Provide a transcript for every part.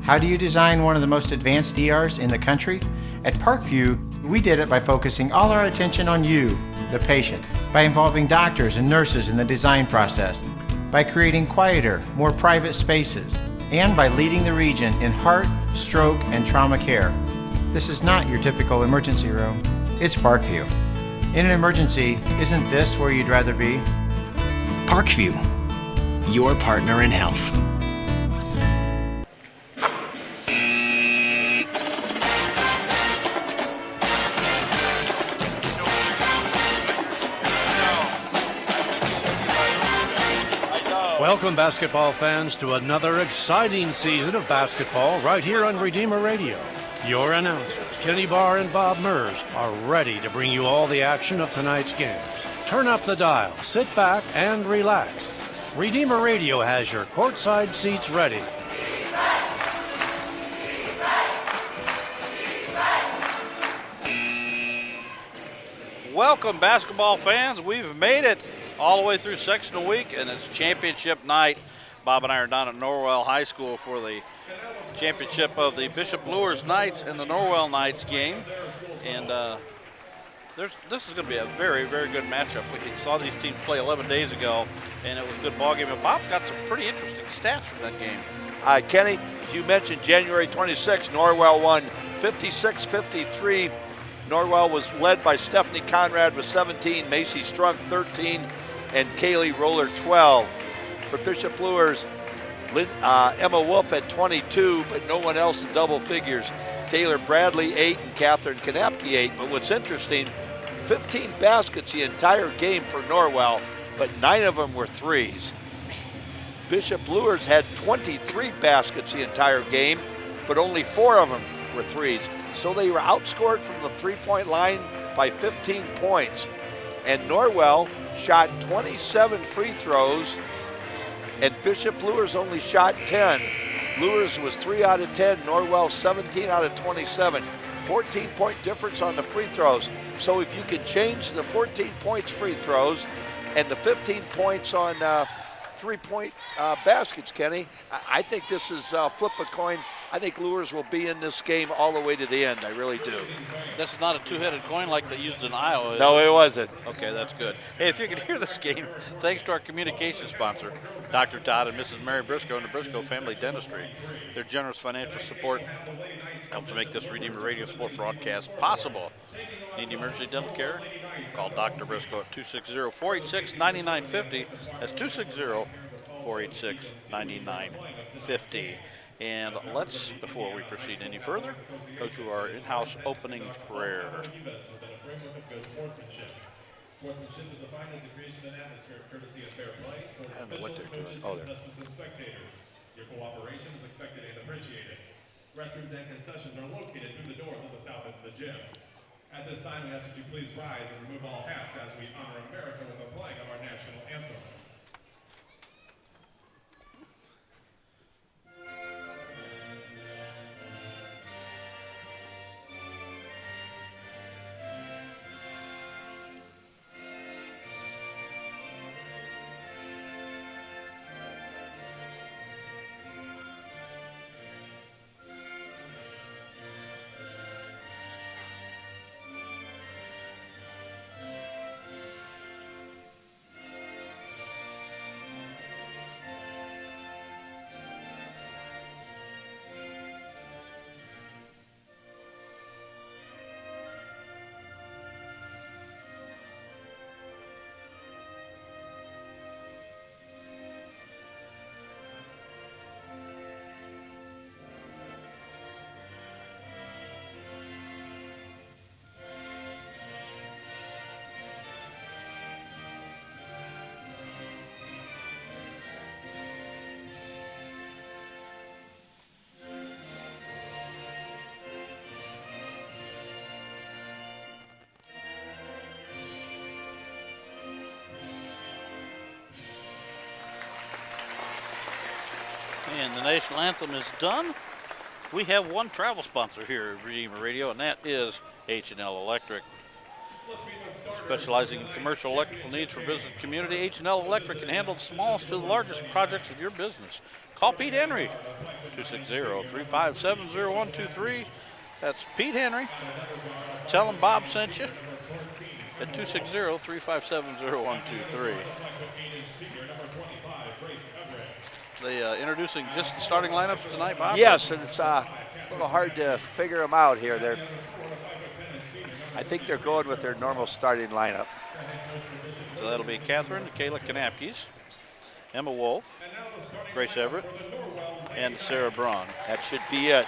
How do you design one of the most advanced ERs in the country? At Parkview, we did it by focusing all our attention on you, the patient, by involving doctors and nurses in the design process, by creating quieter, more private spaces, and by leading the region in heart, stroke, and trauma care. This is not your typical emergency room. It's Parkview. In an emergency, isn't this where you'd rather be? Parkview, your partner in health. Welcome, basketball fans, to another exciting season of basketball right here on Redeemer Radio. Your announcers, Kenny Barr and Bob Mers, are ready to bring you all the action of tonight's games. Turn up the dial, sit back, and relax. Redeemer Radio has your courtside seats ready. Welcome, basketball fans. We've made it all the way through sectional week, and it's championship night. Bob and I are down at Norwell High School for the championship of the Bishop Luers Knights and the Norwell Knights game. And this is going to be a very, very good matchup. We saw these teams play 11 days ago, and it was a good ball game. And Bob got some pretty interesting stats from that game. Kenny, as you mentioned, January 26, Norwell won 56-53. Norwell was led by Stephanie Conrad with 17, Macy Strunk 13, and Kaylee Roller 12. For Bishop Luers, Emma Wolf at 22, but no one else in double figures. Taylor Bradley 8 and Catherine Kanapke 8. But what's interesting, 15 baskets the entire game for Norwell, but 9 of them were threes. Bishop Luers had 23 baskets the entire game, but only 4 of them were threes. So they were outscored from the three-point line by 15 points. And Norwell shot 27 free throws, and Bishop Luers only shot 10. Luers was 3 out of 10, Norwell 17 out of 27. 14-point difference on the free throws. So if you can change the 14 points free throws and the 15 points on three-point baskets, Kenny, I think this is flip a coin. I think Luers will be in this game all the way to the end. I really do. This is not a two-headed coin like they used in Iowa. No, it wasn't. Okay, that's good. Hey, if you can hear this game, thanks to our communication sponsor, Dr. Todd and Mrs. Mary Briscoe and the Briscoe Family Dentistry. Their generous financial support helps make this Redeemer Radio Sport broadcast possible. Need emergency dental care? Call Dr. Briscoe at 260-486-9950. That's 260-486-9950. And let's, before we proceed any further, go to our in-house opening prayer. Sportsmanship is defined as the creation of an atmosphere of courtesy and fair play towards officials, coaches, contestants, and spectators. Your cooperation is expected and appreciated. Restrooms and concessions are located through the doors of the south end of the gym. At this time, we ask that you please rise and remove all hats as we honor America with the playing of our national anthem. And the national anthem is done. We have one travel sponsor here at Redeemer Radio, and that is H&L Electric. Specializing in commercial electrical needs for business and community, H&L Electric can handle the smallest to the largest projects of your business. Call Pete Henry, 260-357-0123. That's Pete Henry. Tell him Bob sent you at 260-357-0123. They introducing just the starting lineups tonight, Bob? Yes, and it's a little hard to figure them out here. I think they're going with their normal starting lineup. So that'll be Catherine, Kayla Kanapkes, Emma Wolf, Grace Everett, and Sarah Braun. That should be it.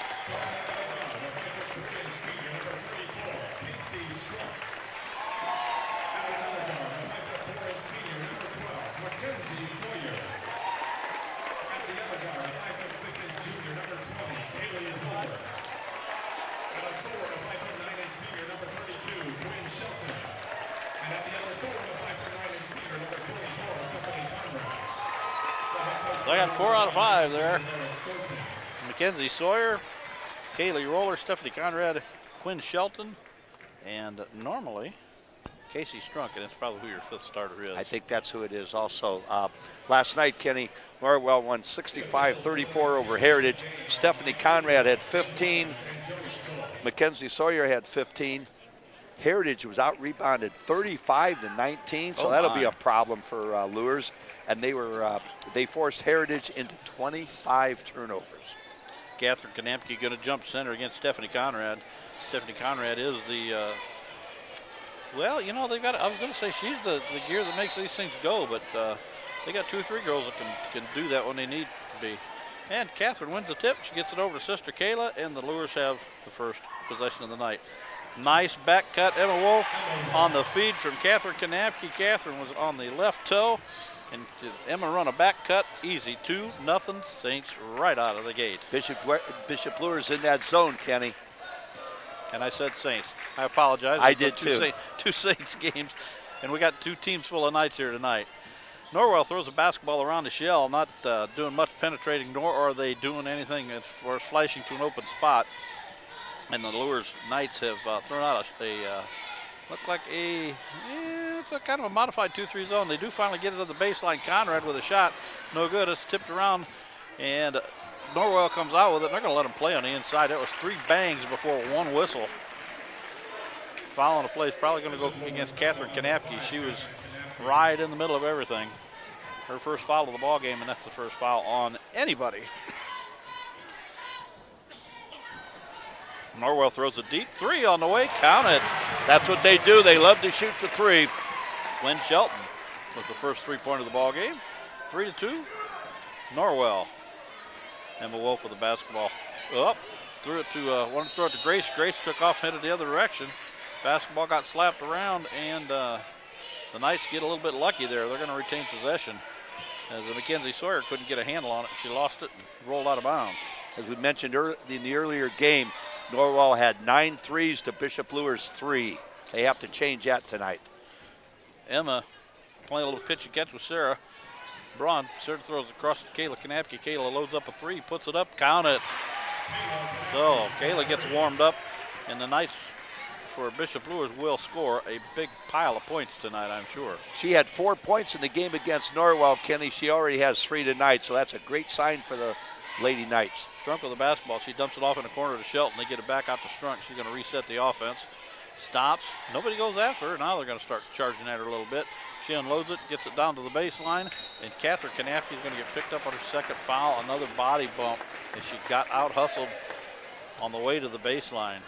So I got 4 out of 5 there. Mackenzie Sawyer, Kaylee Roller, Stephanie Conrad, Quinn Shelton, and normally Casey Strunk, and that's probably who your 5th starter is. I think that's who it is also. Last night, Kenny, Norwell won 65-34 over Heritage. Stephanie Conrad had 15. Mackenzie Sawyer had 15. Heritage was out-rebounded 35-19, so that'll be a problem for Luers. And they forced Heritage into 25 turnovers. Catherine Kanapke going to jump center against Stephanie Conrad. Stephanie Conrad is the, well, you know, they've got, I was going to say she's the gear that makes these things go, but they got 2 or 3 girls that can do that when they need to be. And Catherine wins the tip. She gets it over to sister Kayla, and the Luers have the first possession of the night. Nice back cut, Emma Wolf on the feed from Catherine Kanapke. Catherine was on the left toe. And Emma run a back cut, easy, 2-0 Saints right out of the gate. Bishop Luers in that zone, Kenny. And I said Saints. I apologize. I did too. Two Saints games, and we got 2 teams full of Knights here tonight. Norwell throws a basketball around the shell, not doing much penetrating, nor are they doing anything as far as flashing to an open spot. And the Luers Knights have thrown out looked like it's a kind of a modified 2-3 zone. They do finally get it to the baseline. Conrad with a shot, no good. It's tipped around, and Norwell comes out with it. They're going to let him play on the inside. That was 3 bangs before 1 whistle. Foul on the play is probably going to go against Catherine Kanapke. She was right in the middle of everything. Her first foul of the ball game, and that's the first foul on anybody. Norwell throws a deep 3 on the way. Count it. That's what they do. They love to shoot the 3. Quinn Shelton was the first 3-pointer of the ball game. 3-2. Norwell. Emma Wolf with the basketball. Up. Threw it to, wanted to throw it to Grace. Grace took off, headed the other direction. Basketball got slapped around, and the Knights get a little bit lucky there. They're going to retain possession. As Mackenzie Sawyer couldn't get a handle on it, she lost it and rolled out of bounds. As we mentioned in the earlier game, Norwell had 9 threes to Bishop Luers 3. They have to change that tonight. Emma playing a little pitch and catch with Sarah. Braun, Sarah throws across to Kayla Kanapke. Kayla loads up a 3, puts it up, count it. So Kayla gets warmed up, and the Knights for Bishop Luers will score a big pile of points tonight, I'm sure. She had 4 points in the game against Norwell, Kenny. She already has 3 tonight, so that's a great sign for the Lady Knights. Strunk with the basketball. She dumps it off in the corner to Shelton. They get it back out to Strunk. She's going to reset the offense. Stops. Nobody goes after her. Now they're going to start charging at her a little bit. She unloads it, gets it down to the baseline, and Catherine Kanapke is going to get picked up on her second foul. Another body bump, and she got out-hustled on the way to the baseline.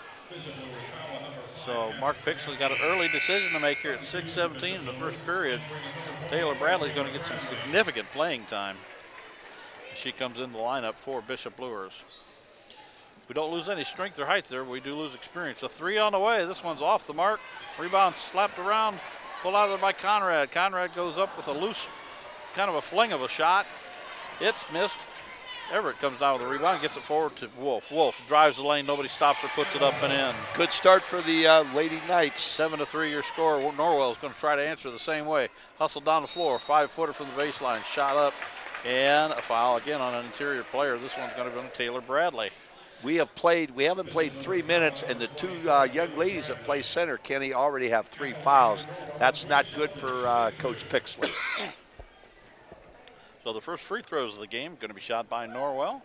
So Mark Pixley's got an early decision to make here at 6:17 in the first period. Taylor Bradley's going to get some significant playing time. She comes in the lineup for Bishop Luers. We don't lose any strength or height there, but we do lose experience. A 3 on the way. This one's off the mark. Rebound slapped around. Pulled out of there by Conrad. Conrad goes up with a loose, kind of a fling of a shot. It's missed. Everett comes down with the rebound, gets it forward to Wolf. Wolf drives the lane. Nobody stops her, puts it up and in. Good start for the Lady Knights. 7-3 your score. Norwell is going to try to answer the same way. Hustle down the floor. 5-footer from the baseline. Shot up. And a foul again on an interior player. This one's going to be on Taylor Bradley. We haven't played 3 minutes, and the two young ladies that play center, Kenny, already have 3 fouls. That's not good for Coach Pixley. So the first free throws of the game going to be shot by Norwell.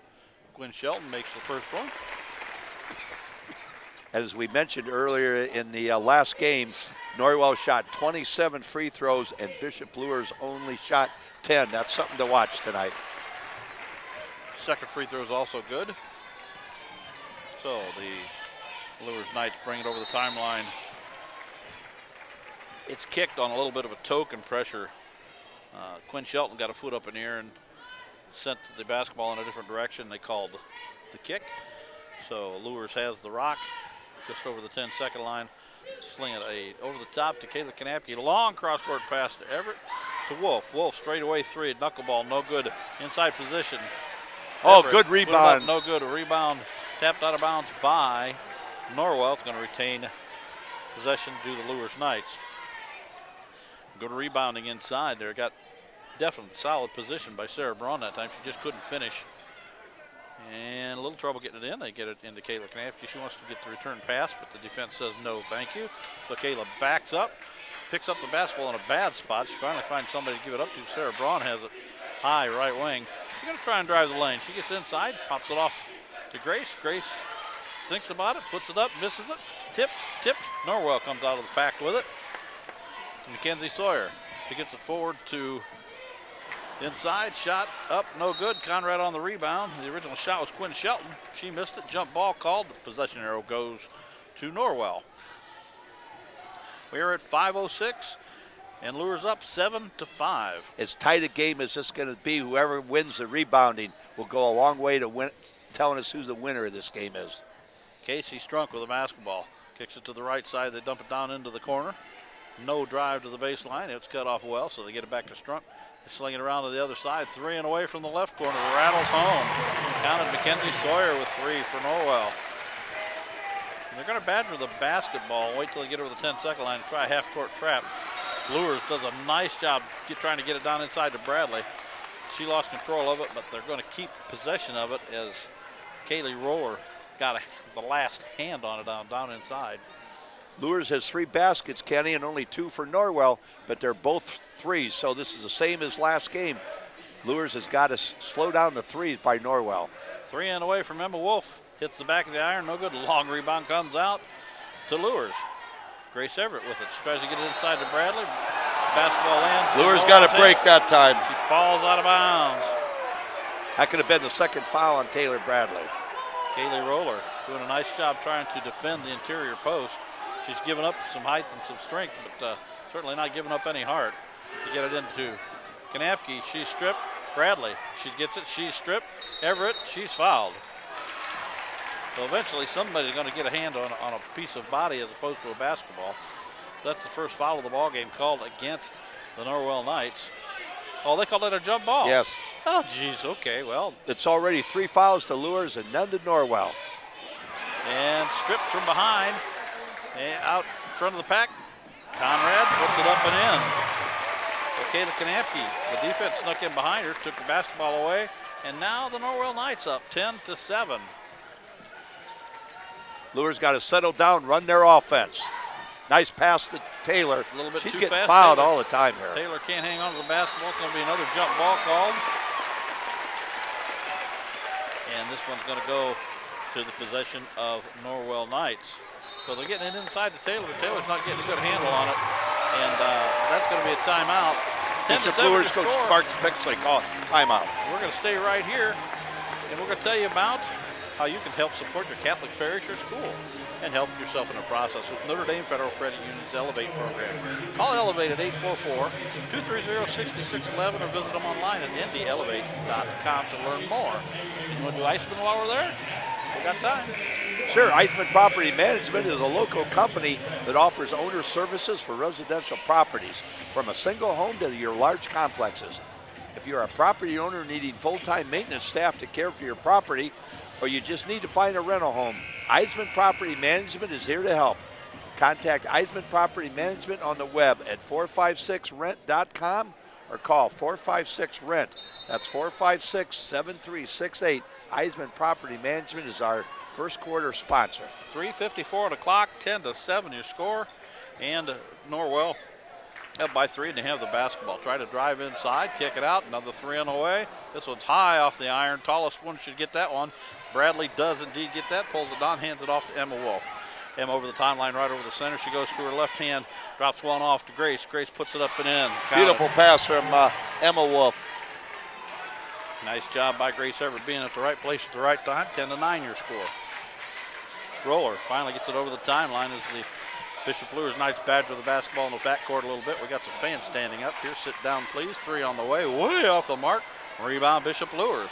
Quinn Shelton makes the first one. As we mentioned earlier in the last game, Norwell shot 27 free throws, and Bishop Luers only shot 10. That's something to watch tonight. Second free throw is also good. So the Luers Knights bring it over the timeline. It's kicked on a little bit of a token pressure. Quinn Shelton got a foot up in the air and sent the basketball in a different direction. They called the kick. So Luers has the rock just over the 10-second line. Sling it over the top to Kayla Kanapke. Long cross-court pass to Everett to Wolf. Wolf straight away three. Knuckleball, no good. Inside position. Oh, Everett, good rebound. No good. A rebound tapped out of bounds by Norwell. It's going to retain possession to the Luers Knights. Good rebounding inside there. Got definite solid position by Sarah Braun that time. She just couldn't finish. And a little trouble getting it in. They get it into Kayla Kanapke. She wants to get the return pass, but the defense says no, thank you. So Kayla backs up, picks up the basketball in a bad spot. She finally finds somebody to give it up to. Sarah Braun has it high right wing. She's going to try and drive the lane. She gets inside, pops it off to Grace. Grace thinks about it, puts it up, misses it. Tipped. Norwell comes out of the pack with it. Mackenzie Sawyer. She gets it forward to inside, shot up, no good. Conrad on the rebound. The original shot was Quinn Shelton. She missed it. Jump ball called. The possession arrow goes to Norwell. We are at 5:06, and Luers up 7-5. As tight a game as this is going to be, whoever wins the rebounding will go a long way to telling us who the winner of this game is. Casey Strunk with the basketball. Kicks it to the right side. They dump it down into the corner. No drive to the baseline. It's cut off well, so they get it back to Strunk. They sling it around to the other side. 3 and away from the left corner. Rattles home. Counted Mackenzie Sawyer with 3 for Norwell. And they're going to badger the basketball. Wait till they get over the 10-second line and try a half-court trap. Luers does a nice job trying to get it down inside to Bradley. She lost control of it, but they're going to keep possession of it as Kaylee Roller got the last hand on it down inside. Luers has 3 baskets, Kenny, and only 2 for Norwell, but they're both threes, so this is the same as last game. Luers has got to slow down the threes by Norwell. 3 and away from Emma Wolf. Hits the back of the iron, no good. Long rebound comes out to Luers. Grace Everett with it. She tries to get it inside to Bradley. Basketball lands. Luers got a break that time. She falls out of bounds. That could have been the second foul on Taylor Bradley. Kaylee Roller doing a nice job trying to defend the interior post. She's given up some height and some strength, but certainly not giving up any heart to get it into Kanapke. She's stripped. Bradley, she gets it. She's stripped. Everett, she's fouled. So eventually somebody's going to get a hand on a piece of body as opposed to a basketball. That's the first foul of the ball game called against the Norwell Knights. Oh, they called it a jump ball? Yes. Oh, geez, okay, well. It's already 3 fouls to Luers and none to Norwell. And stripped from behind. And out in front of the pack. Conrad puts it up and in. Okay to Kanapke. The defense snuck in behind her, took the basketball away, and now the Norwell Knights up 10-7. Luers got to settle down, run their offense. Nice pass to Taylor. A little bit She's too getting fast, fouled Taylor. all the time here. Taylor can't hang on to the basketball. It's going to be another jump ball called. And this one's going to go to the possession of Norwell Knights. So they're getting it inside to Taylor, but Taylor's not getting a good handle on it. And that's going to be a timeout. Bishop Luers coach Mark Pixley call timeout. We're going to stay right here, and we're going to tell you about how you can help support your Catholic parish or school and help yourself in the process with Notre Dame Federal Credit Union's Elevate program. Call Elevate at 844-230-6611 or visit them online at ndelevate.com to learn more. You want to do Iceman while we're there? We got time. Sure, Eisman Property Management is a local company that offers owner services for residential properties, from a single home to your large complexes. If you're a property owner needing full-time maintenance staff to care for your property, or you just need to find a rental home, Eisman Property Management is here to help. Contact Eisman Property Management on the web at 456rent.com or call 456-RENT. That's 456-7368. Eisman Property Management is our first quarter sponsor. 3:54 on the clock, 10-7 your score, and Norwell up by 3, and they have the basketball. Try to drive inside, kick it out, another 3 on the way. This one's high off the iron. Tallest one should get that one. Bradley does indeed get that, pulls it down, hands it off to Emma Wolf. Emma over the timeline, right over the center. She goes to her left hand, drops one off to Grace. Grace puts it up and in. Beautiful pass from Emma Wolf. Nice job by Grace Everett being at the right place at the right time. 10-9 your score. Roller finally gets it over the timeline as the Bishop Luers Knights badger the basketball in the backcourt a little bit. We got some fans standing up here. Sit down, please. 3 on the way. Way off the mark. Rebound, Bishop Luers.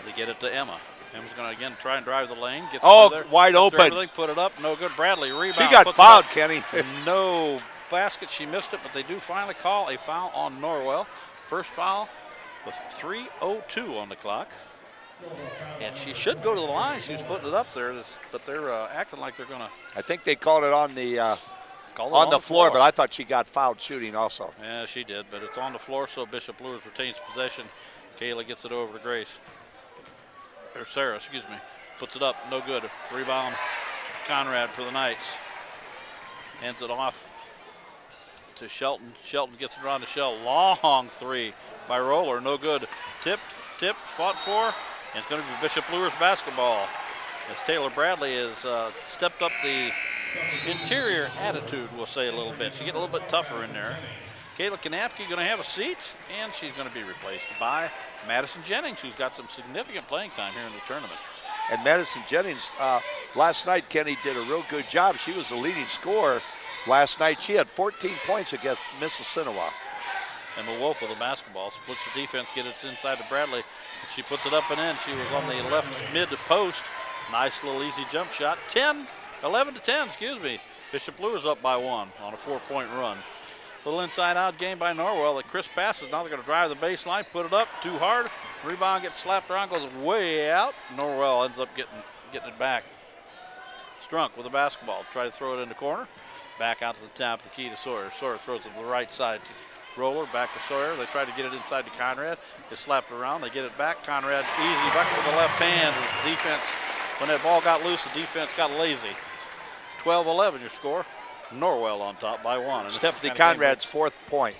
They get it to Emma. Emma's going to again try and drive the lane. Gets there, wide open. Put it up. No good. Bradley rebound. She got fouled, Kenny. No basket. She missed it, but they do finally call a foul on Norwell. First foul with 3:02 on the clock. And she should go to the line. She was putting it up there, but they're acting like they're going to. I think they called it on the floor, but I thought she got fouled shooting also. Yeah, she did, but it's on the floor, so Bishop Luers retains possession. Kayla gets it over to Grace. Or Sarah, excuse me. Puts it up, no good. Rebound, Conrad for the Knights. Hands it off to Shelton. Shelton gets it around to Shell. Long 3 by Roller, no good. Tipped, fought for, and it's going to be Bishop Luers basketball. As Taylor Bradley has stepped up the interior attitude, we'll say a little bit. She's getting a little bit tougher in there. Kayla Kanapke going to have a seat, and she's going to be replaced by Madison Jennings, who's got some significant playing time here in the tournament. And Madison Jennings, last night, Kenny did a real good job. She was the leading scorer last night. She had 14 points against Mississinawa. Emma Wolf with the basketball, splits the defense, gets it inside to Bradley. She puts it up and in. She was on the left mid post. Nice little easy jump shot. 11-10, excuse me. Bishop Luers up by 1 on a 4-point run. Little inside-out game by Norwell. The crisp passes. Now they're going to drive the baseline, put it up too hard. Rebound gets slapped around, goes way out. Norwell ends up getting it back. Strunk with the basketball. Try to throw it in the corner. Back out to the top, the key to Sawyer. Sawyer throws it to the right side to Roller. Back to Sawyer. They try to get it inside to Conrad. They slap it around. They get it back. Conrad easy bucket with the left hand. The defense, when that ball got loose, the defense got lazy. 12-11 your score. Norwell on top by 1. And Stephanie Conrad's 4th point.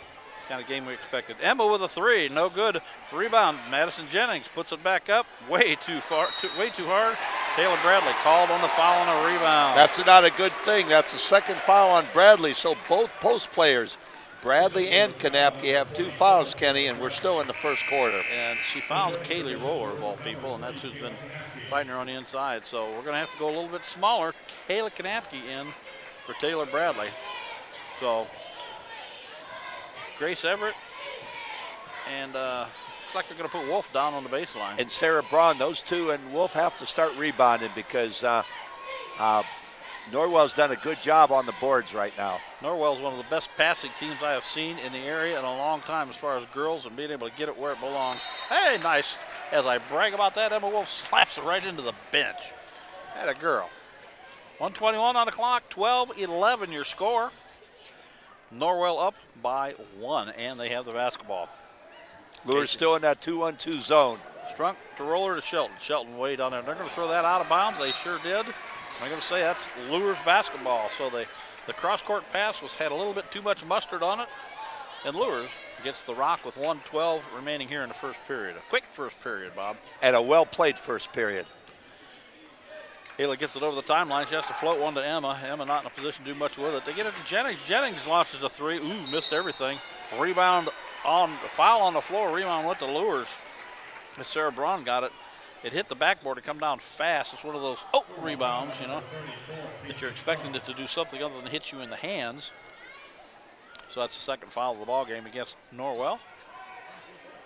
Kind of game we expected. Emma with a 3, no good. Rebound, Madison Jennings puts it back up, way too hard. Taylor Bradley called on the foul on a rebound. That's not a good thing. That's the second foul on Bradley. So both post players, Bradley and Kanapke, have 2 fouls, Kenny, and we're still in the first quarter. And she fouled Kaylee Roller of all people, and that's who's been fighting her on the inside. So we're going to have to go a little bit smaller. Kayla Kanapke in for Taylor Bradley. So Grace Everett and looks like they're going to put Wolf down on the baseline. And Sarah Braun, those two, and Wolf have to start rebounding because Norwell's done a good job on the boards right now. Norwell's one of the best passing teams I have seen in the area in a long time as far as girls and being able to get it where it belongs. Hey, nice. As I brag about that, Emma Wolf slaps it right into the bench. That a girl. 1:21 on the clock, 12-11 your score. Norwell up by 1, and they have the basketball. Luers still in that 2-1-2 zone. Strunk to Roller to Shelton. Shelton way down there. They're going to throw that out of bounds. They sure did. I'm going to say that's Luers basketball. So the cross-court pass had a little bit too much mustard on it. And Luers gets the rock with 1:12 remaining here in the first period. A quick first period, Bob. And a well-played first period. Kayla gets it over the timeline. She has to float one to Emma. Emma not in a position to do much with it. They get it to Jennings. Jennings launches a 3. Ooh, missed everything. Rebound on the foul on the floor. Rebound went to Luers. As Sarah Braun got it. It hit the backboard to come down fast. It's one of those rebounds, that you're expecting it to do something other than hit you in the hands. So that's the second foul of the ball game against Norwell.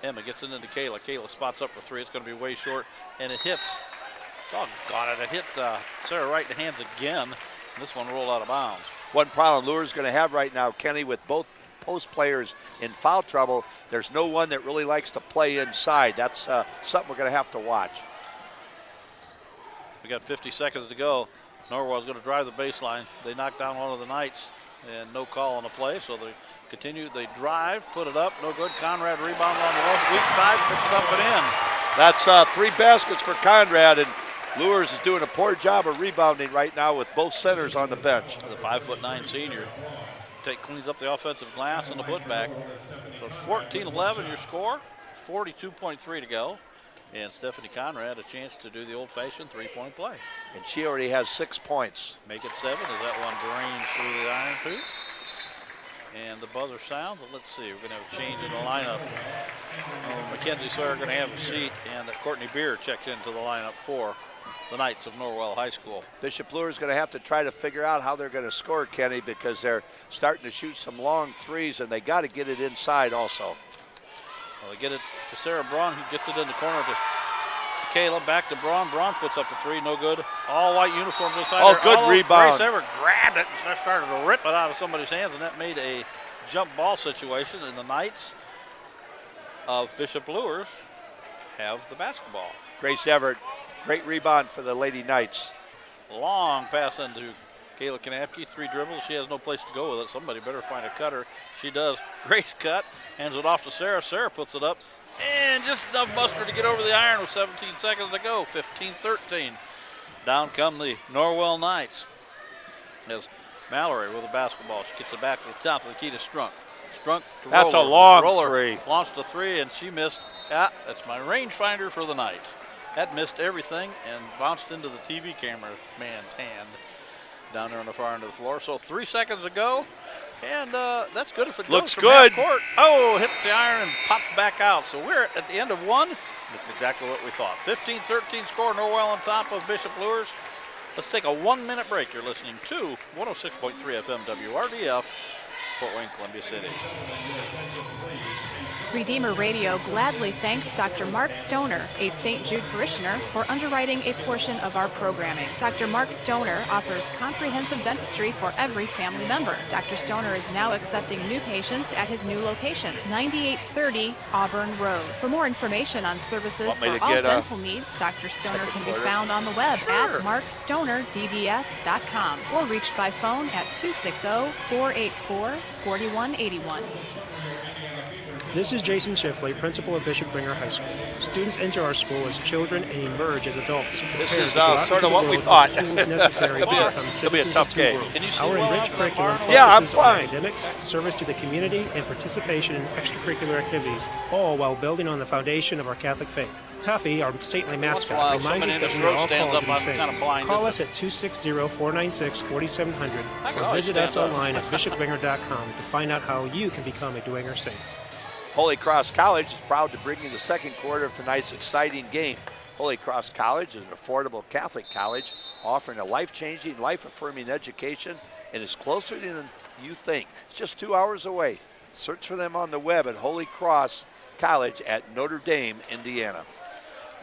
Emma gets it into Kayla. Kayla spots up for 3. It's going to be way short, and it hits. Doggone it. It hit Sarah right in the hands again. And this one rolled out of bounds. One problem Luers going to have right now, Kenny, with both post players in foul trouble, there's no one that really likes to play inside. That's something we're going to have to watch. We got 50 seconds to go. Norwell's going to drive the baseline. They knock down one of the Knights, and no call on the play, so they continue. They drive, put it up, no good. Conrad rebound on the left weak side, puts it up and in. That's 3 baskets for Conrad, and Luers is doing a poor job of rebounding right now with both centers on the bench. The 5'9" senior cleans up the offensive glass on the putback. So it's 14-11 your score, 42.3 to go. And Stephanie Conrad a chance to do the old-fashioned three-point play. And she already has 6 points. Make it 7 as that one drains through the iron too. And the buzzer sounds. Let's see, we're going to have a change in the lineup. Mackenzie Sawyer going to have a seat, and Courtney Beer checks into the lineup for the Knights of Norwell High School. Bishop Luers is going to have to try to figure out how they're going to score, Kenny, because they're starting to shoot some long threes, and they got to get it inside also. Well, they get it to Sarah Braun, who gets it in the corner to Kayla. Back to Braun. Braun puts up a three, no good. All white uniforms inside. Oh, good rebound. Grace Ever grabbed it and started to rip it out of somebody's hands, and that made a jump ball situation, and the Knights of Bishop Luers have the basketball. Grace Everett, great rebound for the Lady Knights. Long pass into Kayla Kanapke, 3 dribbles. She has no place to go with it. Somebody better find a cutter. She does. Grace cut, hands it off to Sarah. Sarah puts it up, and just enough muster to get over the iron with 17 seconds to go. 15-13. Down come the Norwell Knights. As Mallory with the basketball. She gets it back to the top of the key to Strunk. Strunk to That's Roller. a long Roller three. Launched a 3, and she missed. That's my rangefinder for the night. That missed everything and bounced into the TV camera man's hand down there on the far end of the floor. So 3 seconds to go, and that's good if it looks goes good. From half court. Oh, hits the iron and pops back out. So we're at the end of one. That's exactly what we thought. 15-13 score, Norwell on top of Bishop Luers. Let's take a 1-minute break. You're listening to 106.3 FM WRDF, Fort Wayne, Columbia City. Redeemer Radio gladly thanks Dr. Mark Stoner, a St. Jude parishioner, for underwriting a portion of our programming. Dr. Mark Stoner offers comprehensive dentistry for every family member. Dr. Stoner is now accepting new patients at his new location, 9830 Auburn Road. For more information on services for all dental needs, Dr. Stoner can be found on the web at markstonerdds.com or reached by phone at 260-484-4181. This is Jason Schiffley, principal of Bishop Bringer High School. Students enter our school as children and emerge as adults. This is sort of what we thought. Necessary to become It'll be a tough game. Our enriched curriculum focuses on academics, service to the community, and participation in extracurricular activities, all while building on the foundation of our Catholic faith. Tuffy, our saintly mascot, reminds us that we are all called to be saints. Call us at 260-496-4700 or visit us online at bishopbringer.com to find out how you can become a Dwenger saint. Holy Cross College is proud to bring you the second quarter of tonight's exciting game. Holy Cross College is an affordable Catholic college offering a life-changing, life-affirming education and is closer than you think. It's just 2 hours away. Search for them on the web at Holy Cross College at Notre Dame, Indiana.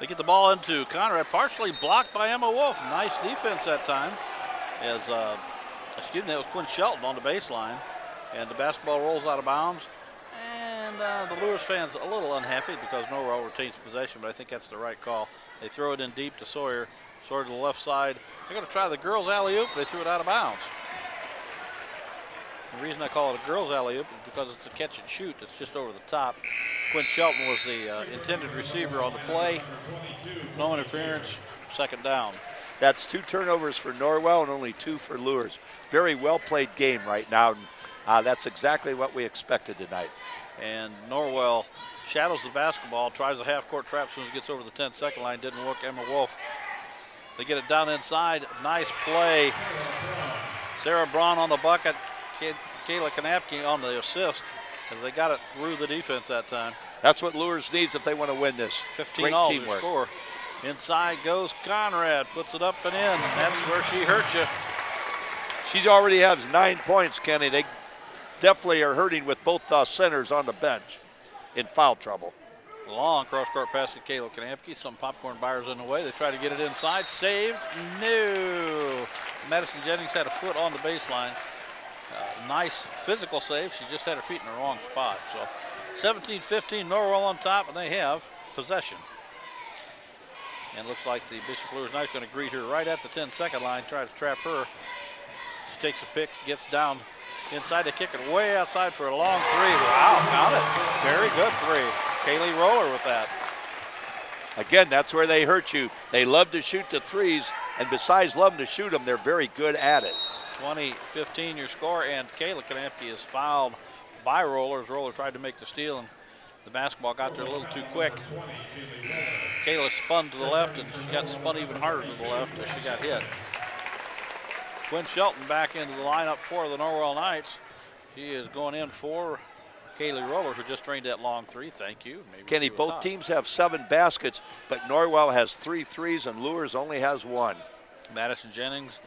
They get the ball into Conrad, partially blocked by Emma Wolf. Nice defense that time. That was Quinn Shelton on the baseline. And the basketball rolls out of bounds. And the Luers fans a little unhappy because Norwell retains possession, but I think that's the right call. They throw it in deep to Sawyer. Sawyer to the left side. They're going to try the girls' alley-oop. They threw it out of bounds. The reason I call it a girls' alley-oop is because it's a catch and shoot. It's just over the top. Quinn Shelton was the intended receiver on the play. No interference. Second down. That's 2 turnovers for Norwell and only 2 for Luers. Very well-played game right now. And, that's exactly what we expected tonight. And Norwell shadows the basketball, tries a half-court trap as soon as it gets over the 10-second line. Didn't work. Emma Wolf. They get it down inside. Nice play. Sarah Braun on the bucket. Kayla Kanapke on the assist. As they got it through the defense that time. That's what Luers needs if they want to win this. 15 all to score. Inside goes Conrad. Puts it up and in. And that's where she hurt you. She already has 9 points, Kenny. They definitely are hurting with both centers on the bench in foul trouble. Long cross-court pass to Kayla Kanapke. Some popcorn buyers in the way. They try to get it inside. Saved. No. Madison Jennings had a foot on the baseline. Nice physical save. She just had her feet in the wrong spot. So 17-15, Norwell on top, and they have possession. And looks like the Bishop Luers Knights going to greet her right at the 10-second line, try to trap her. She takes a pick, gets down inside to kick it way outside for a long 3. Wow, got it. Very good 3. Kaylee Roller with that. Again, that's where they hurt you. They love to shoot the threes, and besides loving to shoot them, they're very good at it. 20-15 your score, and Kayla Kanapke is fouled by Rollers. Roller tried to make the steal, and the basketball got there a little too quick. Kayla spun to the left, and she got spun even harder to the left as she got hit. Quinn Shelton back into the lineup for the Norwell Knights. He is going in for Kaylee Rollers, who just drained that long three. Thank you. Maybe Kenny, both teams have 7 baskets, but Norwell has 3 threes and Luers only has 1. Madison Jennings,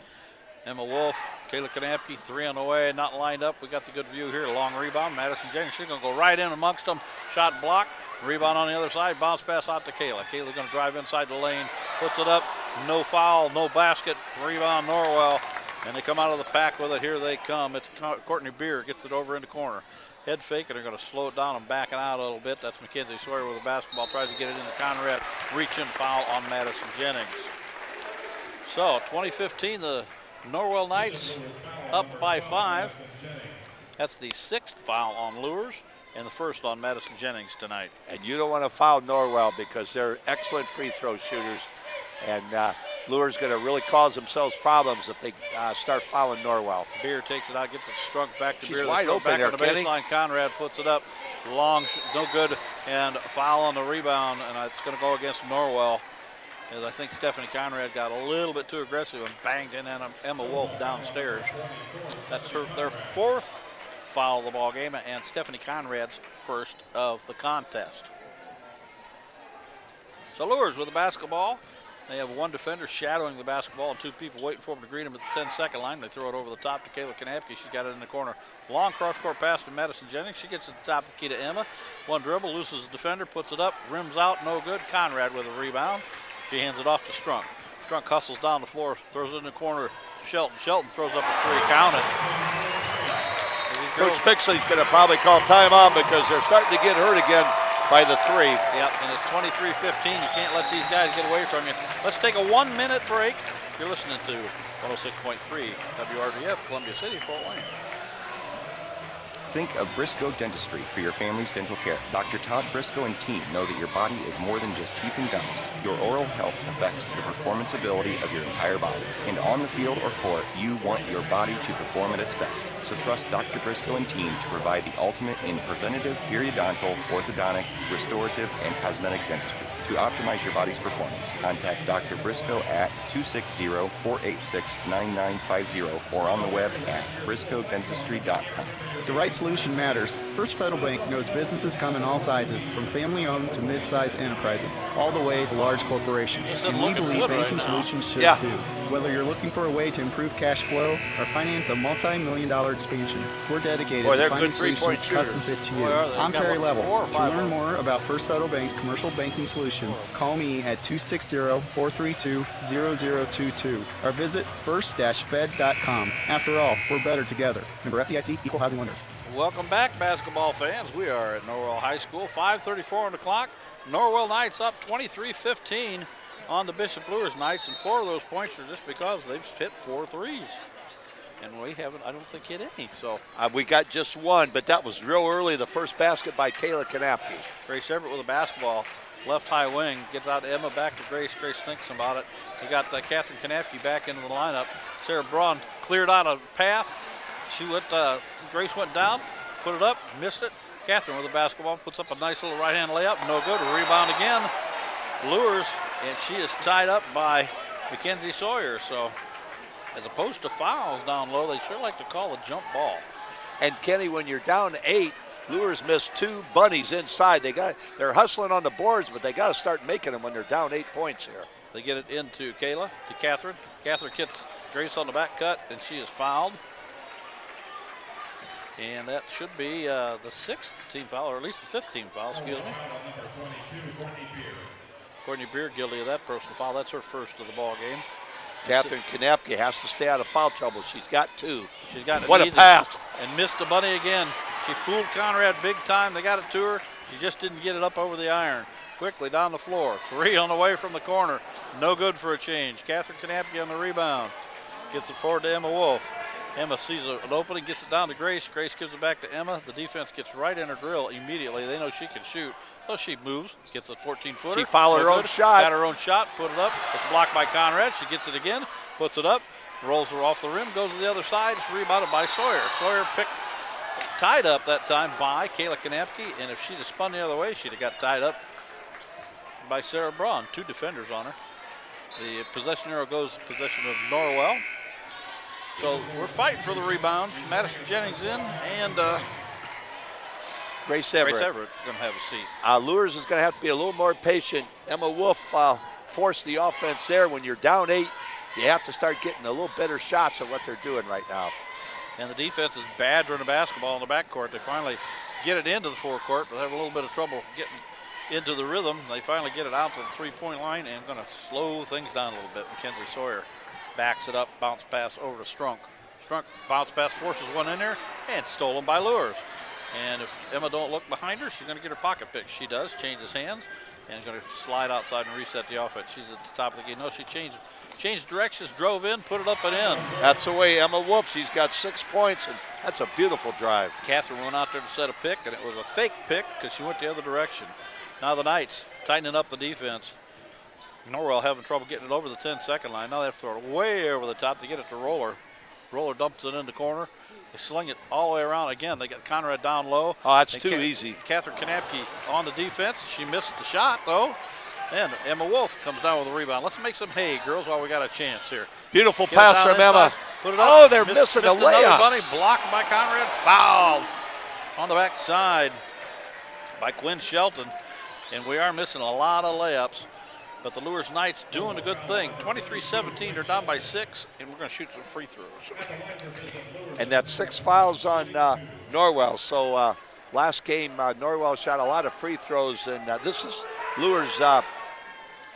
Emma Wolf, Kayla Kanapke, 3 on the way, not lined up. We got the good view here. Long rebound. Madison Jennings, she's going to go right in amongst them. Shot blocked. Rebound on the other side. Bounce pass out to Kayla. Kayla going to drive inside the lane. Puts it up. No foul, no basket. Rebound Norwell. And they come out of the pack with it. Here they come. It's Courtney Beer gets it over in the corner. Head fake, and they're going to slow it down and back it out a little bit. That's Mackenzie Sawyer with the basketball. Tries to get it into Conrad. Reach in foul on Madison Jennings. So 2015, the Norwell Knights up by 5. That's the 6th foul on Luers and the 1st on Madison Jennings tonight. And you don't want to foul Norwell because they're excellent free throw shooters. And Luers going to really cause themselves problems if they start fouling Norwell. Beer takes it out, gets it struck back to She's Beer. wide open back there, on the Kenny. baseline. Conrad puts it up. Long, no good, and foul on the rebound, and it's going to go against Norwell. As I think Stephanie Conrad got a little bit too aggressive and banged in Emma Wolf downstairs. That's their 4th foul of the ball game, and Stephanie Conrad's 1st of the contest. So Luers with the basketball. They have 1 defender shadowing the basketball and 2 people waiting for them to greet him at the 10-second line. They throw it over the top to Kayla Kanapke. She's got it in the corner. Long cross-court pass to Madison Jennings. She gets it to the top of the key to Emma. 1 dribble, loses the defender, puts it up, rims out, no good. Conrad with a rebound. She hands it off to Strunk. Strunk hustles down the floor, throws it in the corner to Shelton. Shelton throws up a 3, count it. Coach Bixley's going to probably call timeout because they're starting to get hurt again by the 3. Yep, and it's 23-15. You can't let these guys get away from you. Let's take a 1-minute break. You're listening to 106.3 WRVF, Columbia City, Fort Wayne. Think of Briscoe Dentistry for your family's dental care. Dr. Todd Briscoe and team know that your body is more than just teeth and gums. Your oral health affects the performance ability of your entire body. And on the field or court, you want your body to perform at its best. So trust Dr. Briscoe and team to provide the ultimate in preventative, periodontal, orthodontic, restorative, and cosmetic dentistry. To optimize your body's performance, contact Dr. Briscoe at 260-486-9950 or on the web at briscoedentistry.com. The right solution matters. First Federal Bank knows businesses come in all sizes, from family-owned to mid-sized enterprises, all the way to large corporations. And we believe banking solutions should too. Whether you're looking for a way to improve cash flow or finance a multi-million-dollar expansion, we're dedicated to finding solutions custom fit to you. I'm Perry Level. To learn more about First Federal Bank's commercial banking solutions, call me at 260-432-0022 or visit first-fed.com. After all, we're better together. Member FDIC, Equal Housing Lender. Welcome back, basketball fans. We are at Norwell High School. 5:34 on the clock. Norwell Knights up 23-15 on the Bishop Luers Knights, and 4 of those points are just because they've hit 4 threes. And we haven't, I don't think, hit any. So we got just 1, but that was real early. The first basket by Kayla Kanapke. Grace Everett with a basketball. Left high wing, gets out to Emma, back to Grace. Grace thinks about it. You got Catherine Kanapke back into the lineup. Sarah Braun cleared out a path. She went, Grace went down, put it up, missed it. Catherine with the basketball, puts up a nice little right-hand layup, no good. A rebound again. Luers, and she is tied up by Mackenzie Sawyer. So as opposed to fouls down low, they sure like to call a jump ball. And Kenny, when you're down 8, Luers missed 2 bunnies inside. They're hustling on the boards, but they got to start making them when they're down 8 points here. They get it into Kayla, to Catherine. Catherine gets Grace on the back cut, and she is fouled. And that should be the 6th team foul, or at least the 5th team foul, excuse me. Courtney Beer guilty of that personal foul. That's her 1st of the ball game. Catherine Kanapke has to stay out of foul trouble. She's got 2. She's got what a pass. And missed the bunny again. She fooled Conrad big time. They got it to her. She just didn't get it up over the iron. Quickly down the floor. 3 on the way from the corner. No good for a change. Catherine Kanapke on the rebound. Gets it forward to Emma Wolf. Emma sees an opening, gets it down to Grace. Grace gives it back to Emma. The defense gets right in her drill immediately. They know she can shoot. So she moves, gets a 14-footer. She fouled her own shot. Got her own shot, put it up. It's blocked by Conrad. She gets it again, puts it up, rolls her off the rim, goes to the other side. It's rebounded by Sawyer. Sawyer tied up that time by Kayla Kanapke, and if she'd have spun the other way, she'd have got tied up by Sarah Braun. 2 defenders on her. The possession arrow goes to possession of Norwell. So we're fighting for the rebound. Madison Jennings in, and Grace Everett going to have a seat. Luers is going to have to be a little more patient. Emma Wolf forced the offense there. When you're down 8, you have to start getting a little better shots at what they're doing right now. And the defense is badgering the basketball in the backcourt. They finally get it into the forecourt, but have a little bit of trouble getting into the rhythm. They finally get it out to the three-point line and going to slow things down a little bit. Mackenzie Sawyer backs it up, bounce pass over to Strunk. Strunk bounce pass forces one in there and stolen by Luers. And if Emma don't look behind her, she's going to get her pocket pick. She does, changes hands, and is going to slide outside and reset the offense. She's at the top of the game. No, she changed directions, drove in, put it up and in. That's the way Emma Wolf, she's got 6 points, and that's a beautiful drive. Catherine went out there to set a pick, and it was a fake pick because she went the other direction. Now the Knights tightening up the defense. Norwell having trouble getting it over the 10-second line. Now they have to throw it way over the top to get it to Roller. Roller dumps it in the corner. They sling it all the way around again. They got Conrad down low. Oh, that's too easy. Catherine Kanapke on the defense. She missed the shot, though. And Emma Wolf comes down with a rebound. Let's make some hay, girls, while we got a chance here. Beautiful pass from Emma. Put it up. Oh, they're missing a layup. Bunny blocked by Conrad. Fouled on the backside by Quinn Shelton. And we are missing a lot of layups. But the Luers Knights doing a good thing. 23-17, they're down by 6, and we're going to shoot some free throws. And that's 6 fouls on Norwell. So last game, Norwell shot a lot of free throws, and this is Luers'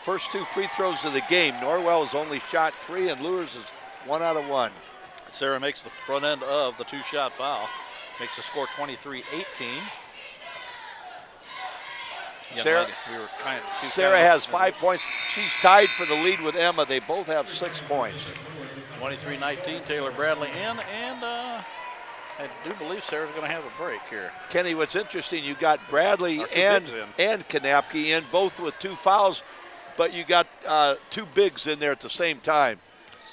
first 2 free throws of the game. Norwell has only shot 3, and Luers is 1 out of 1. Sarah makes the front end of the 2-shot foul. Makes the score 23-18. Sarah has 5 points. She's tied for the lead with Emma. They both have 6 points. 23-19, Taylor Bradley in, and I do believe Sarah's going to have a break here. Kenny, what's interesting, you got Bradley and Kanapke in, both with 2 fouls, but you got 2 bigs in there at the same time.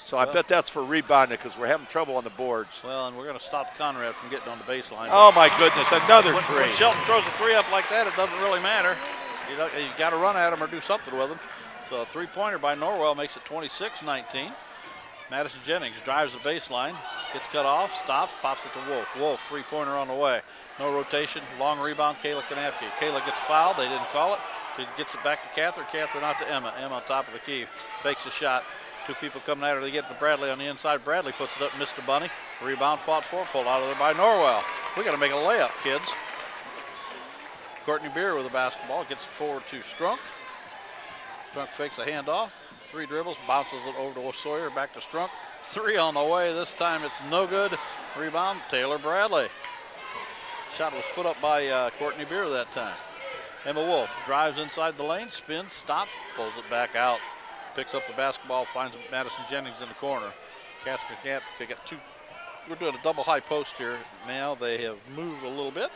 So I bet that's for rebounding because we're having trouble on the boards. Well, and we're going to stop Conrad from getting on the baseline. Oh, my goodness, another three. When Shelton throws a 3 up like that, it doesn't really matter. You got to run at him or do something with him. The 3-pointer by Norwell makes it 26-19. Madison Jennings drives the baseline, gets cut off, stops, pops it to Wolf. Wolf, 3-pointer on the way. No rotation, long rebound, Kayla Kanapke. Kayla gets fouled, they didn't call it. She gets it back to Catherine, Catherine out to Emma. Emma on top of the key, fakes a shot. 2 people coming at her, they get to Bradley on the inside. Bradley puts it up, missed the bunny. Rebound fought for, pulled out of there by Norwell. We got to make a layup, kids. Courtney Beer with the basketball, gets it forward to Strunk. Strunk fakes a handoff, 3 dribbles, bounces it over to Sawyer, back to Strunk. 3 on the way, this time it's no good. Rebound, Taylor Bradley. Shot was put up by Courtney Beer that time. Emma Wolf drives inside the lane, spins, stops, pulls it back out. Picks up the basketball, finds Madison Jennings in the corner. Catherine Camp, they got 2. We're doing a double high post here. Now they have moved a little bit.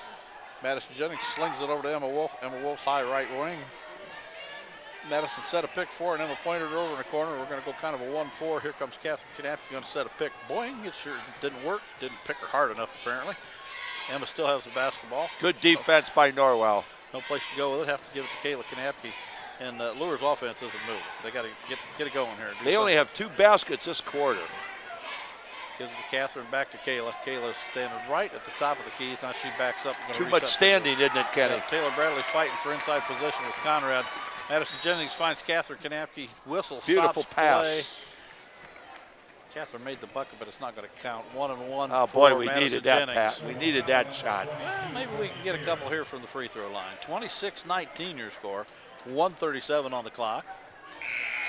Madison Jennings slings it over to Emma Wolf. Emma Wolf's high right wing. Madison set a pick for it, and Emma pointed it over in the corner. We're going to go kind of a 1-4. Here comes Catherine Kanapke going to set a pick. Boing, it sure didn't work. Didn't pick her hard enough, apparently. Emma still has the basketball. Good defense by Norwell. No place to go with it. Have to give it to Kayla Kanapke. And Luers' offense isn't moving. They got to get it going here. They only have 2 baskets this quarter. Gives it to Catherine, back to Kayla. Kayla's standing right at the top of the key. Now she backs up. Too much standing, isn't it, Kenny? Yeah, Taylor Bradley's fighting for inside position with Conrad. Madison Jennings finds Catherine Kanapke. Whistle, beautiful stops pass. Play. Catherine made the bucket, but it's not going to count. 1-and-1. Oh, boy, we Madison needed that Jennings. pass. We needed that shot. Well, maybe we can get a couple here from the free throw line. 26-19 your score. 1:37 on the clock.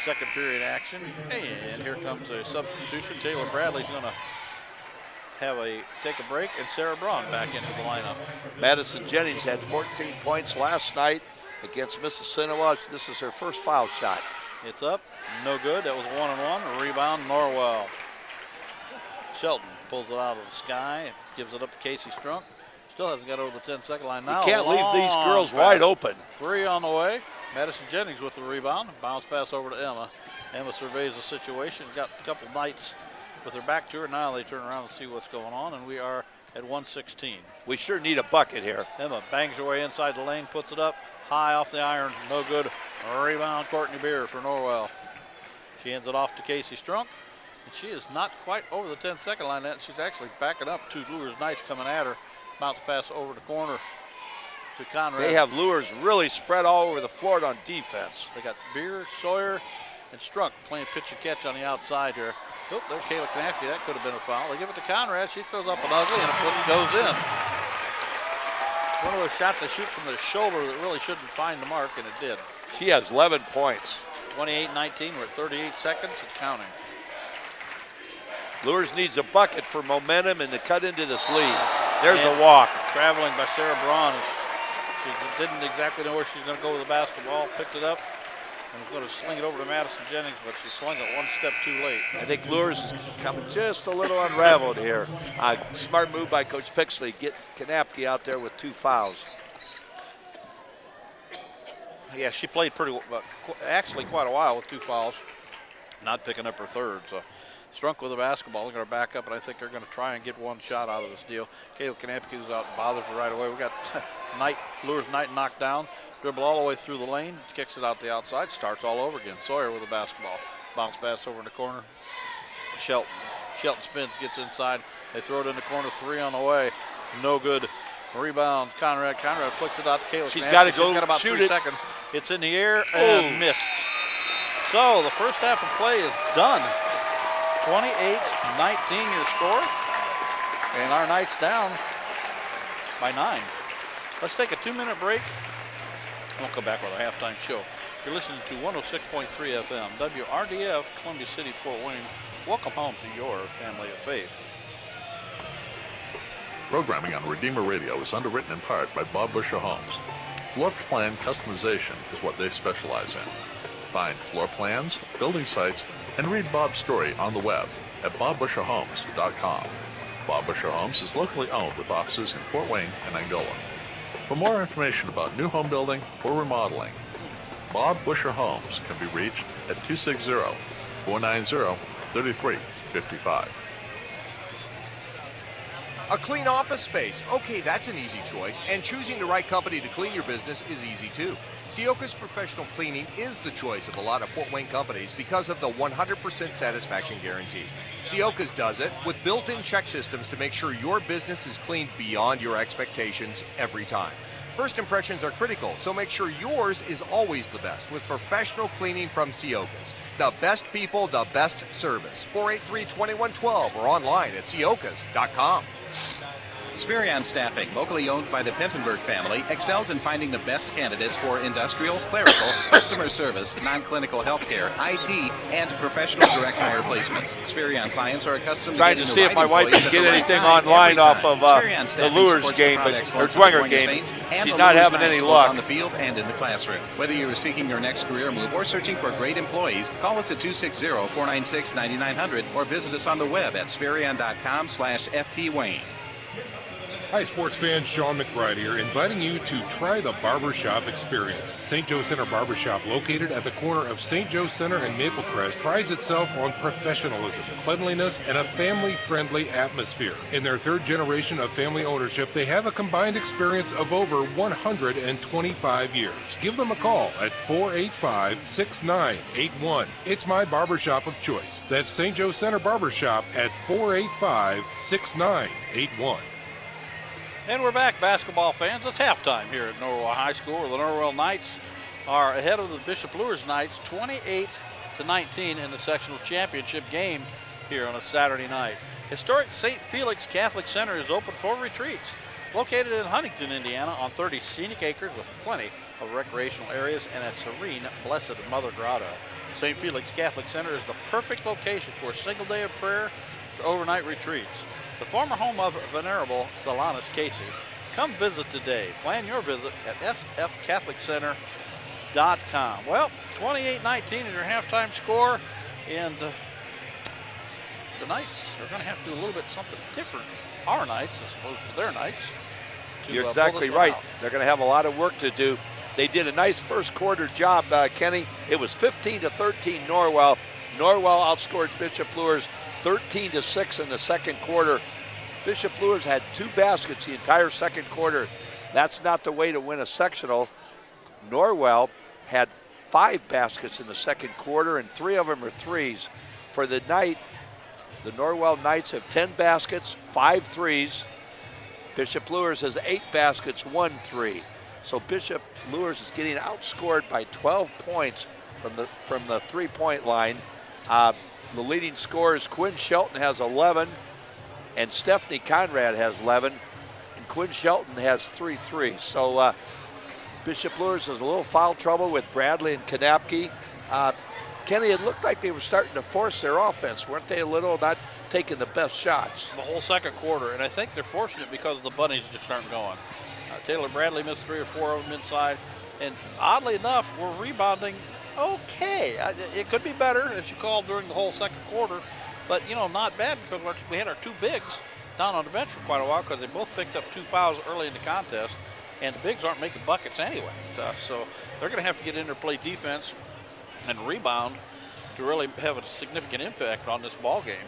Second period action. And here comes a substitution. Taylor Bradley's going to take a break, and Sarah Braun back into the lineup. Madison Jennings had 14 points last night against Mississinawa. This is her first foul shot. It's up, no good. That was 1-and-1. Rebound, Norwell. Shelton pulls it out of the sky and gives it up to Casey Strunk. Still hasn't got over the 10-second line now. You can't leave these girls pass. wide open. 3 on the way. Madison Jennings with the rebound. Bounce pass over to Emma. Emma surveys the situation. Got a couple Knights with their back to her. Now they turn around and see what's going on, and we are at 116. We sure need a bucket here. Emma bangs her way inside the lane, puts it up high off the iron. No good. Rebound, Courtney Beer for Norwell. She hands it off to Casey Strunk. And she is not quite over the 10-second line yet. She's actually backing up. 2 Luers Knights coming at her. Bounce pass over the corner to Conrad. They have Luers really spread all over the floor on defense. They got Beer, Sawyer, and Strunk playing pitch and catch on the outside here. Oh, there's Kayla Knafke. That could have been a foul. They give it to Conrad. She throws up an ugly, and it goes in. One of those shots they shoot from the shoulder that really shouldn't find the mark, and it did. She has 11 points. 28-19. We're at 38 seconds and counting. Luers needs a bucket for momentum and to cut into this lead. There's a walk. Traveling by Sarah Braun. She didn't exactly know where she was going to go with the basketball. Picked it up and was going to sling it over to Madison Jennings, but she slung it one step too late. I think Luers is coming just a little unraveled here. Smart move by Coach Pixley. Get Knapke out there with 2 fouls. Yeah, she played pretty well, actually quite a while with 2 fouls, not picking up her third. So Strunk with the basketball. They're going to back up, and I think they're going to try and get one shot out of this deal. Kayla Knapke was out and bothers her right away. We got Luers Knight knocked down, dribble all the way through the lane, kicks it out the outside, starts all over again. Sawyer with the basketball. Bounce pass over in the corner. Shelton spins, gets inside. They throw it in the corner, 3 on the way. No good. Rebound, Conrad. Conrad flicks it out to Kayla Knapke. She's got to go about shoot 3 it. seconds. It's in the air and missed. So the first half of play is done. 28-19 your score, and our Knights down by 9. Let's take a 2-minute break. We'll come back with our halftime show. You're listening to 106.3 FM, WRDF, Columbia City, Fort Wayne. Welcome home to your family of faith. Programming on Redeemer Radio is underwritten in part by Bob Busher Homes. Floor plan customization is what they specialize in. Find floor plans, building sites, and read Bob's story on the web at bobbusherhomes.com. Bob Busher Homes is locally owned with offices in Fort Wayne and Angola. For more information about new home building or remodeling, Bob Busher Homes can be reached at 260-490-3355. A clean office space. Okay, that's an easy choice. And choosing the right company to clean your business is easy too. Sioka's Professional Cleaning is the choice of a lot of Fort Wayne companies because of the 100% satisfaction guarantee. Sioka's does it with built-in check systems to make sure your business is cleaned beyond your expectations every time. First impressions are critical, so make sure yours is always the best with professional cleaning from Sioka's. The best people, the best service. 483-2112 or online at siokas.com. Spherion Staffing, locally owned by the Pentenberg family, excels in finding the best candidates for industrial, clerical, customer service, non-clinical healthcare, IT, and professional direct hire placements. Spherion clients are accustomed trying to see if my wife can get anything online off of the Luers game, or Dwenger game. She's not having any luck. On the field and in the classroom. Whether you are seeking your next career move or searching for great employees, call us at 260-496-9900 or visit us on the web at spherion.com/FTWayne. Hi, sports fans. Sean McBride here, inviting you to try the Barbershop experience. St. Joe Center Barbershop, located at the corner of St. Joe Center and Maple Crest, prides itself on professionalism, cleanliness, and a family-friendly atmosphere. In their 3rd generation of family ownership, they have a combined experience of over 125 years. Give them a call at 485-6981. It's my barbershop of choice. That's St. Joe Center Barbershop at 485-6981. And we're back, basketball fans. It's halftime here at Norwell High School, where the Norwell Knights are ahead of the Bishop Luers Knights 28-19 in the sectional championship game here on a Saturday night. Historic St. Felix Catholic Center is open for retreats. Located in Huntington, Indiana, on 30 scenic acres with plenty of recreational areas and a serene, blessed Mother Grotto. St. Felix Catholic Center is the perfect location for a single day of prayer or overnight retreats. The former home of Venerable Solanus Casey. Come visit today. Plan your visit at sfcatholiccenter.com. Well, 28-19 is your halftime score, and the Knights are going to have to do a little bit something different, our nights as opposed to their nights. You're exactly right. Out. They're going to have a lot of work to do. They did a nice first quarter job, Kenny. It was 15-13 Norwell. Norwell outscored Bishop Luers 13-6 in the second quarter. Bishop Luers had 2 baskets the entire second quarter. That's not the way to win a sectional. Norwell had 5 baskets in the second quarter, and 3 of them are threes. For the night, the Norwell Knights have 10 baskets, 5 threes. Bishop Luers has 8 baskets, 1 3. So Bishop Luers is getting outscored by 12 points from the three-point line. The leading scorers, Quinn Shelton has 11, and Stephanie Conrad has 11, and Quinn Shelton has 3 threes. So Bishop Luers has a little foul trouble with Bradley and Kanapke. Kenny, it looked like they were starting to force their offense, weren't they? A little, not taking the best shots. The whole second quarter, and I think they're forcing it because the bunnies just aren't going. Taylor Bradley missed 3 or 4 of them inside, and oddly enough, we're rebounding okay. It could be better, as you called during the whole second quarter, but not bad because we had our 2 bigs down on the bench for quite a while because they both picked up 2 fouls early in the contest, and the bigs aren't making buckets anyway. So they're going to have to get in there, play defense, and rebound to really have a significant impact on this ball game.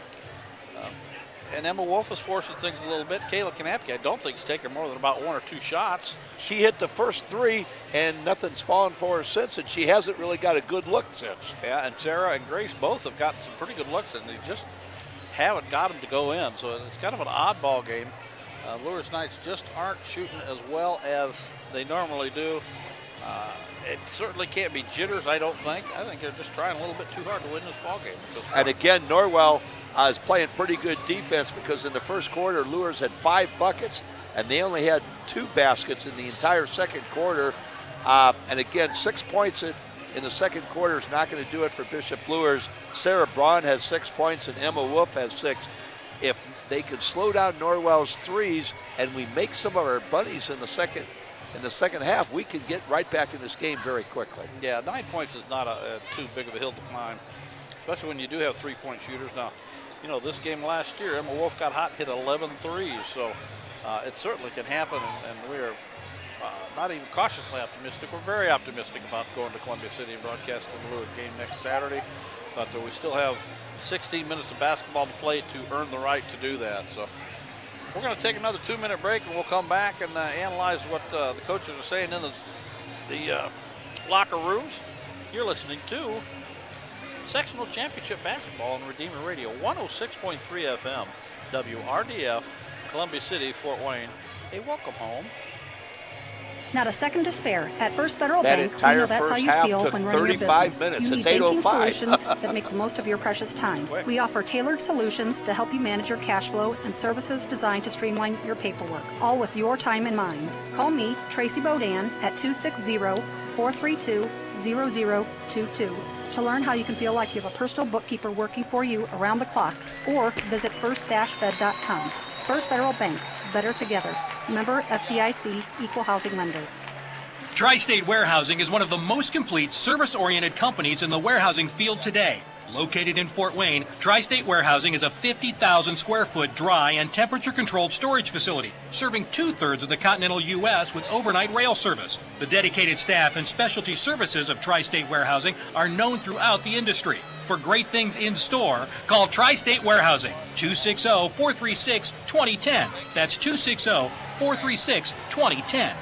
And Emma Wolf is forcing things a little bit. Kayla Kanapke, I don't think, has taken more than about 1 or 2 shots. She hit the first 3, and nothing's fallen for her since, and she hasn't really got a good look since. Yeah, and Sarah and Grace both have gotten some pretty good looks, and they just haven't got them to go in. So it's kind of an odd ball game. Luers Knights just aren't shooting as well as they normally do. It certainly can't be jitters, I don't think. I think they're just trying a little bit too hard to win this ball game. And again, Norwell is playing pretty good defense because in the first quarter, Luers had 5 buckets, and they only had 2 baskets in the entire second quarter. And again, 6 points in the second quarter is not going to do it for Bishop Luers. Sarah Braun has 6 points, and Emma Wolf has 6. If they could slow down Norwell's threes and we make some of our bunnies in the second half, we could get right back in this game very quickly. Yeah, 9 points is not too big of a hill to climb, especially when you do have 3-point shooters. Now, this game last year, Emma Wolf got hot, hit 11 threes, so it certainly can happen, and we are not even cautiously optimistic. We're very optimistic about going to Columbia City and broadcasting the Luers game next Saturday, but we still have 16 minutes of basketball to play to earn the right to do that. So we're going to take another 2-minute break, and we'll come back and analyze what the coaches are saying in the locker rooms. You're listening to Sectional Championship Basketball on Redeemer Radio, 106.3 FM, WRDF, Columbia City, Fort Wayne. A welcome home. Not a second to spare. At First Federal Bank, we know that's how you feel when running your business. Minutes. You It's need banking 8:05. solutions that make the most of your precious time. We offer tailored solutions to help you manage your cash flow and services designed to streamline your paperwork, all with your time in mind. Call me, Tracy Bodan, at 260-432-0022 to learn how you can feel like you have a personal bookkeeper working for you around the clock, or visit first-fed.com. First Federal Bank, better together. Member FDIC, equal housing lender. Tri-State Warehousing is one of the most complete service-oriented companies in the warehousing field today. Located in Fort Wayne, Tri-State Warehousing is a 50,000 square foot dry and temperature-controlled storage facility, serving 2/3 of the continental U.S. with overnight rail service. The dedicated staff and specialty services of Tri-State Warehousing are known throughout the industry. For great things in store, call Tri-State Warehousing, 260-436-2010. That's 260-436-2010.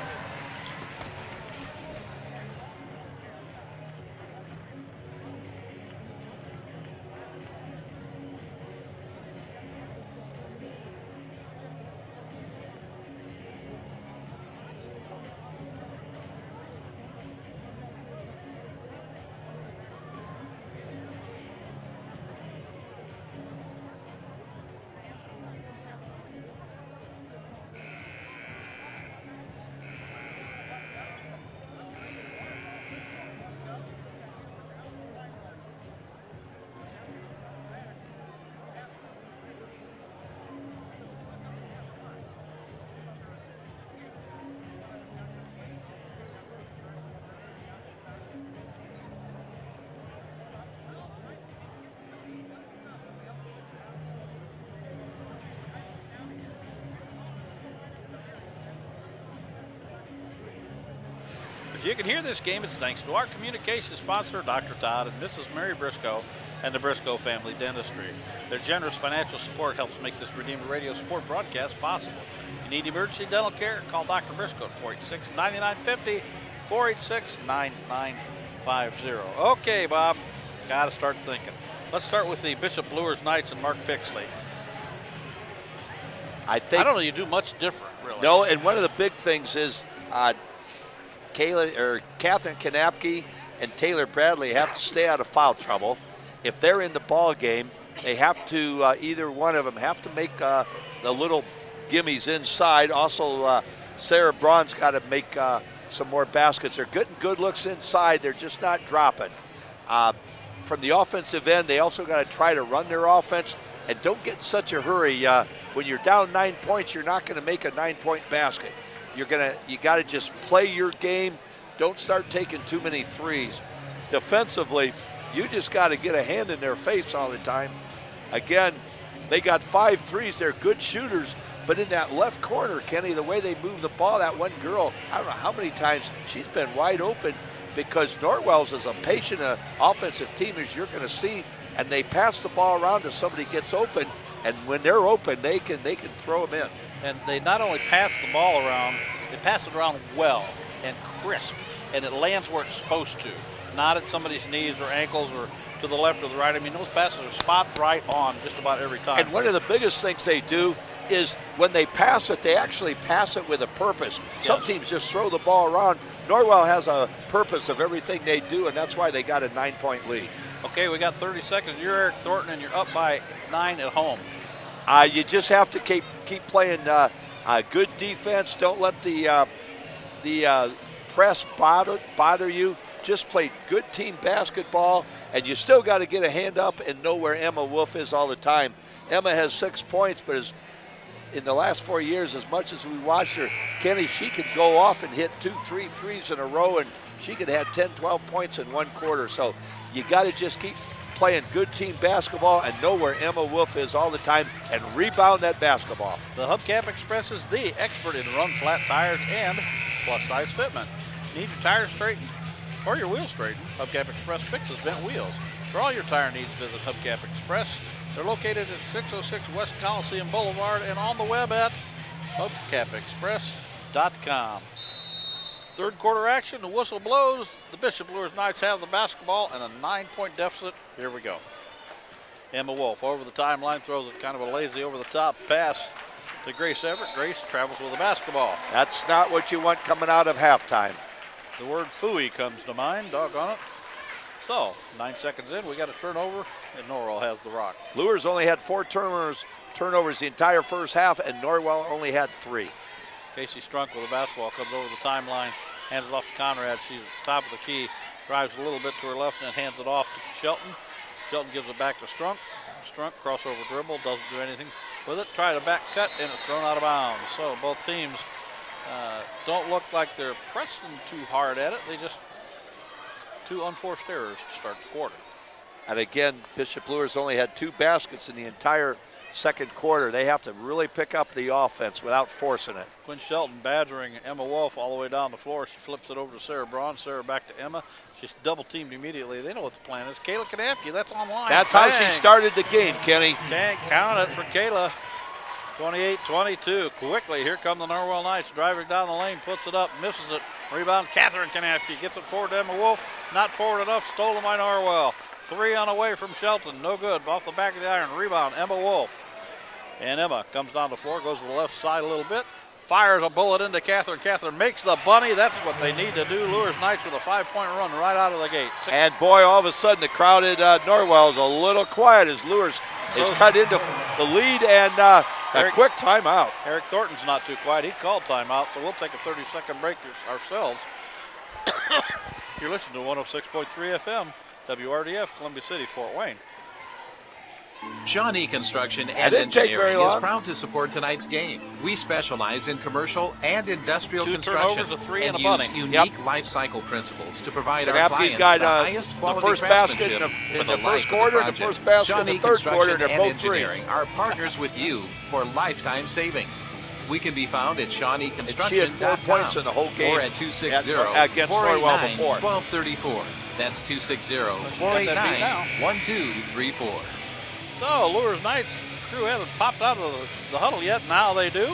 If you can hear this game, it's thanks to our communications sponsor, Dr. Todd and Mrs. Mary Briscoe and the Briscoe Family Dentistry. Their generous financial support helps make this Redeemer Radio Sport broadcast possible. If you need emergency dental care, call Dr. Briscoe at 486-9950, 486-9950. Okay, Bob, got to start thinking. Let's start with the Bishop Luers Knights and Mark Pixley. I don't know you do much different, really. No, and one of the big things is Catherine Kanapke and Taylor Bradley have to stay out of foul trouble. If they're in the ball game, they have to, either one of them have to make the little gimmies inside. Also, Sarah Braun's got to make some more baskets. They're getting good looks inside. They're just not dropping. From the offensive end, they also got to try to run their offense and don't get in such a hurry. When you're down 9 points, you're not going to make a 9-point basket. You got to just play your game. Don't start taking too many threes. Defensively, you just got to get a hand in their face all the time. Again, they got 5 threes. They're good shooters, but in that left corner, Kenny, the way they move the ball, that one girl, I don't know how many times she's been wide open, because Norwell's is a patient offensive team as you're going to see, and they pass the ball around if somebody gets open, and when they're open, they can throw them in. And they not only pass the ball around, they pass it around well and crisp, and it lands where it's supposed to, not at somebody's knees or ankles or to the left or the right. I mean, those passes are spot right on just about every time. And one of the biggest things they do is when they pass it, they actually pass it with a purpose. Yes. Some teams just throw the ball around. Norwell has a purpose of everything they do, and that's why they got a 9-point lead. Okay, we got 30 seconds. You're Eric Thornton, and you're up by 9 at home. You just have to keep playing good defense. Don't let the press bother you. Just play good team basketball, and you still got to get a hand up and know where Emma Wolf is all the time. Emma has 6 points, but in the last 4 years, as much as we watched her, Kenny, she could go off and hit 2-3 threes in a row, and she could have 10, 12 points in one quarter. So you got to just keep playing good team basketball and know where Emma Wolf is all the time and rebound that basketball. The Hubcap Express is the expert in run flat tires and plus size fitment. Need your tires straightened or your wheels straightened? Hubcap Express fixes bent wheels. For all your tire needs, visit Hubcap Express. They're located at 606 West Coliseum Boulevard and on the web at hubcapexpress.com. Third quarter action, the whistle blows. The Bishop Luers Knights have the basketball and a 9-point deficit. Here we go. Emma Wolf over the timeline, throws it kind of a lazy over-the-top pass to Grace Everett. Grace travels with the basketball. That's not what you want coming out of halftime. The word phooey comes to mind, doggone it. So, 9 seconds in, we got a turnover, and Norwell has the rock. Luers only had 4 turnovers the entire first half, and Norwell only had 3. Casey Strunk with the basketball comes over the timeline, hands it off to Conrad. She's at the top of the key, drives a little bit to her left, and hands it off to Shelton. Shelton gives it back to Strunk. Strunk, crossover dribble, doesn't do anything with it. Try to back cut, and it's thrown out of bounds. So both teams don't look like they're pressing too hard at it. They just 2 unforced errors to start the quarter. And again, Bishop Luers only had 2 baskets in the entire second quarter. They have to really pick up the offense without forcing it. Quinn Shelton badgering Emma Wolf all the way down the floor. She flips it over to Sarah Braun. Sarah back to Emma. She's double teamed immediately. They know what the plan is. Kayla Kanapke, that's online. That's how she started the game, Kenny. Can't count it for Kayla. 28-22. Quickly, here come the Norwell Knights driving down the lane, puts it up, misses it. Rebound, Catherine Kanapke gets it forward to Emma Wolf. Not forward enough, stolen by Norwell. 3 on the way from Shelton, no good. Off the back of the iron, rebound, Emma Wolf. And Emma comes down the floor, goes to the left side a little bit, fires a bullet into Catherine. Catherine makes the bunny. That's what they need to do. Luers Knights with a 5-point run right out of the gate. And boy, all of a sudden the crowded Norwell is a little quiet as Luers is cut into the lead, and a quick timeout. Eric Thornton's not too quiet. He called timeout, so we'll take a 30-second break ourselves. You're listening to 106.3 FM, WRDF, Columbia City, Fort Wayne. Shawnee Construction and Engineering is proud to support tonight's game. We specialize in commercial and industrial construction and use unique life cycle principles to provide our clients the highest quality the first basket in the first quarter and the first basket in the third quarter, and they're both 3. Are partners with you for lifetime savings. We can be found at ShawneeConstruction.com. She had 4 points in the whole game. Or at 260 against Norwell before. 1234. That's 260-489-1234. So, Luers Knights crew hasn't popped out of the huddle yet. Now they do.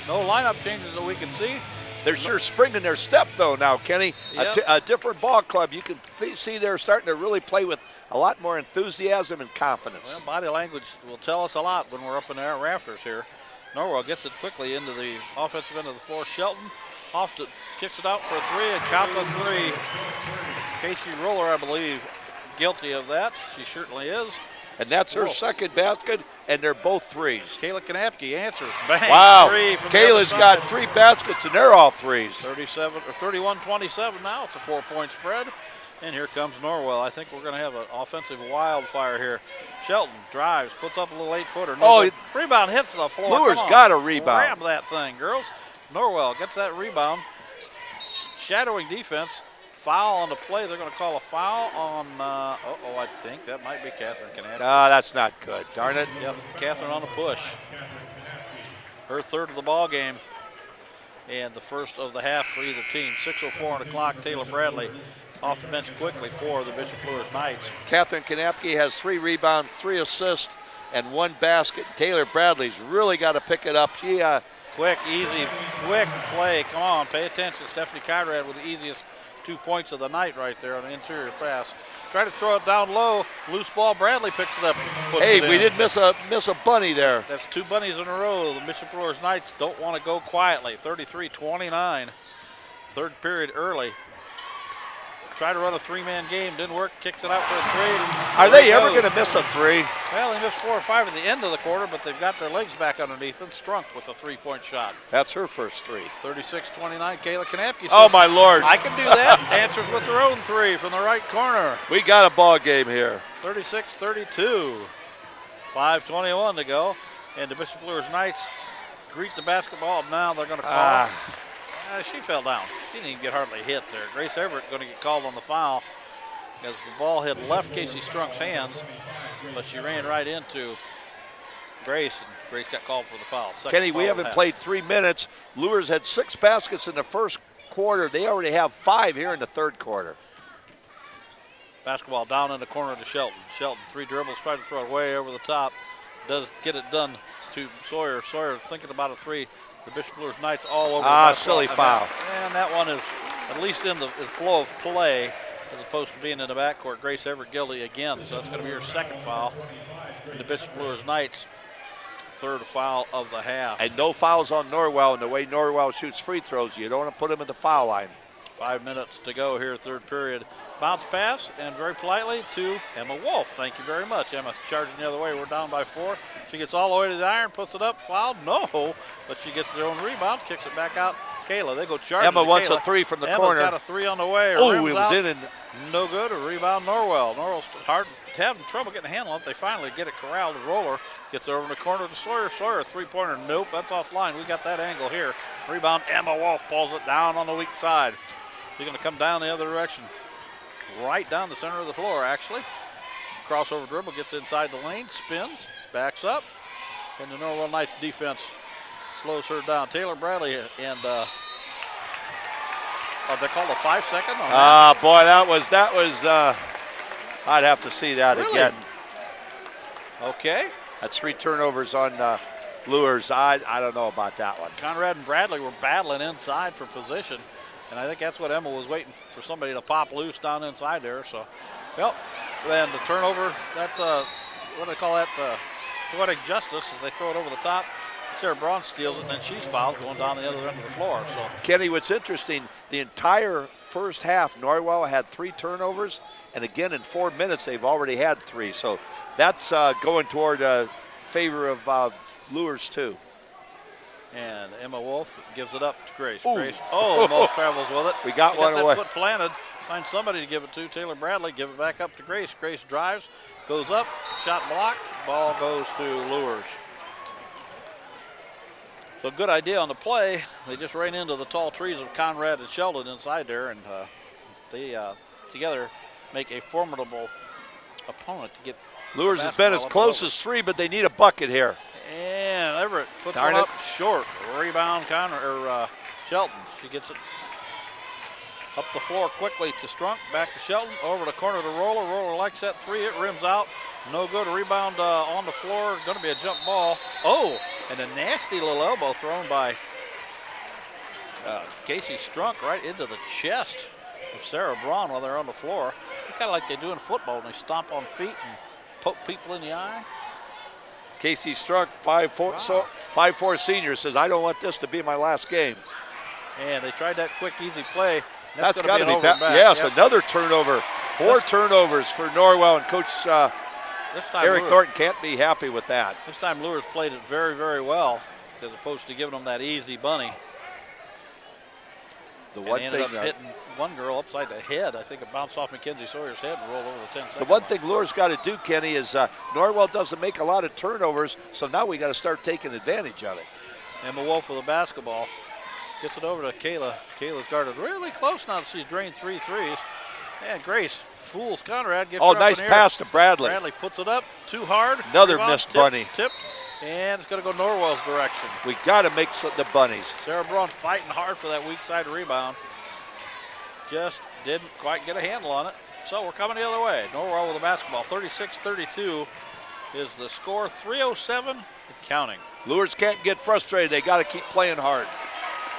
No lineup changes that we can see. They're sure springing their step, though, now, Kenny. Yep. A different ball club. You can see they're starting to really play with a lot more enthusiasm and confidence. Well, body language will tell us a lot when we're up in the rafters here. Norwell gets it quickly into the offensive end of the floor. Shelton kicks it out for a three and count the three. Casey Roller, I believe, guilty of that. She certainly is. And that's her second basket, and they're both threes. Kayla Kanapke answers. Bang. Wow. Three from Kayla's got 3 baskets, and they're all threes. 31-27 now. It's a 4-point spread. And here comes Norwell. I think we're going to have an offensive wildfire here. Shelton drives, puts up a little 8-footer. Rebound hits the floor. Luers got a rebound. Grab that thing, girls. Norwell gets that rebound. Shadowing defense. Foul on the play. They're going to call a foul on, I think that might be Catherine Kanapke. No, that's not good. Darn it. Yep, Catherine on the push. Her third of the ball game. And the first of the half for either team. 6:04 on the clock. Taylor Bradley off the bench quickly for the Bishop Luers Knights. Catherine Kanapke has 3 rebounds, 3 assists, and 1 basket. Taylor Bradley's really got to pick it up. She quick play. Come on, pay attention. Stephanie Conrad with the easiest 2 points of the night right there on the interior pass. Try to throw it down low. Loose ball. Bradley picks it up. Hey, we did miss a bunny there. That's 2 bunnies in a row. The Bishop Luers Knights don't want to go quietly. 33-29. Third period early. Tried to run a 3-man game, didn't work, kicks it out for a 3. Are they ever going to miss a 3? Well, they missed 4 or 5 at the end of the quarter, but they've got their legs back underneath them. Strunk with a 3-point shot. That's her first 3. 36-29, Kayla Kanapke says, oh, my Lord. I can do that. Answers with her own 3 from the right corner. We got a ball game here. 36-32. 5:21 to go. And the Bishop Luers Knights greet the basketball. Now they're going to call it. She fell down. She didn't even get hardly hit there. Grace Everett going to get called on the foul as the ball had left Casey Strunk's hands, but she ran right into Grace, and Grace got called for the foul. Kenny, we haven't played 3 minutes. Luers had 6 baskets in the first quarter. They already have 5 here in the third quarter. Basketball down in the corner to Shelton. Shelton, 3 dribbles, tried to throw it way over the top. Does get it done to Sawyer. Sawyer thinking about a 3. The Bishop Luers Knights all over. Silly foul. And that one is at least in the flow of play as opposed to being in the backcourt. Grace Everett guilty again, so that's going to be her second foul. And the Bishop Luers Knights, third foul of the half. And no fouls on Norwell, and the way Norwell shoots free throws, you don't want to put them at the foul line. 5 minutes to go here, third period. Bounce pass, and very politely to Emma Wolf. Thank you very much. Emma charging the other way. We're down by 4. She gets all the way to the iron, puts it up, fouled. No, but she gets their own rebound, kicks it back out. Kayla, they go charging. Emma wants Kayla. a 3 from the Emma's corner. Got a 3 on the way. Oh, it was in. And no good. A rebound, Norwell. Norwell's having trouble getting a handle on it. They finally get it corralled. The roller gets over in the corner to Sawyer. Sawyer, a 3-pointer. Nope, that's offline. We got that angle here. Rebound, Emma Wolf pulls it down on the weak side. She's going to come down the other direction. Right down the center of the floor, actually. Crossover dribble, gets inside the lane, spins, backs up, and the Norwell Knights defense slows her down. Taylor Bradley and they called a 5-second on that. Boy, that was I'd have to see that again. Okay. That's 3 turnovers on Luers. I don't know about that one. Conrad and Bradley were battling inside for position. And I think that's what Emma was waiting for, somebody to pop loose down inside there. So, well, then the turnover, that's what do they call that? Poetic justice as they throw it over the top. Sarah Braun steals it, and then she's fouled going down the other end of the floor. So, Kenny, what's interesting, the entire first half, Norwell had 3 turnovers, and again in 4 minutes they've already had 3. So that's going toward favor of Luers too. And Emma Wolf gives it up to Grace. Ooh. Grace, almost travels with it. We got one away. Foot planted. Find somebody to give it to. Taylor Bradley, give it back up to Grace. Grace drives, goes up, shot blocked. Ball goes to Luers. So good idea on the play. They just ran into the tall trees of Conrad and Sheldon inside there, and they together make a formidable opponent to get. Luers has been as close as 3, but they need a bucket here. And Everett puts one up short. rebound, Shelton. She gets it up the floor quickly to Strunk. Back to Shelton. Over the corner to Roller. Roller likes that three. It rims out. No good. A rebound on the floor. Going to be a jump ball. Oh, and a nasty little elbow thrown by Casey Strunk right into the chest of Sarah Braun while they're on the floor. Kind of like they do in football when they stomp on feet and poke people in the eye. Casey Strunk, 5'4" senior, says, I don't want this to be my last game. And they tried that quick, easy play. That's got to be bad. Yes, yep. Another turnover. 4 turnovers for Norwell, and Coach Eric Thornton can't be happy with that. This time Luers played it very, very well as opposed to giving them that easy bunny. The one ended up hitting one girl upside the head. I think it bounced off Mackenzie Sawyer's head and rolled over the 10 seconds. The one thing Luers got to do, Kenny, is Norwell doesn't make a lot of turnovers, so now we got to start taking advantage of it. Emma Wolf with the basketball. Gets it over to Kayla. Kayla's guarded really close now. She's drained 3 threes. And Grace fools Conrad. Nice pass to Bradley. Bradley puts it up too hard. Another missed bunny. Tip. And it's going to go Norwell's direction. We got to make the bunnies. Sarah Braun fighting hard for that weak side rebound. Just didn't quite get a handle on it. So we're coming the other way. Norwell with the basketball. 36-32 is the score. 3:07 and counting. Luers can't get frustrated. They got to keep playing hard.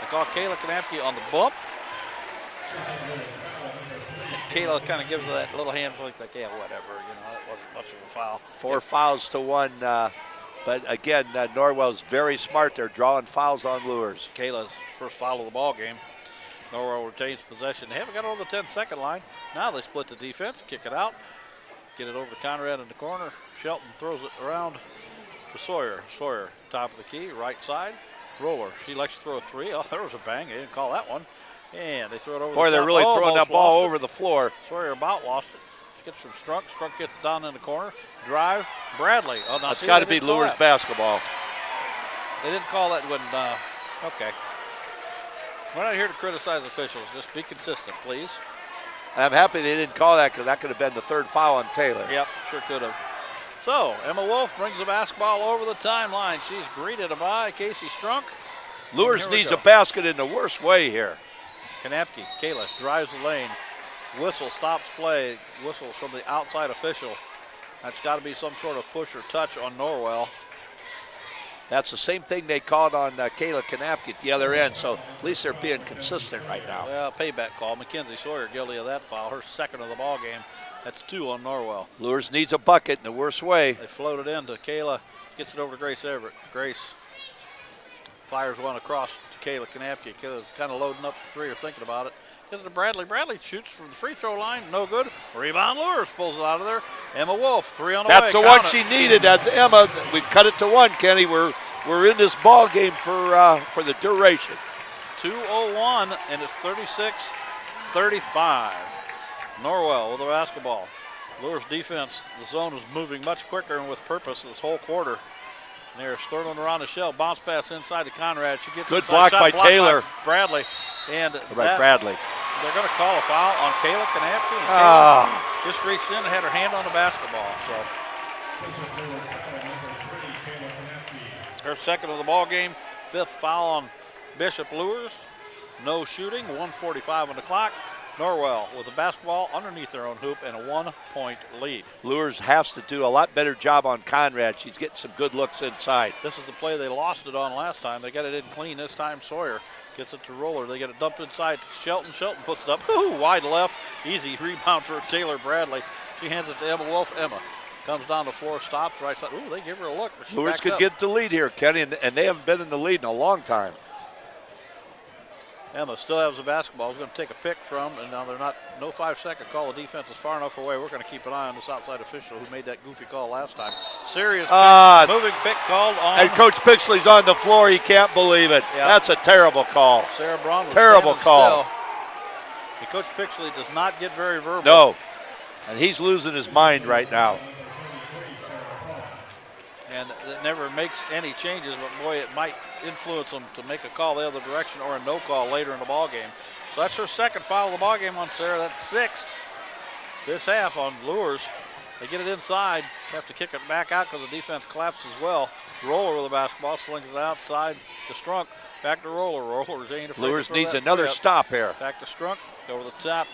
They call Kayla Kanapke on the bump. And Kayla kind of gives her that little hand like, yeah, whatever. It wasn't much of a foul. 4 fouls to 1. But again, Norwell's very smart. They're drawing fouls on Luers. Kayla's first foul of the ball game. Norwell retains possession. They haven't got over the 10-second line. Now they split the defense, kick it out, get it over to Conrad in the corner. Shelton throws it around to Sawyer. Sawyer, top of the key, right side. Roller. She likes to throw a three. Oh, there was a bang. They didn't call that one. And they throw it over. Boy, they're really throwing that ball over the floor. Sawyer about lost it. She gets from Strunk. Strunk gets it down in the corner. Drive. Bradley. Oh, now that's got to be Luers basketball. They didn't call that when. Okay. We're not here to criticize officials. Just be consistent, please. I'm happy they didn't call that because that could have been the 3rd foul on Taylor. Yep, sure could have. So, Emma Wolf brings the basketball over the timeline. She's greeted by Casey Strunk. Luers needs a basket in the worst way here. Kanapke, Kayla drives the lane. Whistle stops play. Whistles from the outside official. That's got to be some sort of push or touch on Norwell. That's the same thing they called on Kayla Kanapke at the other end, so at least they're being consistent right now. Well, payback call. Mackenzie Sawyer guilty of that foul. Her second of the ball game. That's 2 on Norwell. Luers needs a bucket in the worst way. They float it into Kayla. Gets it over to Grace Everett. Grace fires one across to Kayla Kanapke. Kayla's kind of loading up the three or thinking about it. Gets it to Bradley. Bradley shoots from the free throw line. No good. Rebound Luers pulls it out of there. Emma Wolf, 3 on the way. That's the one she needed. That's Emma. We've cut it to 1, Kenny. We're in this ball game for the duration. 2:01 and it's 36-35. Norwell with the basketball. Luers defense, the zone is moving much quicker and with purpose this whole quarter. And they're thrown around the shell. Bounce pass inside to Conrad. She gets good block by Taylor. By Bradley. And Bradley. They're going to call a foul on Kayla Kanapke. And Kayla just reached in and had her hand on the basketball. So her second of the ball game. 5th foul on Bishop Luers. No shooting. 1:45 on the clock. Norwell with the basketball underneath their own hoop and a 1-point lead. Luers has to do a lot better job on Conrad. She's getting some good looks inside. This is the play they lost it on last time. They got it in clean this time. Sawyer gets it to Roller. They get it dumped inside to Shelton. Shelton puts it up. Ooh, wide left. Easy rebound for Taylor Bradley. She hands it to Emma Wolf. Emma comes down the floor, stops right side. Ooh, they give her a look. Luers could get the lead here, Kenny, and they haven't been in the lead in a long time. Emma still has the basketball. Is going to take a pick from, and now they're not, no 5-second call. The defense is far enough away. We're going to keep an eye on this outside official who made that goofy call last time. Serious moving pick called on. And Coach Pixley's on the floor. He can't believe it. Yep. That's a terrible call. Sarah Braun was terrible call. And Coach Pixley does not get very verbal. No, and he's losing his mind right now. And it never makes any changes, but boy, it might influence them to make a call the other direction or a no call later in the ball game. So that's her second foul of the ball game on Sarah. That's 6th this half on Luers. They get it inside. Have to kick it back out because the defense collapses well. Roller with the basketball, slings it outside to Strunk. Back to Roller. Roller ain't afraid Luers to throw needs that another threat. stop here. Back to Strunk. Over the top.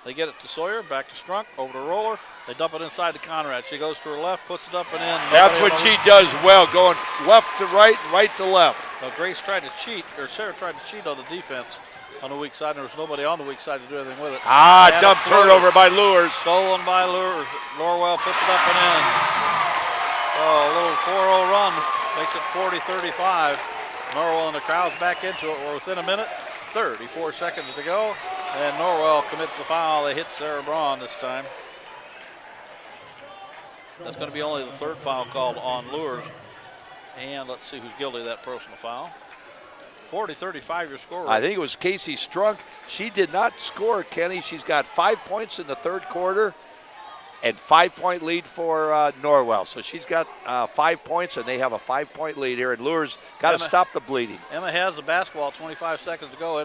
They get it to Sawyer. Back to Strunk. Over to Roller. They dump it inside to Conrad. She goes to her left, puts it up and in. That's what she does well, going left to right and right to left. Well, Grace tried to cheat, or Sarah tried to cheat on the defense on the weak side. There was nobody on the weak side to do anything with it. Dump turnover by Luers. Stolen by Luers. Norwell puts it up and in. Oh, a little 4-0 run makes it 40-35. Norwell and the crowd's back into it. We're within a minute, 34 seconds to go. And Norwell commits the foul. They hit Sarah Braun this time. That's going to be only the third foul called on Luers. And let's see who's guilty of that personal foul. 40-35 your score. I think it was Casey Strunk. She did not score, Kenny. She's got 5 points in the third quarter and 5-point lead for Norwell. So she's got 5 points, and they have a 5-point lead here. And Luers got to stop the bleeding. Emma has the basketball, 25 seconds to go.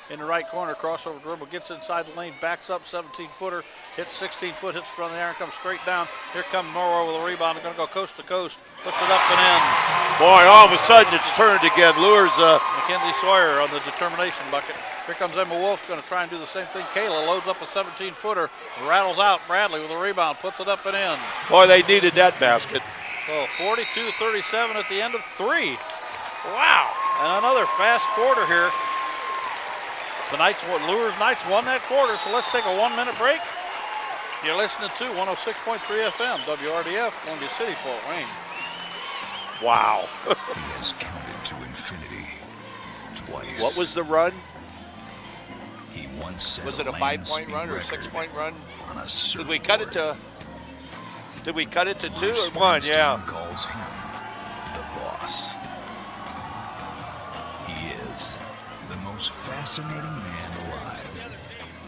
In the right corner, crossover dribble, gets inside the lane, backs up, 17-footer, hits 16-foot, hits front of the iron, comes straight down. Here comes Norwell with a rebound. They're going to go coast to coast, puts it up and in. Boy, all of a sudden it's turned again. Luers. Mackenzie Sawyer on the determination bucket. Here comes Emma Wolf, going to try and do the same thing. Kayla loads up a 17-footer, rattles out. Bradley with a rebound, puts it up and in. Boy, they needed that basket. So 42-37 at the end of 3. Wow, and another fast quarter here. The Luers Knights won that quarter, so let's take a 1-minute break. You're listening to 106.3 FM, WRDF, Columbia City, Fort Wayne. Wow. He has counted to infinity twice. What was the run? He once set was it a 5-point run or a 6-point run? Did we cut it to 2 or 1? Yeah. Calls him the boss. He is the most fascinating man alive.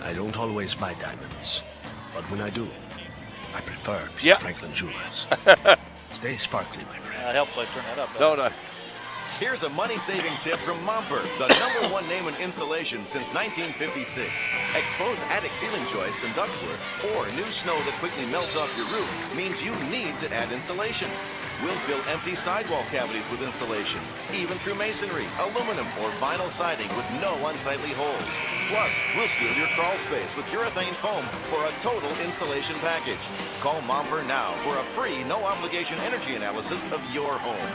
I don't always buy diamonds, but when I do, I prefer Franklin Jewelers. Stay sparkly, my friend. It helps I turn that up. No. Here's a money-saving tip from Momper, the #1 name in insulation since 1956. Exposed attic ceiling joists and ductwork, or new snow that quickly melts off your roof means you need to add insulation. We'll fill empty sidewall cavities with insulation, even through masonry, aluminum, or vinyl siding with no unsightly holes. Plus, we'll seal your crawl space with urethane foam for a total insulation package. Call Momper now for a free, no-obligation energy analysis of your home.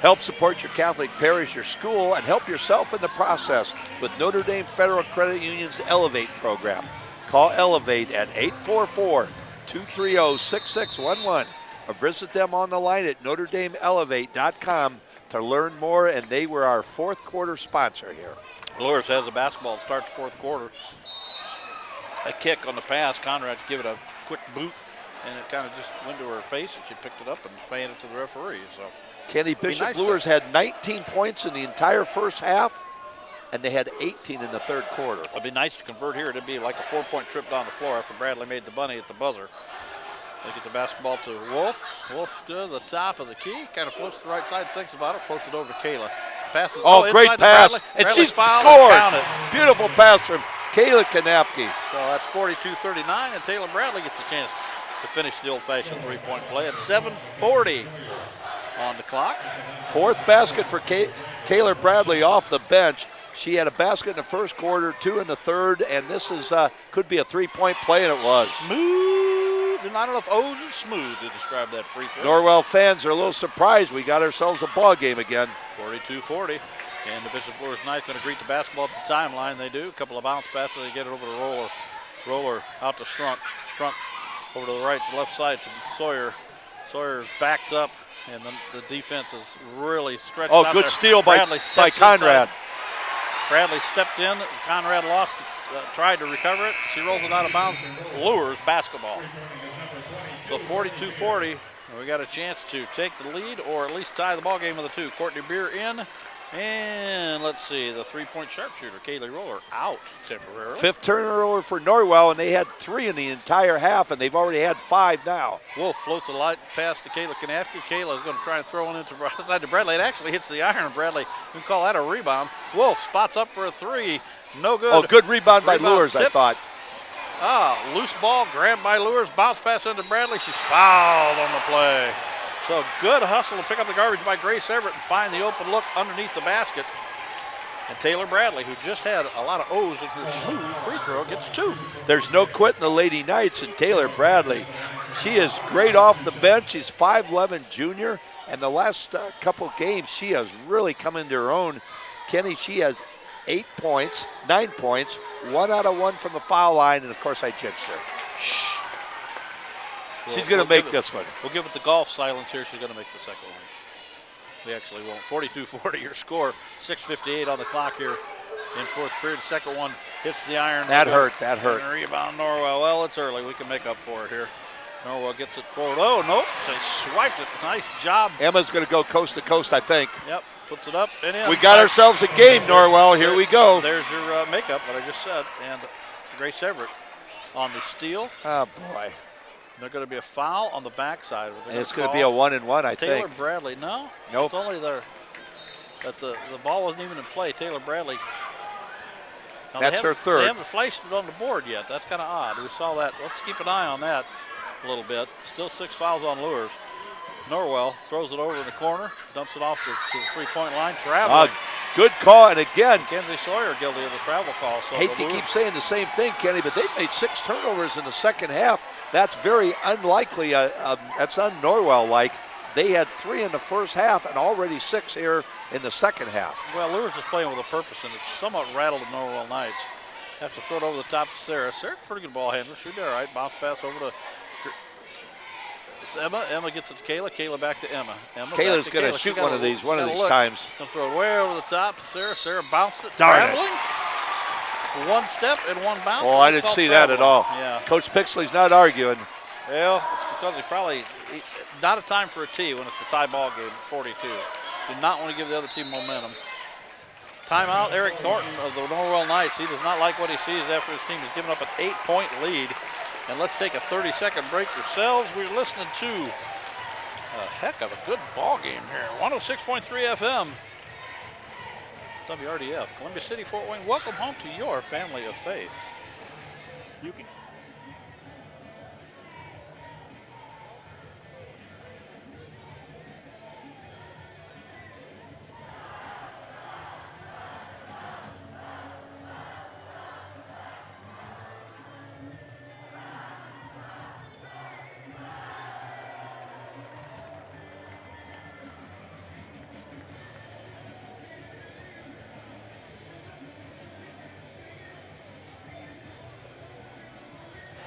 Help support your Catholic parish or school and help yourself in the process with Notre Dame Federal Credit Union's Elevate program. Call Elevate at 844-230-6611 or visit them on the line at NotreDameElevate.com to learn more, and they were our fourth quarter sponsor here. Luers has the basketball to start the fourth quarter. A kick on the pass. Conrad give it a quick boot, and it kind of just went to her face, and she picked it up and fanned it to the referee. So Kenny, Bishop Luers had 19 points in the entire first half, and they had 18 in the third quarter. It'd be nice to convert here. It'd be like a 4-point trip down the floor after Bradley made the bunny at the buzzer. They get the basketball to Wolf. Wolf to the top of the key, kind of floats to the right side, thinks about it, floats it over to Kayla. Passes. Great pass, and she's scored. Beautiful pass from Kayla Kanapke. So that's 42-39, and Taylor Bradley gets a chance to finish the old-fashioned three-point play at 7:40 on the clock. Fourth basket for Taylor Bradley off the bench. She had a basket in the first quarter, 2 in the third, and this is could be a three-point play, and it was. Smooth, not enough O's and smooth to describe that free throw. Norwell fans are a little surprised. We got ourselves a ball game again. 42-40, and the Bishop Luers Knights going to greet the basketball at the timeline. They do. A couple of bounce passes. They get it over to Roller. Roller out to Strunk. Strunk over to the right, to left side to Sawyer. Sawyer backs up, and the defense is really stretched out. Oh, good there. steal by Conrad. Inside. Bradley stepped in. Conrad lost, tried to recover it. She rolls it out of bounds. Luers basketball. So 42-40. We got a chance to take the lead or at least tie the ball game with the two. Courtney Beer in. And let's see, the three-point sharpshooter, Kaylee Roller, out temporarily. Fifth turnover for Norwell, and they had 3 in the entire half, and they've already had 5 now. Wolf floats a light pass to Kayla Kanapke. Kayla is going to try and throw it into side to Bradley. It actually hits the iron. Bradley, we can call that a rebound. Wolf spots up for a 3. No good. Oh, good rebound by Luers, I thought. Loose ball grabbed by Luers, bounce pass into Bradley. She's fouled on the play. So good hustle to pick up the garbage by Grace Everett and find the open look underneath the basket. And Taylor Bradley, who just had a lot of O's in her smooth free throw, gets 2. There's no quitting the Lady Knights and Taylor Bradley. She is great off the bench. She's 5'11" junior, and the last couple games she has really come into her own. Kenny, she has 9 points, 1 out of 1 from the foul line, and of course I jinxed her. Shh. She's going to make this one. We'll give it the golf silence here. She's going to make the second one. We actually won't. 42-40 your score. 6:58 on the clock here in fourth period. Second one hits the iron. That hurt. And rebound Norwell. Well, it's early. We can make up for it here. Norwell gets it forward. Oh, nope. They swiped it. Nice job. Emma's going to go coast to coast, I think. Yep. Puts it up and in. We got ourselves a game, Norwell. Here we go. There's your makeup, what I just said. And Grace Everett on the steal. Oh, boy. There's going to be a foul on the backside. And it's going to be a 1-and-1, I think. Taylor Bradley, no. Nope. It's only the ball wasn't even in play. Taylor Bradley. Now that's her third. They haven't flashed it on the board yet. That's kind of odd. We saw that. Let's keep an eye on that a little bit. Still 6 fouls on Luers. Norwell throws it over in the corner, dumps it off to the three-point line. Traveling. Good call, and again, Kenzie Sawyer guilty of the travel call. So hate to keep saying the same thing, Kenny, but they've made 6 turnovers in the second half. That's very unlikely. That's un-Norwell-like. They had 3 in the first half and already 6 here in the second half. Well, Luers is playing with a purpose, and it's somewhat rattled the Norwell Knights. Have to throw it over the top to Sarah. Sarah, pretty good ball handler. She'll be all right. Bounce pass over to Emma. Emma gets it to Kayla. Kayla back to Emma. Kayla's going to shoot one of these times. They'll throw it way over the top to Sarah. Sarah bounced it. Darn it. One step and one bounce. Oh, I didn't see that at all. Yeah. Coach Pixley's not arguing. Well, it's because he probably not a time for a tee when it's the tie ball game, 42. Do not want to give the other team momentum. Timeout, Eric Thornton of the Norwell Knights. He does not like what he sees after his team has given up an 8-point lead. And let's take a 30-second break yourselves. We're listening to a heck of a good ball game here. 106.3 FM. WRDF, Columbia City, Fort Wayne. Welcome home to your family of faith. You can.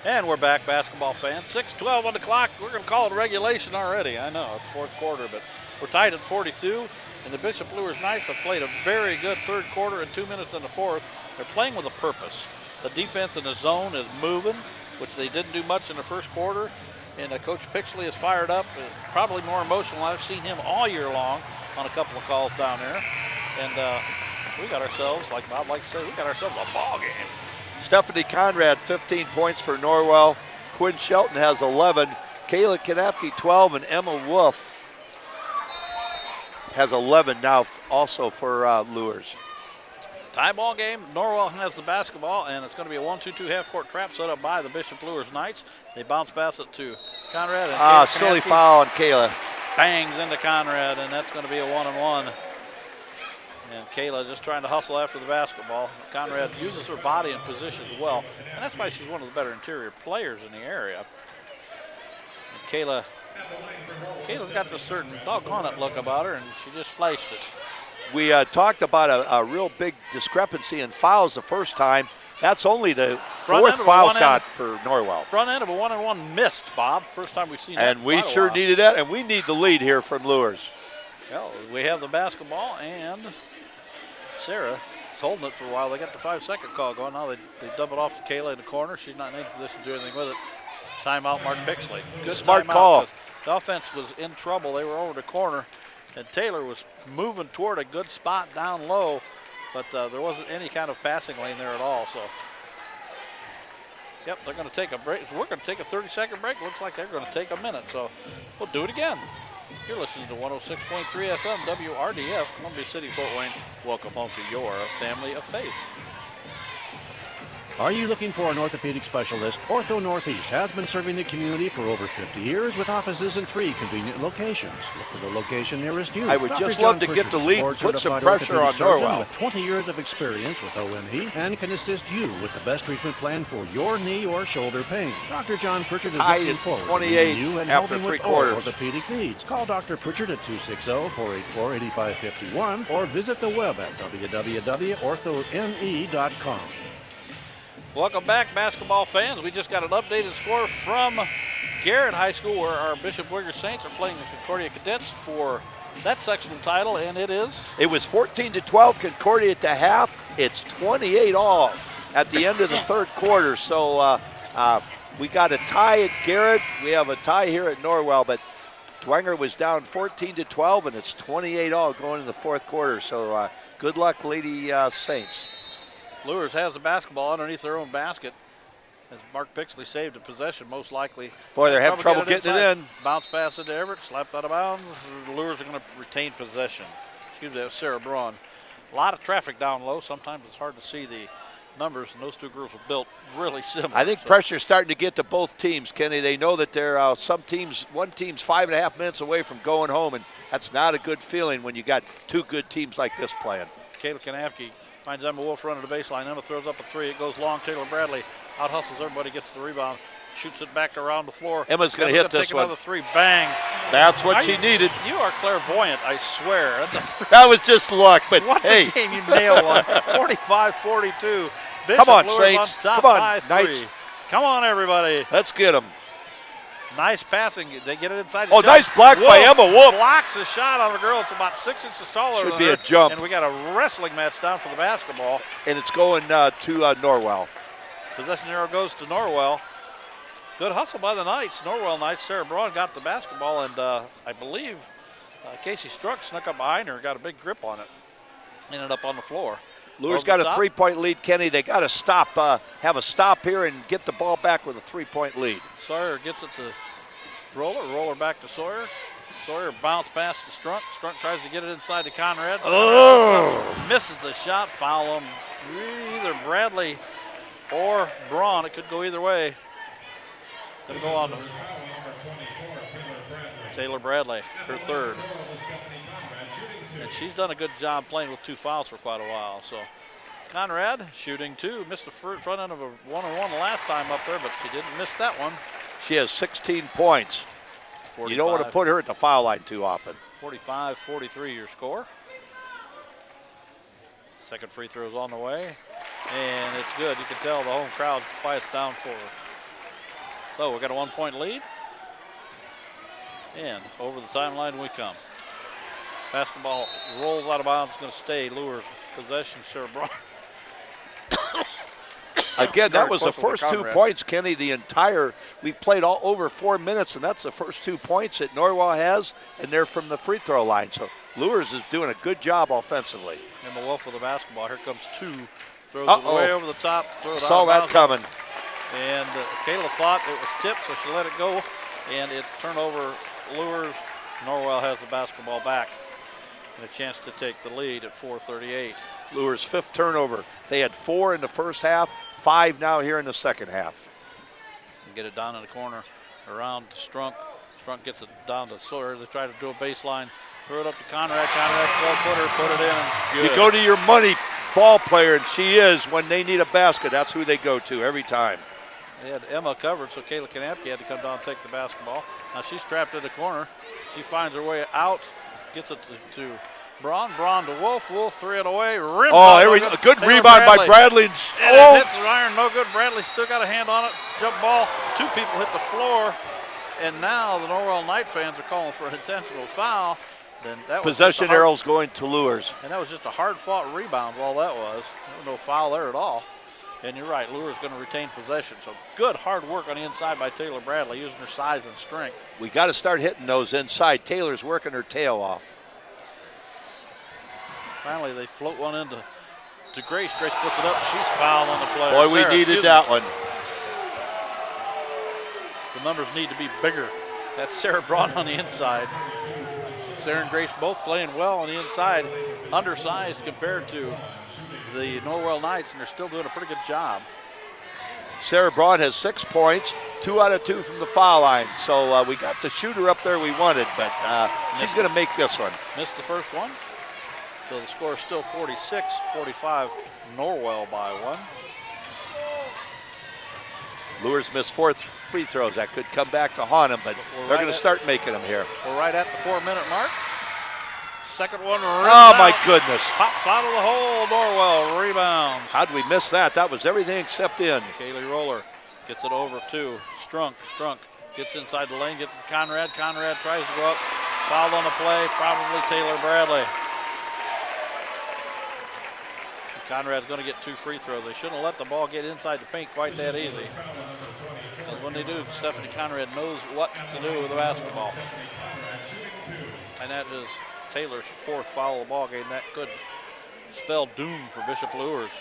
And we're back, basketball fans. 6:12 on the clock. We're going to call it regulation already. I know, it's fourth quarter, but we're tied at 42. And the Bishop Luers Knights have played a very good third quarter and 2 minutes in the fourth. They're playing with a purpose. The defense in the zone is moving, which they didn't do much in the first quarter. And Coach Pixley is fired up, probably more emotional. I've seen him all year long on a couple of calls down there. And we got ourselves, like Bob likes to say, we got ourselves a ball game. Stephanie Conrad, 15 points for Norwell. Quinn Shelton has 11. Kayla Kanapke, 12. And Emma Wolf has 11 now also for Luers. Tie ball game. Norwell has the basketball, and it's going to be a 1-2-2 half-court trap set up by the Bishop Luers Knights. They bounce pass it to Conrad. And silly foul on Kayla. Bangs into Conrad, and that's going to be a 1-and-1. And Kayla just trying to hustle after the basketball. Conrad uses her body and position well, and that's why she's one of the better interior players in the area. And Kayla's got this certain doggone it look about her, and she just flashed it. We talked about a real big discrepancy in fouls the first time. That's only the fourth foul shot for Norwell. Front end of a 1-and-1 missed, Bob. First time we've seen that. And we sure needed that, and we need the lead here from Luers. Well, we have the basketball, and Sarah is holding it for a while. They got the 5-second call going. Now they dump it off to Kayla in the corner. She's not in any position to do anything with it. Timeout, Mark Pixley. Good smart call. The offense was in trouble. They were over the corner, and Taylor was moving toward a good spot down low, but there wasn't any kind of passing lane there at all. So, yep, they're going to take a break. We're going to take a 30-second break. Looks like they're going to take a minute, so we'll do it again. You're listening to 106.3 FM WRDF, Columbia City, Fort Wayne. Welcome home to your family of faith. Are you looking for an orthopedic specialist? Ortho Northeast has been serving the community for over 50 years with offices in 3 convenient locations. Look for the location nearest you. I would Dr. just John love to get the lead and Pritchard, put some board-certified pressure on orthopedic surgeon Norwell. with 20 years of experience with OME and can assist you with the best treatment plan for your knee or shoulder pain. Dr. John Pritchard is looking forward to 28 meeting you and after helping with 3 all quarters. orthopedic needs. Call Dr. Pritchard at 260-484-8551 or visit the web at www.orthome.com. Welcome back, basketball fans. We just got an updated score from Garrett High School, where our Bishop Luers Saints are playing the Concordia Cadets for that sectional title, and it is? It was 14-12 Concordia at the half. It's 28 all at the end of the third quarter. So we got a tie at Garrett. We have a tie here at Norwell, but Dwenger was down 14-12, and it's 28 all going in the fourth quarter. So good luck, Lady Saints. Luers has the basketball underneath their own basket as Mark Pixley saved a possession, most likely. Boy, they're having trouble getting it in. Bounce pass into Everett, slapped out of bounds. The Luers are going to retain possession. Excuse me, that was Sarah Braun. A lot of traffic down low. Sometimes it's hard to see the numbers, and those two girls were built really similar. I think pressure's starting to get to both teams, Kenny. They know that they're one team's 5.5 minutes away from going home, and that's not a good feeling when you got two good teams like this playing. Kayla Kanapke finds Emma Wolf running the baseline. Emma throws up a 3. It goes long. Taylor Bradley out hustles everybody, gets the rebound, shoots it back around the floor. Emma's going to hit this one. Another 3. Bang. That's what she needed. You are clairvoyant, I swear. That was just luck, but once hey. again, you nailed one. 45-42. Come on, Luers Saints. On top Come on, by 3. Knights. Come on, everybody. Let's get them. Nice passing. They get it inside the Oh, shot. nice block by Emma Wolf. Blocks a shot on a girl. It's about 6 inches taller Should than be her. a jump. And we got a wrestling match down for the basketball. And it's going to Norwell. Possession arrow goes to Norwell. Good hustle by the Knights. Norwell Knights. Sarah Braun got the basketball, and I believe Casey Struck snuck up behind her, got a big grip on it. Ended up on the floor. Luers got a 3-point lead, Kenny. They got to stop, have a stop here and get the ball back with a 3-point lead. Sawyer gets it to Roller back to Sawyer. Sawyer bounce pass to Strunk. Strunk tries to get it inside to Conrad. Oh! Misses the shot. Foul him. Either Bradley or Braun. It could go either way. Going to go on to Taylor Bradley, her 3rd. And she's done a good job playing with 2 fouls for quite a while. So Conrad shooting 2. Missed the front end of a 1-on-1 the last time up there, but she didn't miss that one. She has 16 points. 45. You don't want to put her at the foul line too often. 45-43 your score. Second free throw is on the way, and it's good. You can tell the home crowd quiets down for her. So we got a 1-point lead, and over the timeline we come. Basketball rolls out of bounds. It's going to stay Luers possession. Sarah Braun. Again, that was the first 2 points, Kenny. We've played all over 4 minutes, and that's the first 2 points that Norwell has, and they're from the free throw line. So Luers is doing a good job offensively. Emma Wolf with the basketball. Here comes 2. Throws it way over the top. Saw that coming. And Kayla thought it was tipped, so she let it go. And it's turnover. Luers. Norwell has the basketball back. And a chance to take the lead at 4:38. Luers' 5th turnover. They had 4 in the first half, 5 now here in the second half. And get it down in the corner around Strunk. Strunk gets it down to Sawyer. They try to do a baseline. Throw it up to Conrad. Conrad 12-footer, put it in. Good. You go to your money ball player, and she is, when they need a basket, that's who they go to every time. They had Emma covered, so Kayla Kanapke had to come down and take the basketball. Now she's trapped in the corner. She finds her way out, gets it to Braun. Braun to Wolf. Wolf 3 and away. A good rebound by Bradley. And it hits the iron, no good. Bradley still got a hand on it. Jump ball. 2 people hit the floor. And now the Norwell Knight fans are calling for an intentional foul. Then that was possession arrows going to Luers. And that was just a hard-fought rebound, all that was. There was no foul there at all. And you're right, Luers going to retain possession. So good hard work on the inside by Taylor Bradley, using her size and strength. We got to start hitting those inside. Taylor's working her tail off. Finally, they float one into Grace. Grace puts it up. She's fouled on the play. Boy, we needed that one. The numbers need to be bigger. That's Sarah Braun on the inside. Sarah and Grace both playing well on the inside. Undersized compared to the Norwell Knights, and they're still doing a pretty good job. Sarah Braun has 6 points, 2 out of 2 from the foul line. So we got the shooter up there we wanted, but she's going to make this one. Missed the first one. So the score is still 46-45, Norwell by 1. Luers missed 4 free throws. That could come back to haunt them, but they're going to start making them here. We're right at the 4-minute mark. Second one. Oh, my goodness. Pops out of the hole. Norwell rebounds. How'd we miss that? That was everything except in. Kaylee Roller gets it over to Strunk. Strunk gets inside the lane, gets to Conrad. Conrad tries to go up. Fouled on the play, probably Taylor Bradley. Conrad's going to get 2 free throws. They shouldn't have let the ball get inside the paint quite that easy. And when they do, Stephanie Conrad knows what to do with the basketball. And that is Taylor's 4th foul of the ball game. That could spell doom for Bishop Luers.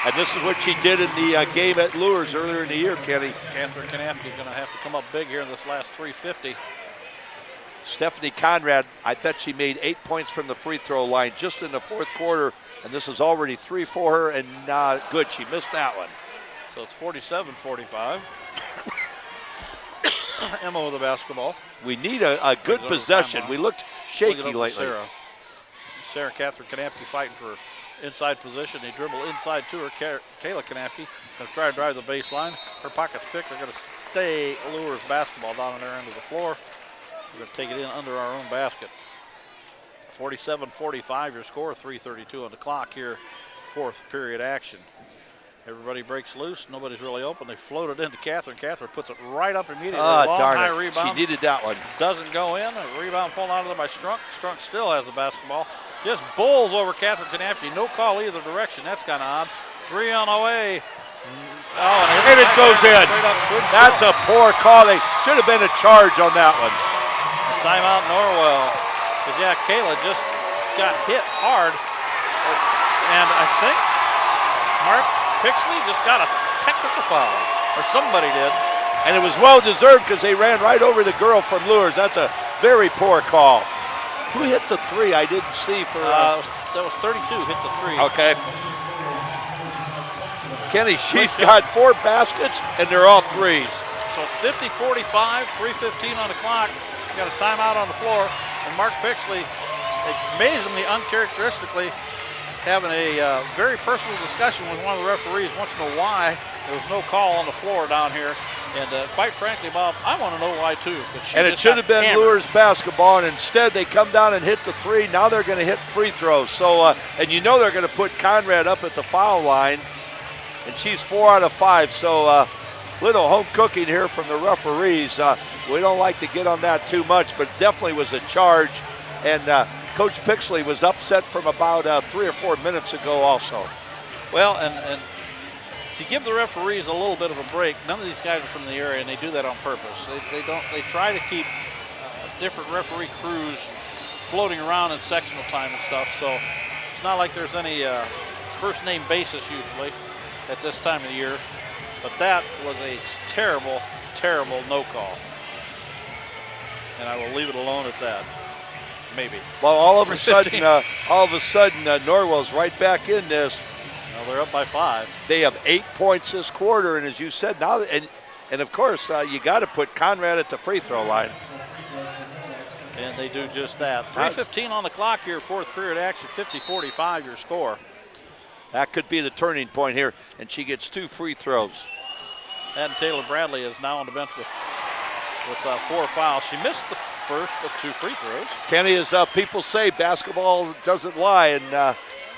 And this is what she did in the game at Luers earlier in the year, Kenny. Catherine Kanapke is going to have to come up big here in this last 3:50. Stephanie Conrad, I bet she made 8 points from the free throw line just in the 4th quarter, and this is already 3 for her, and good, she missed that one. So it's 47-45. Emma with the basketball. We need a good possession. We looked shaky lately. Sarah Catherine Kanapke fighting for inside position. They dribble inside to her. Kayla Kanapke going to try to drive the baseline. Her pocket's picked. They're going to stay Luers basketball down on their end of the floor. We're going to take it in under our own basket. 47-45 your score, 3:32 on the clock here, 4th period action. Everybody breaks loose. Nobody's really open. They float it into Catherine. Catherine puts it right up immediately. Darn high it. Rebound. She needed that one. Doesn't go in. A rebound pulled out of there by Strunk. Strunk still has the basketball. Just bowls over Catherine Kanapke. No call either direction. That's kind of odd. 3 on the way. Oh, and it goes in. That's a poor call. They should have been a charge on that one. Timeout Norwell. Because, yeah, Kayla just got hit hard. And I think Mark Pixley just got a technical foul. Or somebody did. And it was well deserved because they ran right over the girl from Luers. That's a very poor call. Who hit the 3? I didn't see for... that was 32 hit the 3. Okay. Kenny, she's got 4 baskets, and they're all 3s. So it's 50-45, 3:15 on the clock. Got a timeout on the floor, and Mark Pixley, amazingly uncharacteristically, having a very personal discussion with one of the referees. Wants to know why there was no call on the floor down here. And quite frankly, Bob, I want to know why too. And it should have been Luers basketball, and instead they come down and hit the 3. Now they're going to hit free throws. So, and you know they're going to put Conrad up at the foul line, and she's 4 out of 5. So little home cooking here from the referees. We don't like to get on that too much, but definitely was a charge. And Coach Pixley was upset from about 3 or 4 minutes ago also. Well, and to give the referees a little bit of a break, none of these guys are from the area, and they do that on purpose. They try to keep different referee crews floating around in sectional time and stuff, so it's not like there's any first name basis usually at this time of the year. But that was a terrible, terrible no call. And I will leave it alone at that. Maybe. Well, all of a sudden, Norwell's right back in this. Well, they're up by 5. They have 8 points this quarter, and as you said, now and of course you got to put Conrad at the free throw line. And they do just that. 3:15 on the clock here, 4th period action. 50-45 your score. That could be the turning point here, and she gets 2 free throws. And Taylor Bradley is now on the bench with 4 fouls. She missed the first with 2 free throws. Kenny, as people say, basketball doesn't lie, and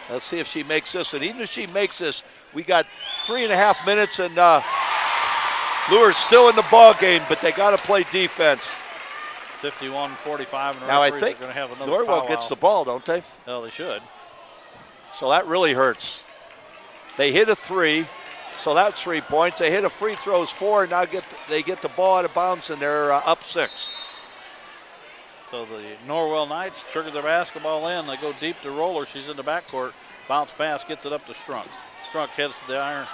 let's see if she makes this. And even if she makes this, we got 3.5 minutes, and Luers still in the ball game, but they got to play defense. 51-45, and now I think going to have another Norwell gets the ball, don't they? No, they should. So that really hurts. They hit a 3, so that's 3 points. They hit a free throws 4, and now they get the ball out of bounds, and they're up 6. So the Norwell Knights trigger their basketball in. They go deep to Roller. She's in the backcourt. Bounce pass, gets it up to Strunk. Strunk heads to the iron,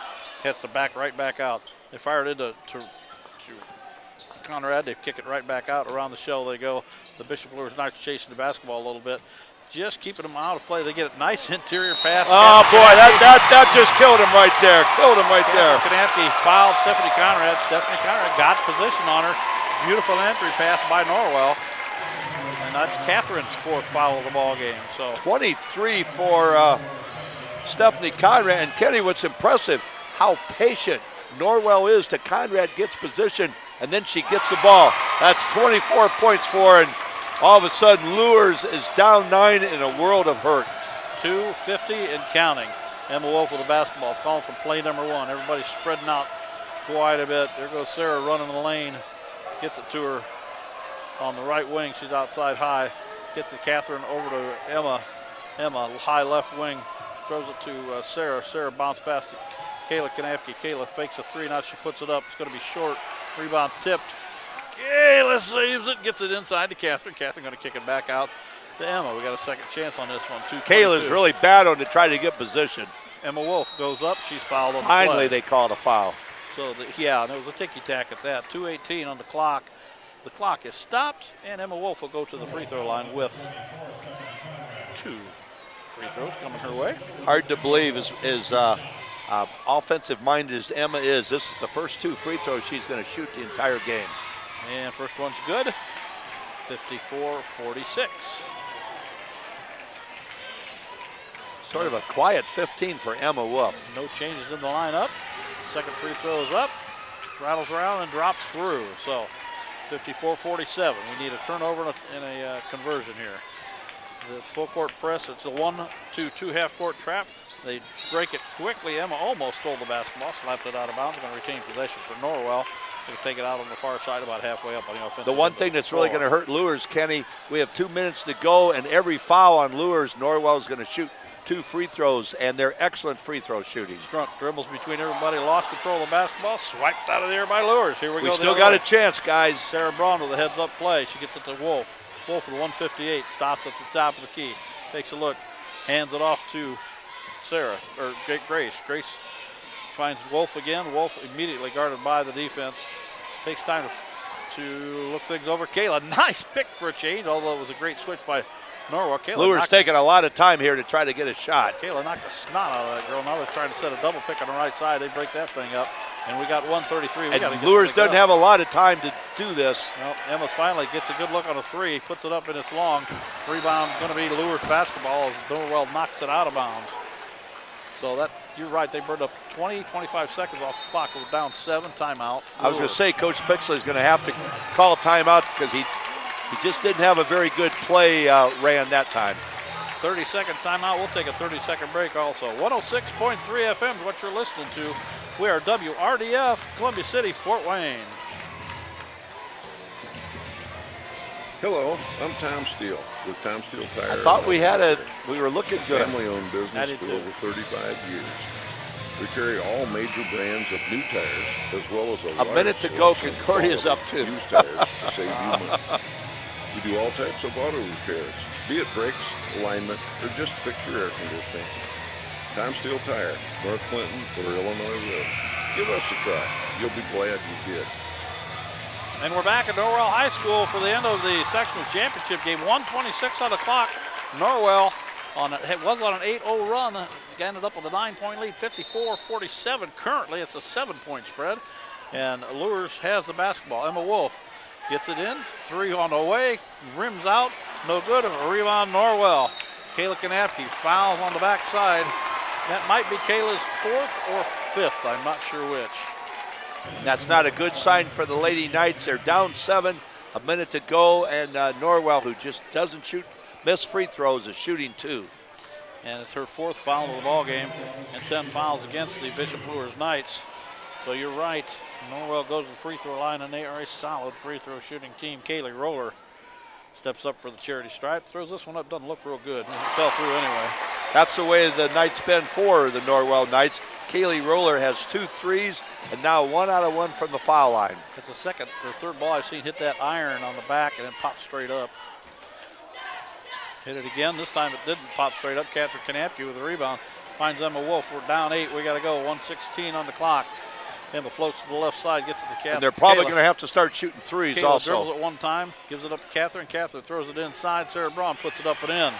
heads to right back out. They fire it into Conrad. They kick it right back out. Around the shell they go. The Bishop Luers Knights chasing the basketball a little bit. just keeping them out of play. They get a nice interior pass. Oh, boy, that just killed him right there. Kanapke fouled Stephanie Conrad. Stephanie Conrad got position on her. Beautiful entry pass by Norwell. And that's Catherine's fourth foul of the ball game. So 23 for Stephanie Conrad. And Kenny, what's impressive, how patient Norwell is to Conrad gets position, and then she gets the ball. That's 24 points for her, and all of a sudden Luers is down 9 in a world of hurt. 2:50 and counting. Emma Wolf with the basketball, calling from play number 1. Everybody's spreading out quite a bit. There goes Sarah running the lane. Gets it to her on the right wing. She's outside high. Gets it Catherine over to Emma. Emma, high left wing. Throws it to Sarah. Sarah bounce past it. Kayla Kanapke. Kayla fakes a 3. Now she puts it up. It's going to be short. Rebound tipped. Kayla saves it. Gets it inside to Catherine. Catherine going to kick it back out to Emma. We got a second chance on this one. Kayla's really battled to try to get position. Emma Wolf goes up. She's fouled on the Finally, play. they called a foul. So, and it was a ticky-tack at that. 2:18 on the clock. The clock is stopped, and Emma Wolf will go to the free throw line with 2 free throws coming her way. Hard to believe as offensive-minded as Emma is. This is the first 2 free throws she's going to shoot the entire game. And first one's good. 54-46. Sort of a quiet 15 for Emma Wolf. No changes in the lineup. Second free throw is up. Rattles around and drops through. So 54-47. We need a turnover and a conversion here. The full court press, it's a 1-2 half court trap. They break it quickly. Emma almost stole the basketball, slapped it out of bounds. Going to retain possession for Norwell. They can take it out on the far side about halfway up on the offensive. The one thing that's really going to hurt Luers, Kenny, we have 2 minutes to go, and every foul on Luers, Norwell is going to shoot 2 free throws, and they're excellent free throw shooting. Strunk dribbles between everybody, lost control of the basketball, swiped out of the air by Luers. Here we go. We still got a chance, guys. Sarah Braun with a heads-up play. She gets it to Wolf. Wolf with 158, stops at the top of the key. Takes a look, hands it off to Sarah, or Grace. Grace finds Wolf again. Wolf immediately guarded by the defense. Takes time to look things over. Kayla, nice pick for a change, although it was a great switch by Norwell. Luers taking a lot of time here to try to get a shot. Kayla knocked the snot out of that girl. Now they're trying to set a double pick on the right side. They break that thing up, and we got 133. And Luers doesn't have a lot of time to do this. Well, Emma finally gets a good look on a 3, puts it up, and it's long. Rebound going to be Luers basketball as Norwell knocks it out of bounds. So that, you're right, they burned up 20-25 seconds off the clock. We're down 7, timeout. I was going to say Coach Pixley is going to have to call a timeout because he just didn't have a very good play ran that time. 30-second timeout. We'll take a 30-second break also. 106.3 FM is what you're listening to. We are WRDF, Columbia City, Fort Wayne. Hello, I'm Tom Steele with Tom Steele Tire. I thought we were looking good. Family-owned business for over 35 years. We carry all major brands of new tires, as well as a minute to go. Concordia's up too. Used tires to save you money. We do all types of auto repairs, be it brakes, alignment, or just fix your air conditioning. Tom Steele Tire, North Clinton or Illinois Road. Give us a try. You'll be glad you did. And we're back at Norwell High School for the end of the sectional championship game. 1:26 on the clock. Norwell was on an 8-0 run. Ended up with a 9-point lead, 54-47. Currently, it's a 7-point spread. And Luers has the basketball. Emma Wolf gets it in. 3 on the way. Rims out. No good. A rebound, Norwell. Kayla Kanapke fouls on the backside. That might be Kayla's 4th or 5th. I'm not sure which. That's not a good sign for the Lady Knights. They're down 7, a minute to go, and Norwell, who just doesn't miss free throws, is shooting 2. And it's her 4th foul of the ball game, and 10 fouls against the Bishop Luers Knights. So you're right. Norwell goes to the free throw line, and they are a solid free throw shooting team. Kaylee Roller steps up for the charity stripe, throws this one up, doesn't look real good. It fell through anyway. That's the way the Knights been for the Norwell Knights. Kaylee Roller has 2 threes, and now 1 out of 1 from the foul line. It's the second or third ball I've seen hit that iron on the back and then pop straight up. Hit it again. This time it didn't pop straight up. Catherine Kanapke with the rebound. Finds Emma Wolf. We're down 8. We got to go. 1:16 on the clock. Emma floats to the left side, gets it to Catherine. And they're probably going to have to start shooting threes Kayla also. dribbles it one time, gives it up to Catherine. Catherine throws it inside. Sarah Braun puts it up and in.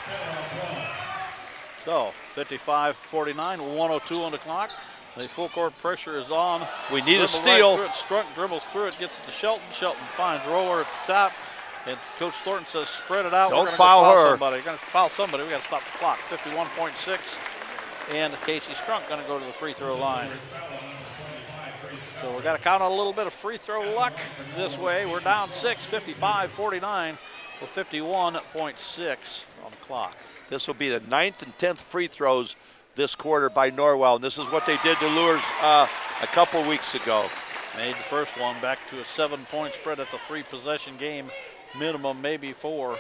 So 55-49, 102 on the clock. The full court pressure is on. We need a steal. Right Strunk dribbles through it, gets it to Shelton. Shelton finds Roller at the top. And Coach Thornton says, spread it out. Don't foul her. Somebody. We're going to foul somebody. We got to stop the clock. 51.6. And Casey Strunk going to go to the free throw line. So we've got to count on a little bit of free throw luck this way. We're down 6, 55-49 with 51.6 on the clock. This will be the 9th and 10th free throws this quarter by Norwell. And this is what they did to Luers a couple weeks ago. Made the first one back to a 7-point spread. That's a 3-possession game. Minimum, maybe 4.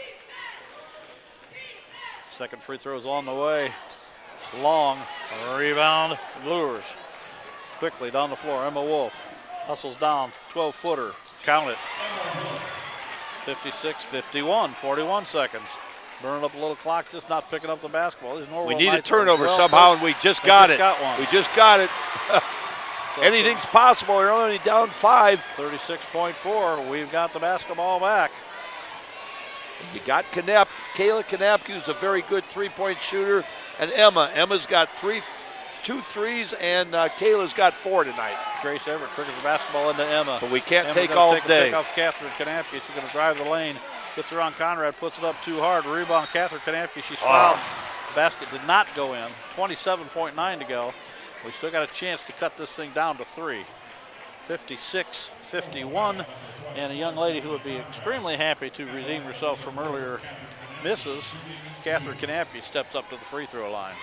Second free throw is on the way. Long rebound, Luers. Quickly down the floor, Emma Wolf hustles down, 12-footer, count it. 56-51, 41 seconds. Burning up a little clock, just not picking up the basketball. We need a turnover somehow, and we just got it. We just got it. Anything's possible. We're only down 5. 36.4. We've got the basketball back. You got Kayla Knapp, who's a very good three-point shooter, and Emma. Emma's got 2 threes, and Kayla's got 4 tonight. Grace Everett triggers the basketball into Emma. But we can't Emma's take all take day. A pick off Catherine Kanapke. She's going to drive the lane. Gets around Conrad, puts it up too hard. Rebound, Catherine Kanapke. She's fouled. The basket did not go in. 27.9 to go. We still got a chance to cut this thing down to 3. 56-51. And a young lady who would be extremely happy to redeem herself from earlier misses, Catherine Kanapke, steps up to the free throw line.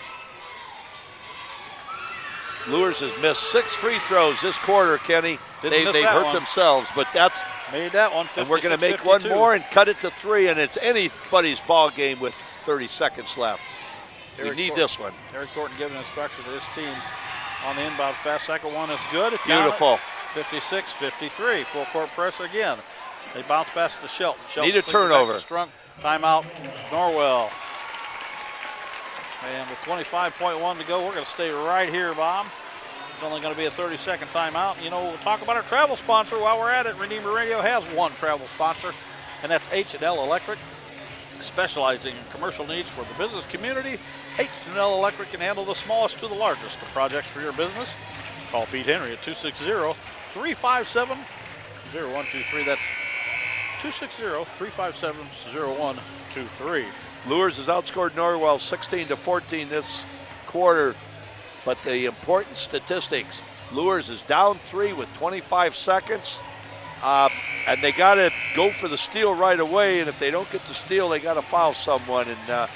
Luers has missed 6 free throws this quarter, Kenny. They've hurt themselves, but that's made that one. And we're going to make 1 more and cut it to 3, and it's anybody's ball game with 30 seconds left. We need this one. Eric Thornton giving instruction to his team on the inbound pass. Second one is good. Beautiful. 56-53. Full court press again. They bounce pass to Shelton. Need a turnover. Strunk. Timeout. Norwell. And with 25.1 to go, we're going to stay right here, Bob. It's only going to be a 30-second timeout. You know, we'll talk about our travel sponsor while we're at it. Redeemer Radio has one travel sponsor, and that's H&L Electric. Specializing in commercial needs for the business community, H&L Electric can handle the smallest to the largest of projects for your business. Call Pete Henry at 260-357-0123. That's 260-357-0123. Luers has outscored Norwell 16-14 this quarter, but the important statistics, Luers is down 3 with 25 seconds, and they got to go for the steal right away, and if they don't get the steal, they got to foul someone. And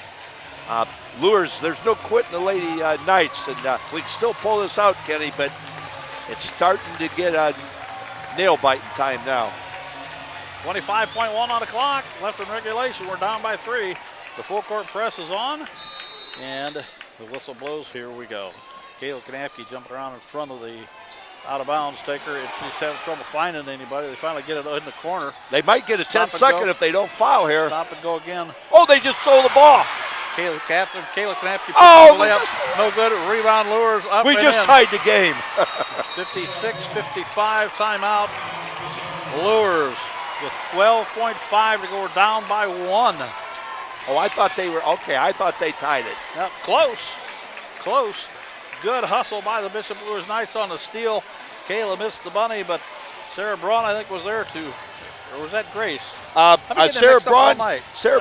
Luers, there's no quitting the Lady Knights, and we can still pull this out, Kenny, but it's starting to get a nail-biting time now. 25.1 on the clock, left in regulation. We're down by 3. The full court press is on, and the whistle blows. Here we go. Kayla Kanapke jumping around in front of the out-of-bounds taker, and she's having trouble finding anybody. They finally get it in the corner. They might get a 10-second if they don't foul here. Stop and go again. Oh, they just stole the ball. Kayla Kanapke. Oh, no good. Rebound, Luers up. We just tied the game. 56-55 timeout. Luers with 12.5 to go. We're down by 1. Oh, I thought they were, okay, I thought they tied it. Now, close. Good hustle by the Bishop Luers Knights on the steal. Kayla missed the bunny, but Sarah Braun, I think, was there too. Or was that Grace? Sarah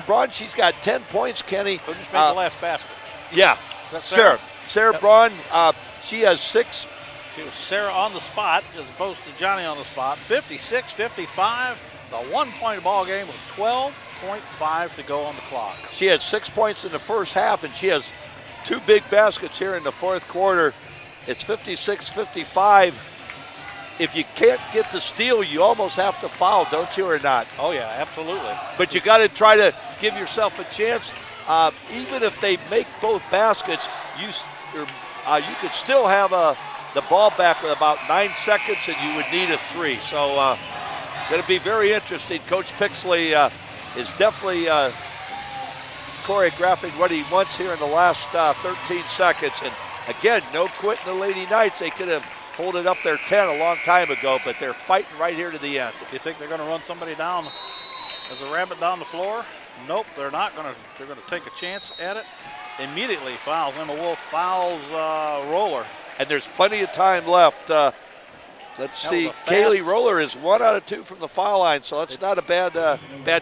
Braun, she's got 10 points, Kenny. Who just made the last basket? Yeah, Sarah Braun, she has 6. She was Sarah on the spot as opposed to Johnny on the spot. 56-55, the 1-point ball game with 12.5 to go on the clock. She had 6 points in the first half, and she has 2 big baskets here in the fourth quarter. It's 56-55. If you can't get the steal, you almost have to foul, don't you, or not? Oh, yeah, absolutely. But you got to try to give yourself a chance. Even if they make both baskets, you could still have the ball back with about 9 seconds, and you would need a 3. So going to be very interesting. Coach Pixley is definitely choreographing what he wants here in the last 13 seconds. And again, no quitting the Lady Knights. They could have folded up their 10 a long time ago, but they're fighting right here to the end. Do you think they're going to run somebody down as a rabbit down the floor? Nope, they're not going to. They're going to take a chance at it. Immediately fouls. Emma Wolf fouls Roller. And there's plenty of time left. Let's see. Kaylee Roller is 1 out of 2 from the foul line, so that's not a bad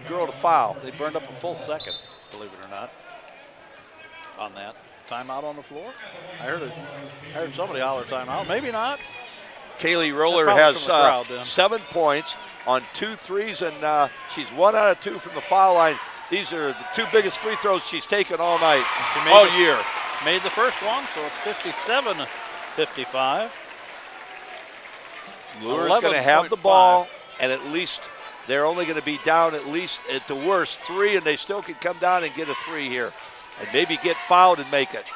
girl to foul. They burned up a full second, believe it or not, on that. Timeout on the floor? I heard somebody holler timeout. Maybe not. Kaylee Roller has 7 points on 2 threes, and she's 1 out of 2 from the foul line. These are the 2 biggest free throws she's taken all night, all year. Made the first one, so it's 57-55. Luers going to have the ball, and at least they're only going to be down at least at the worst 3, and they still can come down and get a 3 here, and maybe get fouled and make it.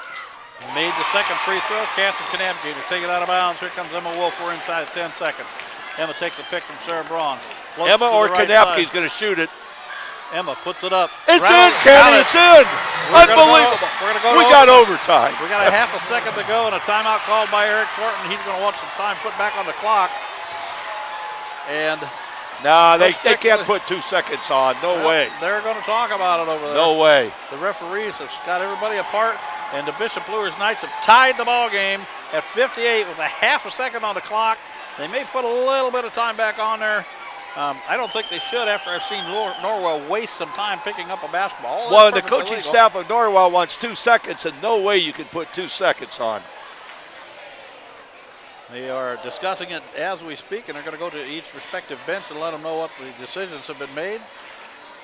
Made the second free throw. Catherine Kanapke to take it out of bounds. Here comes Emma Wolf. We're inside 10 seconds. Emma takes the pick from Sarah Braun. Emma or Kanapke's going to shoot it. Emma puts it up. It's in, Kenny. It's in. Unbelievable. We got overtime. We got a half a second to go and a timeout called by Eric Thornton. He's going to want some time put back on the clock. And nah, they can't put 2 seconds on. No way. They're going to talk about it over there. No way. The referees have got everybody apart, and the Bishop Luers Knights have tied the ball game at 58 with a half a second on the clock. They may put a little bit of time back on there. I don't think they should after I've seen Norwell waste some time picking up a basketball. Well, the coaching staff of Norwell wants 2 seconds, and no way you can put 2 seconds on. They are discussing it as we speak, and they're going to go to each respective bench and let them know what the decisions have been made.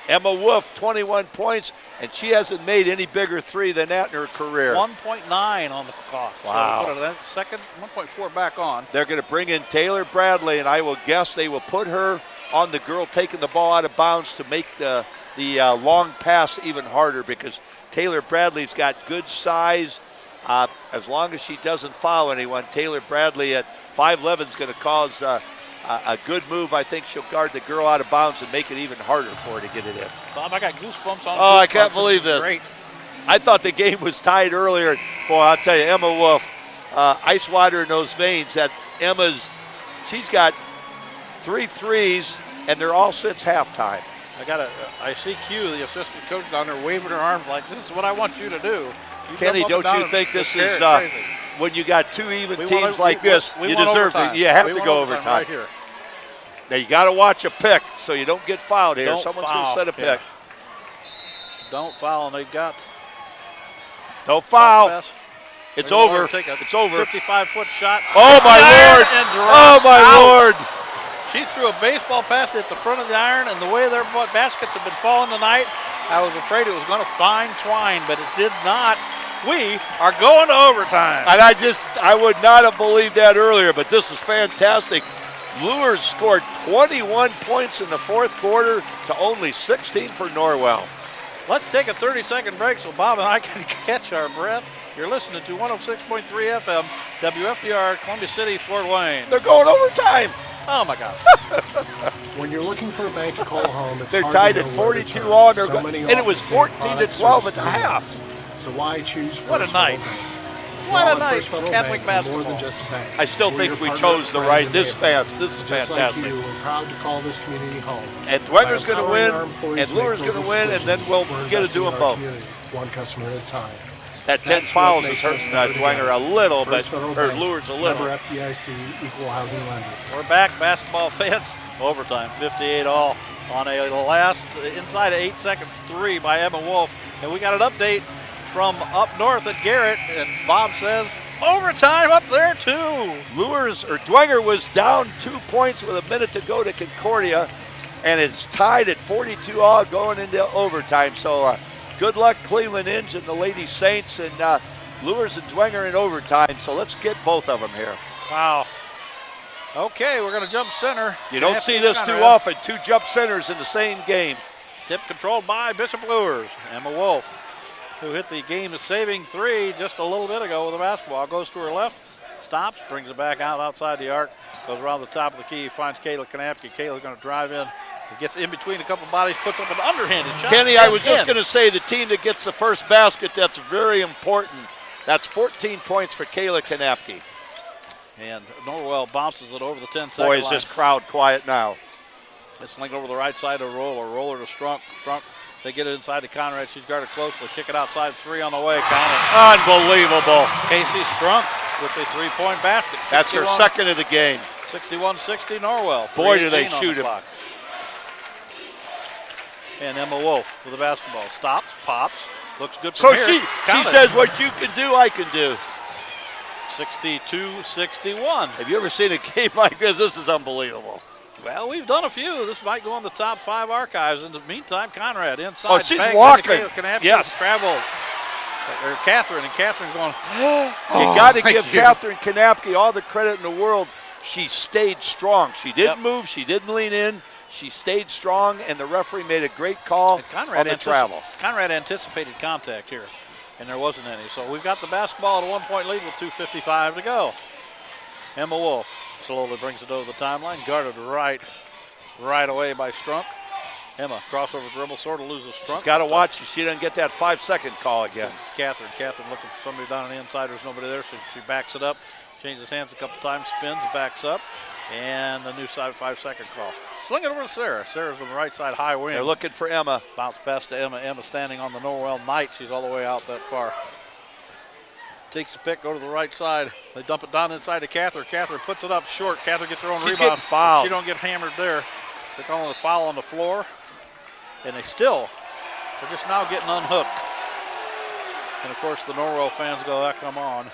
Emma Wolf, 21 points, and she hasn't made any bigger 3 than that in her career. 1.9 on the clock. Wow. So put it second, 1.4 back on. They're going to bring in Taylor Bradley, and I will guess they will put her on the girl taking the ball out of bounds to make the long pass even harder, because Taylor Bradley's got good size. As long as she doesn't foul anyone, Taylor Bradley at 5'11" is going to cause a good move. I think she'll guard the girl out of bounds and make it even harder for her to get it in. Bob, I got goosebumps on. Oh, I can't believe this. Great. I thought the game was tied earlier. Boy, I'll tell you, Emma Wolf, ice water in those veins. That's Emma's. She's got 3 threes, and they're all since halftime. I see Q, the assistant coach down there, waving her arms like, this is what I want you to do. Kenny, don't you think this is when you got 2 even teams like this, you deserve to. You have to go overtime. Right here. Now you got to watch a pick so you don't get fouled here. Someone's going to set a pick. Don't foul, and they got. Don't foul. It's over. It's over. 55-foot shot. Oh my Lord! Oh my Lord! She threw a baseball pass at the front of the iron, and the way their baskets have been falling tonight, I was afraid it was going to find twine, but it did not. We are going to overtime. And I would not have believed that earlier, but this is fantastic. Luers scored 21 points in the 4th quarter to only 16 for Norwell. Let's take a 30-second break so Bob and I can catch our breath. You're listening to 106.3 FM, WFDR, Columbia City, Fort Wayne. They're going overtime. Oh, my gosh. When you're looking for a bank to call home, it's they're hard tied to at know 42 all, and it was 14 to 12 at the half. So why choose What a night. What a night, Catholic basketball. More than just a bank. I still think we chose the right. This is fantastic. Like you, we're proud to call this community home. And Dwenger's going to win, and Luers going to win, and then we'll get to do them both. One customer at a time. That 10 fouls is hurting Dwenger a little, but Luers a little. Member FDIC, equal housing lender. We're back, basketball fans. Overtime, 58 all on a last, inside of 8 seconds, 3 by Emma Wolf. And we got an update from up north at Garrett, and Bob says, overtime up there too. Dwenger was down 2 points with a minute to go to Concordia, and it's tied at 42 all going into overtime. So good luck, Cleveland Inns and the Lady Saints, and Luers and Dwenger in overtime. So let's get both of them here. Wow. Okay, we're going to jump center. You don't see this too often, 2 jump centers in the same game. Tip controlled by Bishop Luers. Emma Wolf, who hit the game-saving 3 just a little bit ago with a basketball. Goes to her left, stops, brings it back outside the arc, goes around the top of the key, finds Kayla Kanapke. Kayla's going to drive in. He gets in between a couple bodies, puts up an underhanded shot. Kenny, I was just going to say the team that gets the first basket, that's very important. That's 14 points for Kayla Kanapke. And Norwell bounces it over the 10-second Boy, line. is this crowd quiet now. It's linked over the right side to Roller. Roller to Strunk. Strunk, they get it inside to Conrad. She's guarded closely. Kick it outside. 3 on the way. Count it. Unbelievable. Casey Strunk with a 3-point basket. That's her second of the game. 61-60 Norwell. Boy, do they shoot him. And Emma Wolf with the basketball. Stops, pops, looks good So from here. she says, what you can do, I can do. 62-61. Have you ever seen a game like this? This is unbelievable. Well, we've done a few. This might go in the top 5 archives. In the meantime, Conrad inside. Oh, she's walking. Yes. Travel. Or Catherine, and Catherine's going. You got to give Catherine Kanapke all the credit in the world. She stayed strong. She didn't move. She didn't lean in. She stayed strong, and the referee made a great call on the travel. Conrad anticipated contact here, and there wasn't any. So we've got the basketball at a 1-point lead with 2:55 to go. Emma Wolf slowly brings it over the timeline, guarded right away by Strunk. Emma, crossover dribble, sort of loses Strunk. She's got to watch. She doesn't get that 5-second call again. Catherine looking for somebody down on the inside. There's nobody there, so she backs it up. Changes hands a couple times, spins, backs up, and the new side 5-second call. Sling it over to Sarah. Sarah's on the right side, high wing. They're looking for Emma. Bounce pass to Emma. Emma standing on the Norwell Knight. She's all the way out that far. Takes the pick, go to the right side. They dump it down inside to Catherine. Catherine puts it up short. Catherine gets her own She's rebound. Getting fouled. She don't get hammered there. They're calling a foul on the floor. And they're just now getting unhooked. And of course the Norwell fans go, come on.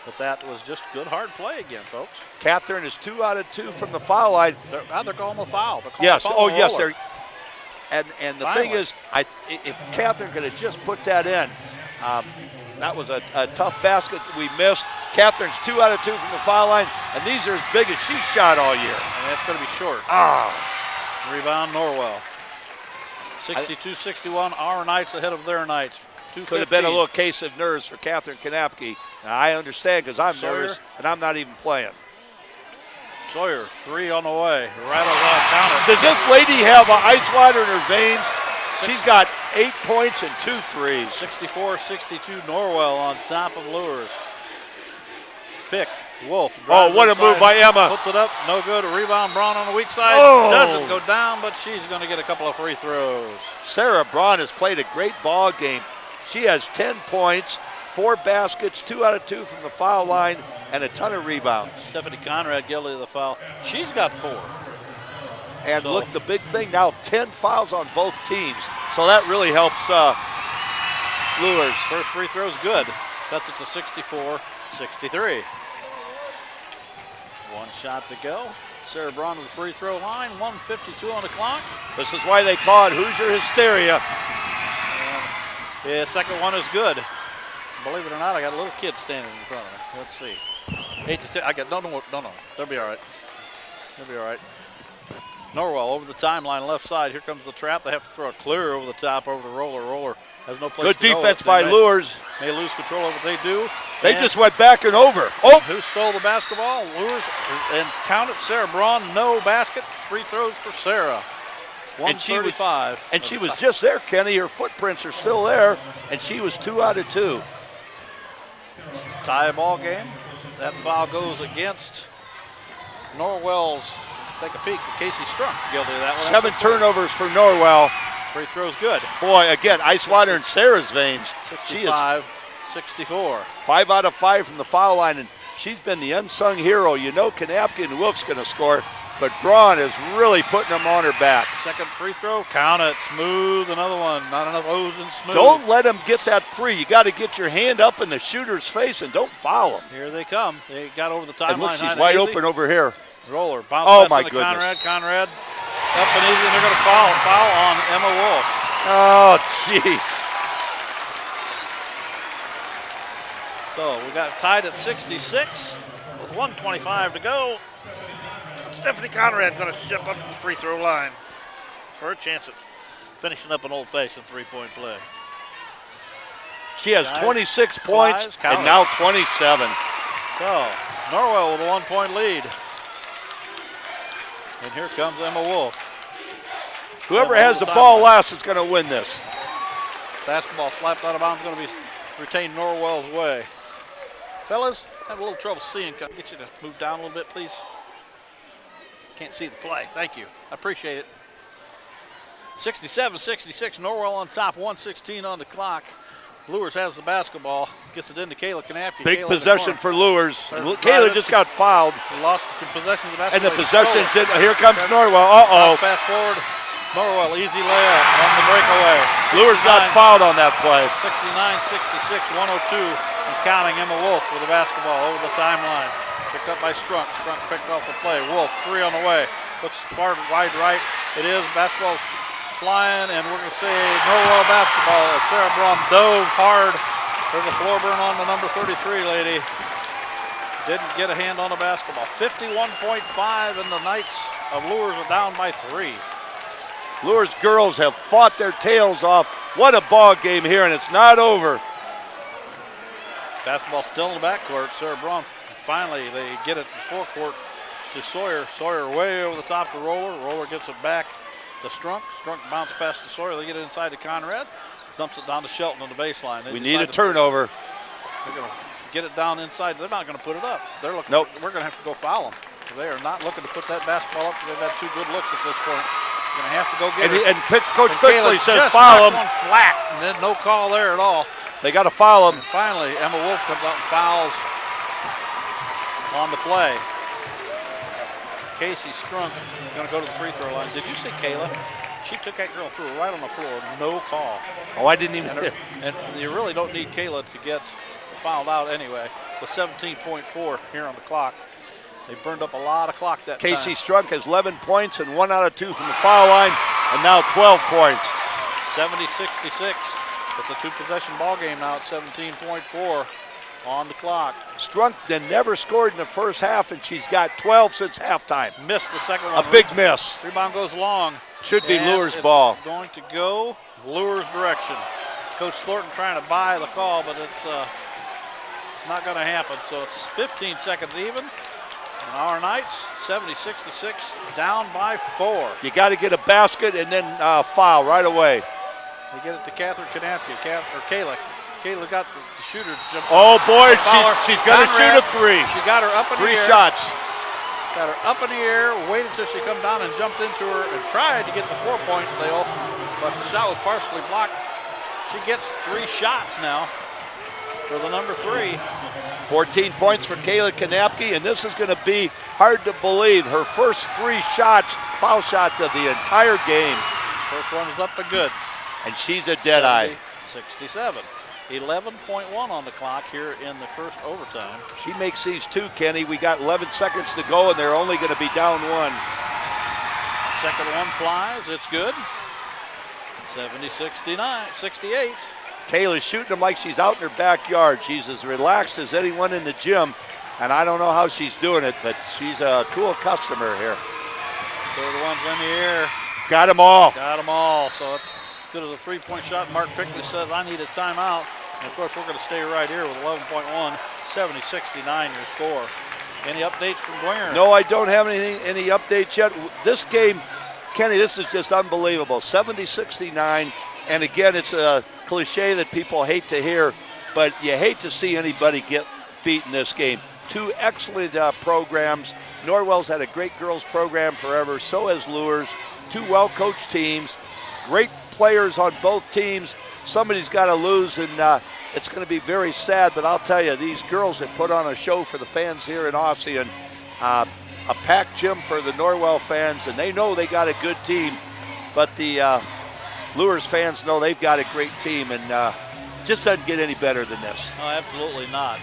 But that was just good hard play again, folks. Catherine is 2 out of 2 from the foul line. They're calling a foul. Yes. Foul yes. Roller. And the thing is, if Catherine could have just put that in, that was a tough basket we missed. Catherine's 2 out of 2 from the foul line, and these are as big as she's shot all year. And that's going to be short. Rebound Norwell. 62-61. Our Knights ahead of their Knights. Could have been a little case of nerves for Catherine Kanapke. Now, I understand because I'm nervous and I'm not even playing. Sawyer, 3 on the way. Right on the counter. Does this lady have ice water in her veins? She's got 8 points and 2 threes. 64-62 Norwell on top of Luers. Pick. Wolf. Oh, what a move by Emma. Puts it up. No good. Rebound Braun on the weak side. Doesn't go down, but she's going to get a couple of free throws. Sarah Braun has played a great ball game. She has 10 points, 4 baskets, 2 out of 2 from the foul line, and a ton of rebounds. Stephanie Conrad guilty of the foul. She's got 4. And look, the big thing now, 10 fouls on both teams. So that really helps Luers. First free throw's good. That's it to 64-63. 1 shot to go. Sarah Braun to the free throw line. 1:52 on the clock. This is why they call it Hoosier Hysteria. Yeah, second one is good. Believe it or not, I got a little kid standing in front of me. Let's see. 8 to 10. I got no. They'll be all right. They'll be all right. Norwell over the timeline, left side. Here comes the trap. They have to throw it clear over the top, over the Roller. Roller has no place Good to go. Good defense by Luers. May lose control of what they do. They just went back and over. Oh! Who stole the basketball? Luers. And count it, Sarah Braun. No basket. Free throws for Sarah. 135. And she was just there, Kenny. Her footprints are still there. And she was 2 out of 2. Tie ball game. That foul goes against Norwell's. Take a peek. Casey Strunk guilty of that one. 7 turnovers for Norwell. Free throw's good. Boy, again, ice water in Sarah's veins. 65-64. 5 out of 5 from the foul line, and she's been the unsung hero. You know Kanapke and Wolf's going to score, but Braun is really putting them on her back. Second free throw, count it. Smooth, another one. Not enough O's and smooth. Don't let them get that free. You got to get your hand up in the shooter's face and don't foul them. Here they come. They got over the timeline. And look, she's wide open over here. Roller. Bounce oh, pass my to goodness. Conrad. Up and easy, and they're going to foul on Emma Wolf. Oh, jeez. So we got tied at 66 with 1:25 to go. Stephanie Conrad going to step up to the free throw line for a chance at finishing up an old-fashioned three-point play. She has 26 points and now 27. So Norwell with a 1-point lead. And here comes Emma Wolf. Whoever has the ball last is going to win this. Basketball slapped out of bounds, going to be retained Norwell's way. Fellas, I have a little trouble seeing. Can I get you to move down a little bit, please? Can't see the play. Thank you. I appreciate it. 67-66, Norwell on top, 1:16 on the clock. Luers has the basketball, gets it into Kayla Kanapke. Big Kayla possession for Luers. Kayla just got fouled. He lost possession of the basketball. And the possession's in. Here comes Norwell. Uh-oh. Fast forward. Norwell, easy layup on the breakaway. Luers got fouled on that play. 69-66, 102. And counting. Emma Wolf with the basketball over the timeline. Picked up by Strunk. Strunk picked off the play. Wolf, 3 on the way. Looks far wide right. It is. Basketball's flying, and we're going to say Norwell basketball as Sarah Braun dove hard. There's a floor burn on the number 33 lady. Didn't get a hand on the basketball. 51.5, and the Knights of Luers are down by 3. Luers girls have fought their tails off. What a ball game here, and it's not over. Basketball still in the backcourt. Sarah Braun, finally, they get it to the forecourt to Sawyer. Sawyer way over the top of Roller. Roller gets it back to Strunk. Strunk bounce past to Sawyer. They get it inside to Conrad. Dumps it down to Shelton on the baseline. We need a turnover. They're going to get it down inside. They're not going to put it up. They're looking. Nope. We're going to have to go foul them. They are not looking to put that basketball up. They've had 2 good looks at this point. Going to have to go get it. And Coach Bixley says just foul him. One flat, and then no call there at all. They got to foul him. And finally, Emma Wolf comes out and fouls on the play. Casey Strunk going to go to the free throw line. Did you see Kayla? She took that girl through right on the floor. No call. Oh, I didn't even. And you really don't need Kayla to get fouled out anyway. With 17.4 here on the clock. They burned up a lot of clock that time. Casey Strunk has 11 points and 1 out of 2 from the foul line, and now 12 points. 70-66. It's a 2-possession ball game now at 17.4 on the clock. Strunk then never scored in the first half, and she's got 12 since halftime. Missed the second one. A big miss. Rebound goes long. Should be and Luers' ball. Going to go Luers' direction. Coach Thornton trying to buy the call, but it's not going to happen. So it's 15 seconds even. And our Knights, 70-66, down by 4. You got to get a basket and then foul right away. They get it to Catherine Kanapke, or Kayla. Kayla got the shooter. Oh boy, she's going to shoot a 3. She got her up in the air. 3 shots. Got her up in the air, waited till she come down and jumped into her and tried to get the 4-point deal, but the shot was partially blocked. She gets 3 shots now for the number 3. 14 points for Kayla Kanapke, and this is going to be hard to believe. Her first 3 shots, foul shots of the entire game. First one is up and good. And she's a dead-eye. 67. 11.1 on the clock here in the first overtime. She makes these 2, Kenny. We got 11 seconds to go, and they're only going to be down 1. Second one flies. It's good. 70-68. Kayla's shooting them like she's out in her backyard. She's as relaxed as anyone in the gym, and I don't know how she's doing it, but she's a cool customer here. Third one's in the air. Got them all. Got them all. So it's good as a 3-point shot. Mark Pickley says, I need a timeout. And of course, we're going to stay right here with 11.1, 70-69 your score. Any updates from Gwinnett? No, I don't have any updates yet. This game, Kenny, this is just unbelievable. 70-69, and again, it's a cliche that people hate to hear, but you hate to see anybody get beat in this game. 2 excellent programs. Norwell's had a great girls program forever, so has Luers. 2 well-coached teams, great players on both teams. Somebody's got to lose, and it's going to be very sad, but I'll tell you, these girls have put on a show for the fans here in Ossian, a packed gym for the Norwell fans, and they know they got a good team, but the Luers fans know they've got a great team, and just doesn't get any better than this. No, absolutely not.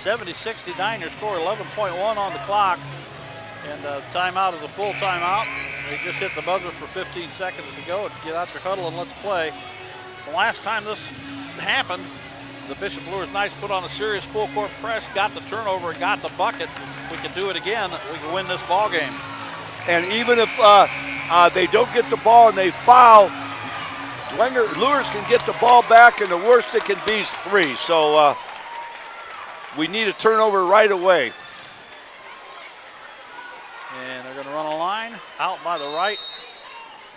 70-69 your score, 11.1 on the clock, and timeout is a full timeout. They just hit the buzzer for 15 seconds to go and get out your huddle and let's play. The last time this happened, the Bishop Luers Knights put on a serious full court press, got the turnover, and got the bucket. If we can do it again, we can win this ball game. And even if they don't get the ball and they foul, Luers can get the ball back, and the worst it can be is 3. So we need a turnover right away. And they're going to run a line out by the right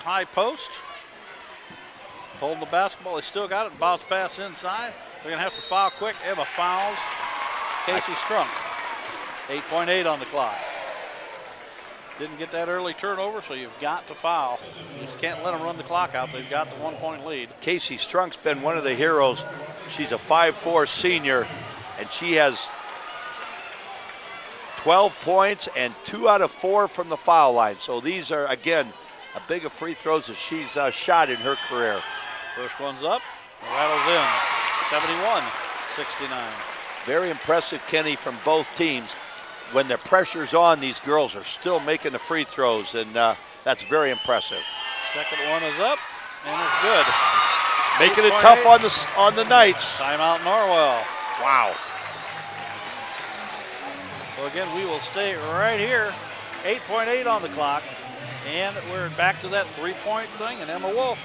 high post. Holding the basketball, they still got it. Bounce pass inside. They're going to have to foul quick. Emma fouls Casey Strunk. 8.8 on the clock. Didn't get that early turnover, so you've got to foul. You just can't let them run the clock out. They've got the 1 point lead. Casey Strunk's been one of the heroes. She's a 5'4" senior, and she has 12 points and 2 out of 4 from the foul line. So these are, again, a big of free throws that she's shot in her career. First one's up, rattles in, 71-69. Very impressive, Kenny, from both teams. When the pressure's on, these girls are still making the free throws, and that's very impressive. Second one is up, and it's good. Making it tough on the Knights. Timeout Norwell. Wow. So again, we will stay right here. 8.8 on the clock, and we're back to that 3-point thing, and Emma Wolf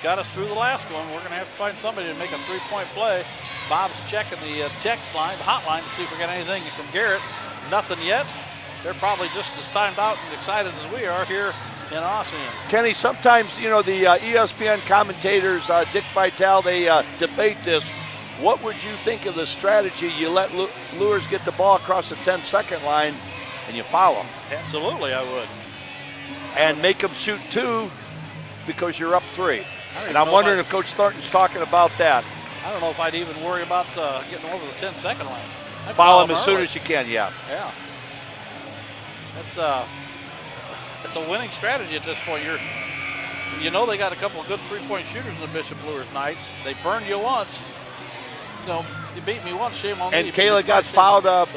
got us through the last one. We're going to have to find somebody to make a 3-point play. Bob's checking the text line, the hotline, to see if we got anything from Garrett. Nothing yet. They're probably just as timed out and excited as we are here in Ossian. Kenny, sometimes, you know, the ESPN commentators, Dick Vitale, they debate this. What would you think of the strategy? You let Luers get the ball across the 10-second line and you foul them. Absolutely, I would. And make them shoot 2 because you're up 3. And I'm wondering if Coach Thornton's talking about that. I don't know if I'd even worry about getting over the 10-second line. Foul them as soon as you can, yeah. Yeah. That's a winning strategy at this point. You know they got a couple of good 3-point shooters in the Bishop Luers Knights. They burned you once. You know, you beat me once, shame on me. And Kayla got fouled up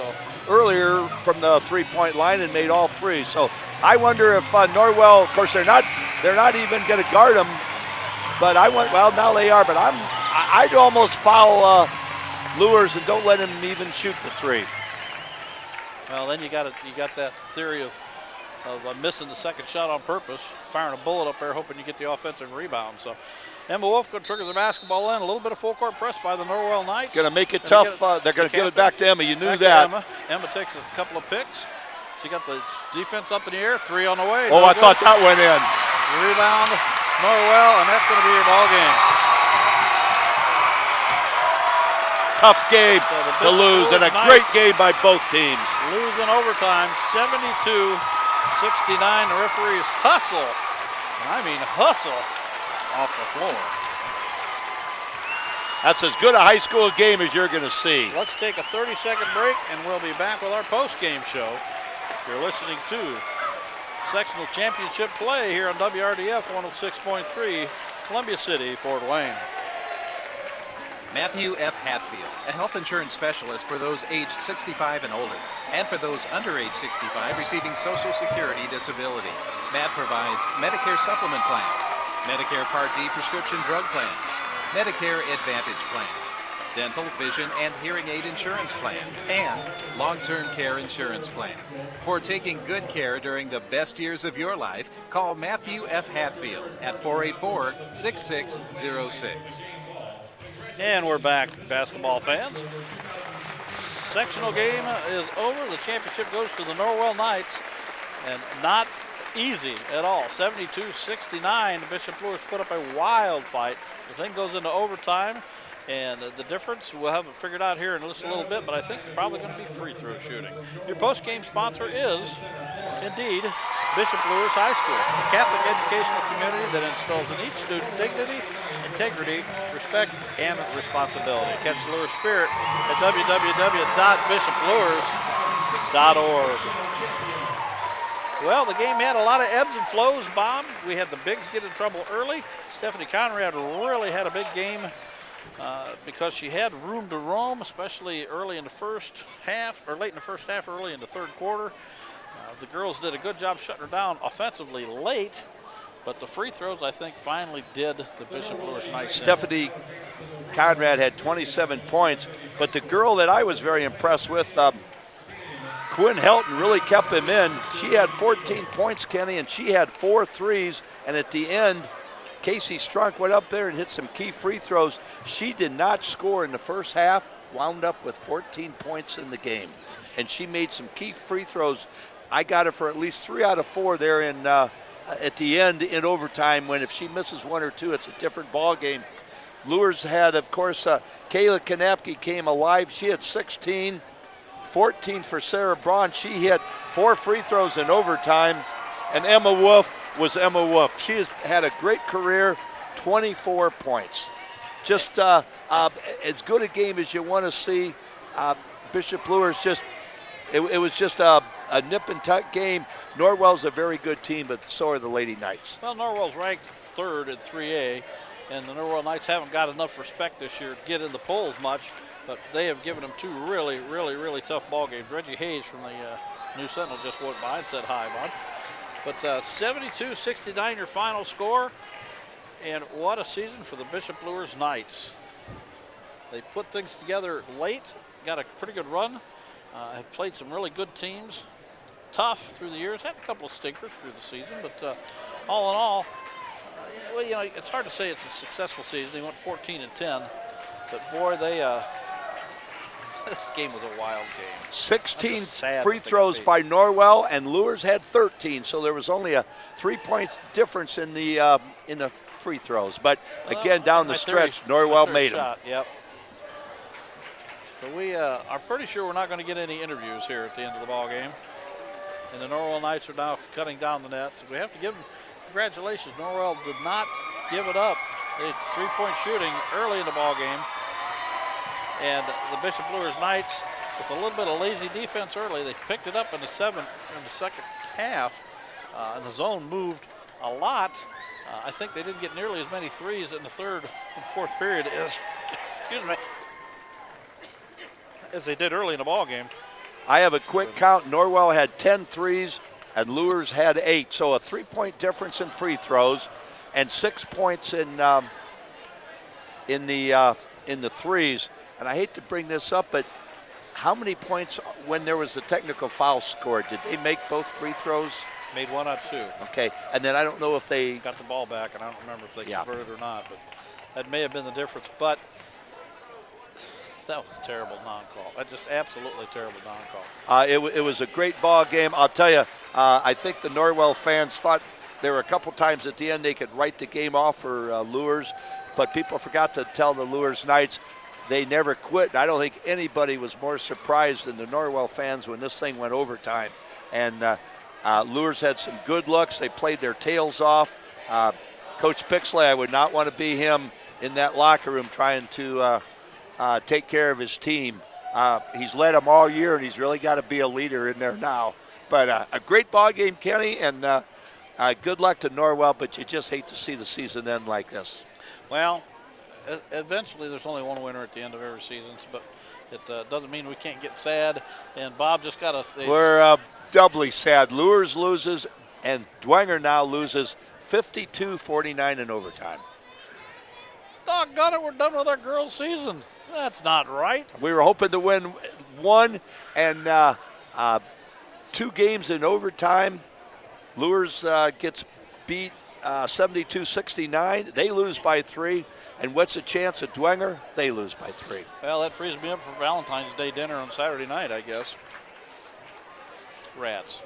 earlier from the 3-point line and made all 3. So I wonder if Norwell, of course, they're not even going to guard them. But well, now they are. But I'd almost foul Luers and don't let him even shoot the 3. Well, then you got that theory of missing the second shot on purpose, firing a bullet up there, hoping you get the offensive rebound. So Emma Wolf going to trigger the basketball in. A little bit of full court press by the Norwell Knights. Going to make it tough. They're going to give it back to Emma. You knew that. Emma takes a couple of picks. She got the defense up in the air. 3 on the way. Oh, I thought that went in. Rebound, Norwell, and that's going to be your ball game. Tough game to lose, and a great game by both teams. Lose in overtime, 72-69. The referees hustle, and I mean hustle, off the floor. That's as good a high school game as you're going to see. Let's take a 30-second break, and we'll be back with our post-game show. You're listening to sectional championship play here on WRDF 106.3, Columbia City, Fort Wayne. Matthew F. Hatfield, a health insurance specialist for those aged 65 and older, and for those under age 65 receiving Social Security disability. Matt provides Medicare supplement plans, Medicare Part D prescription drug plans, Medicare Advantage plans, dental, vision, and hearing aid insurance plans, and long-term care insurance plans. For taking good care during the best years of your life, call Matthew F. Hatfield at 484-6606. And we're back, basketball fans. Sectional game is over. The championship goes to the Norwell Knights, and not easy at all. 72-69. Bishop Luers put up a wild fight. The thing goes into overtime, and the difference we'll have it figured out here in just a little bit, but I think it's probably going to be free throw shooting. Your post-game sponsor is, indeed, Bishop Luers High School, a Catholic educational community that instills in each student dignity, integrity, respect, and responsibility. Catch the Luers spirit at www.bishopluers.org. Well, the game had a lot of ebbs and flows, Bob. We had the bigs get in trouble early. Stephanie Conrad really had a big game because she had room to roam, especially early in the first half, or late in the first half, early in the third quarter. The girls did a good job shutting her down offensively late, but the free throws, I think, finally did the Bishop Luers Knights. Stephanie Conrad had 27 points, but the girl that I was very impressed with, Quinn Helton, really kept him in. She had 14 points, Kenny, and she had 4 threes, and at the end, Casey Strunk went up there and hit some key free throws. She did not score in the first half, wound up with 14 points in the game, and she made some key free throws. I got her for at least 3 out of 4 there in at the end in overtime, when if she misses 1 or 2, it's a different ball game. Luers had, of course, Kayla Kanapke came alive. She had 16, 14 for Sarah Braun. She hit 4 free throws in overtime. And Emma Wolf was Emma Wolf. She has had a great career, 24 points. Just as good a game as you want to see. Bishop Luers it was just a nip and tuck game. Norwell's a very good team, but so are the Lady Knights. Well, Norwell's ranked 3rd in 3A, and the Norwell Knights haven't got enough respect this year to get in the polls much, but they have given them 2 really, really, really tough ball games. Reggie Hayes from the New Sentinel just went by and said hi, bud. But 72-69 your final score, and what a season for the Bishop Luers Knights. They put things together late, got a pretty good run, have played some really good teams, tough through the years, had a couple of stinkers through the season, but all in all, well, you know, it's hard to say it's a successful season. They went 14-10, but boy, this game was a wild game. 16 free throws by Norwell, and Luers had 13, so there was only a 3-point difference in the free throws. But again, down the stretch, Norwell made them. Yep. So we are pretty sure we're not going to get any interviews here at the end of the ball game. And the Norwell Knights are now cutting down the nets. We have to give them congratulations. Norwell did not give it up. They had 3-point shooting early in the ball game. And the Bishop Luers Knights, with a little bit of lazy defense early, they picked it up in the second half. And the zone moved a lot. I think they didn't get nearly as many threes in the 3rd and 4th period as they did early in the ball game. I have a quick count. Norwell had 10 threes and Luers had 8. So a 3-point difference in free throws and 6 points in the threes. And I hate to bring this up, but how many points when there was a technical foul scored? Did they make both free throws? Made 1 out of 2. Okay, and then I don't know if they got the ball back, and I don't remember if they converted or not, but that may have been the difference. But that was a terrible non-call. That just absolutely terrible non-call. It was a great ball game. I'll tell you, I think the Norwell fans thought there were a couple times at the end they could write the game off for Luers, but people forgot to tell the Luers Knights they never quit. I don't think anybody was more surprised than the Norwell fans when this thing went overtime. And Luers had some good looks. They played their tails off. Coach Pixley, I would not want to be him in that locker room trying to take care of his team. He's led them all year, and he's really got to be a leader in there now. But a great ball game, Kenny, and good luck to Norwell, but you just hate to see the season end like this. Well, eventually there's only one winner at the end of every season, but it doesn't mean we can't get sad. And Bob just got We're doubly sad. Luers loses, and Dwenger now loses 52-49 in overtime. Doggone it, we're done with our girls' season. That's not right. We were hoping to win 1 and 2 games in overtime. Luers gets beat 72-69. They lose by 3. And what's the chance of Dwenger? They lose by 3. Well, that frees me up for Valentine's Day dinner on Saturday night, I guess. Rats.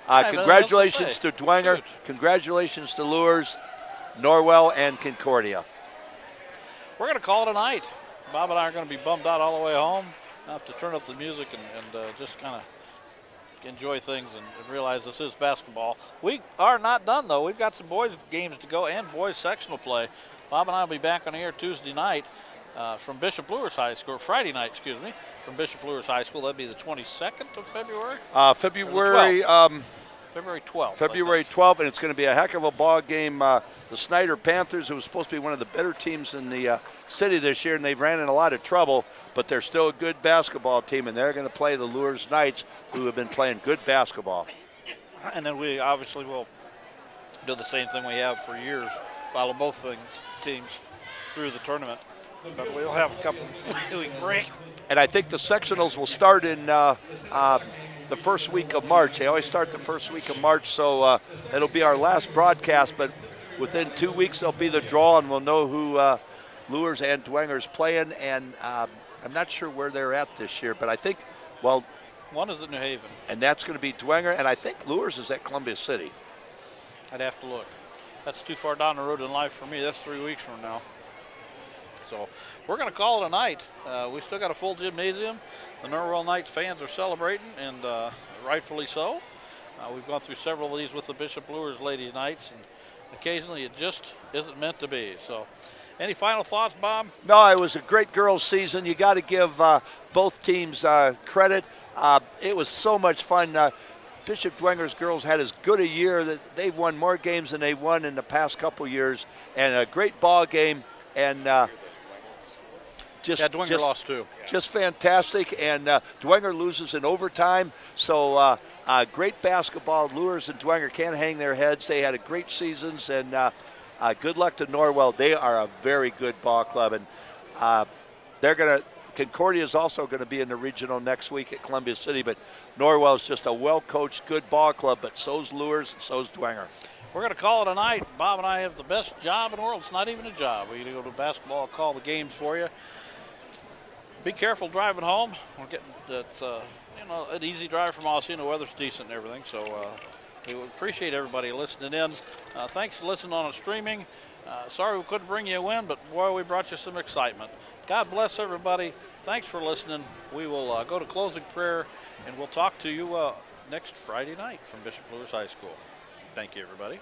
Congratulations to Dwenger. Shoot. Congratulations to Luers, Norwell, and Concordia. We're going to call it a night. Bob and I are going to be bummed out all the way home. I have to turn up the music and just kind of enjoy things and realize this is basketball. We are not done, though. We've got some boys' games to go and boys' sectional play. Bob and I will be back on the air Tuesday night from Bishop Luers High School, Friday night, from Bishop Luers High School. That'd be the 22nd of February? February 12th. February 12th, and it's going to be a heck of a ball game. The Snyder Panthers, who was supposed to be one of the better teams in the city this year, and they've ran in a lot of trouble, but they're still a good basketball team, and they're going to play the Luers Knights, who have been playing good basketball. And then we obviously will do the same thing we have for years, follow both teams through the tournament. But we'll have a couple week break. And I think the sectionals will start in the first week of March. They always start the first week of March, so it'll be our last broadcast, but within 2 weeks there'll be the draw, and we'll know who Luers and Dwenger's playing, and I'm not sure where they're at this year, but I think, well, one is at New Haven. And that's going to be Dwenger, and I think Luers is at Columbia City. I'd have to look. That's too far down the road in life for me. That's 3 weeks from now. So we're going to call it a night. We still got a full gymnasium. The Norwell Knights fans are celebrating, and rightfully so. We've gone through several of these with the Bishop Luers Ladies Knights, and occasionally it just isn't meant to be. So any final thoughts, Bob? No, it was a great girls' season. You got to give both teams credit. It was so much fun. Bishop Dwenger's girls had as good a year. That they've won more games than they've won in the past couple years, and a great ball game. And Dwenger lost too. Just fantastic. And Dwenger loses in overtime. So great basketball. Luers and Dwenger can't hang their heads. They had a great seasons, and good luck to Norwell. They are a very good ball club, and they're going to. Concordia is also going to be in the regional next week at Columbia City, but Norwell's just a well-coached, good ball club, but so's Luers and so's Dwenger. We're going to call it a night. Bob and I have the best job in the world. It's not even a job. We go to basketball, call the games for you. Be careful driving home. We're getting an easy drive from Aussie. The weather's decent and everything, so we would appreciate everybody listening in. Thanks for listening on streaming. Sorry we couldn't bring you a win, but boy, we brought you some excitement. God bless everybody. Thanks for listening. We will go to closing prayer, and we'll talk to you next Friday night from Bishop Luers High School. Thank you, everybody.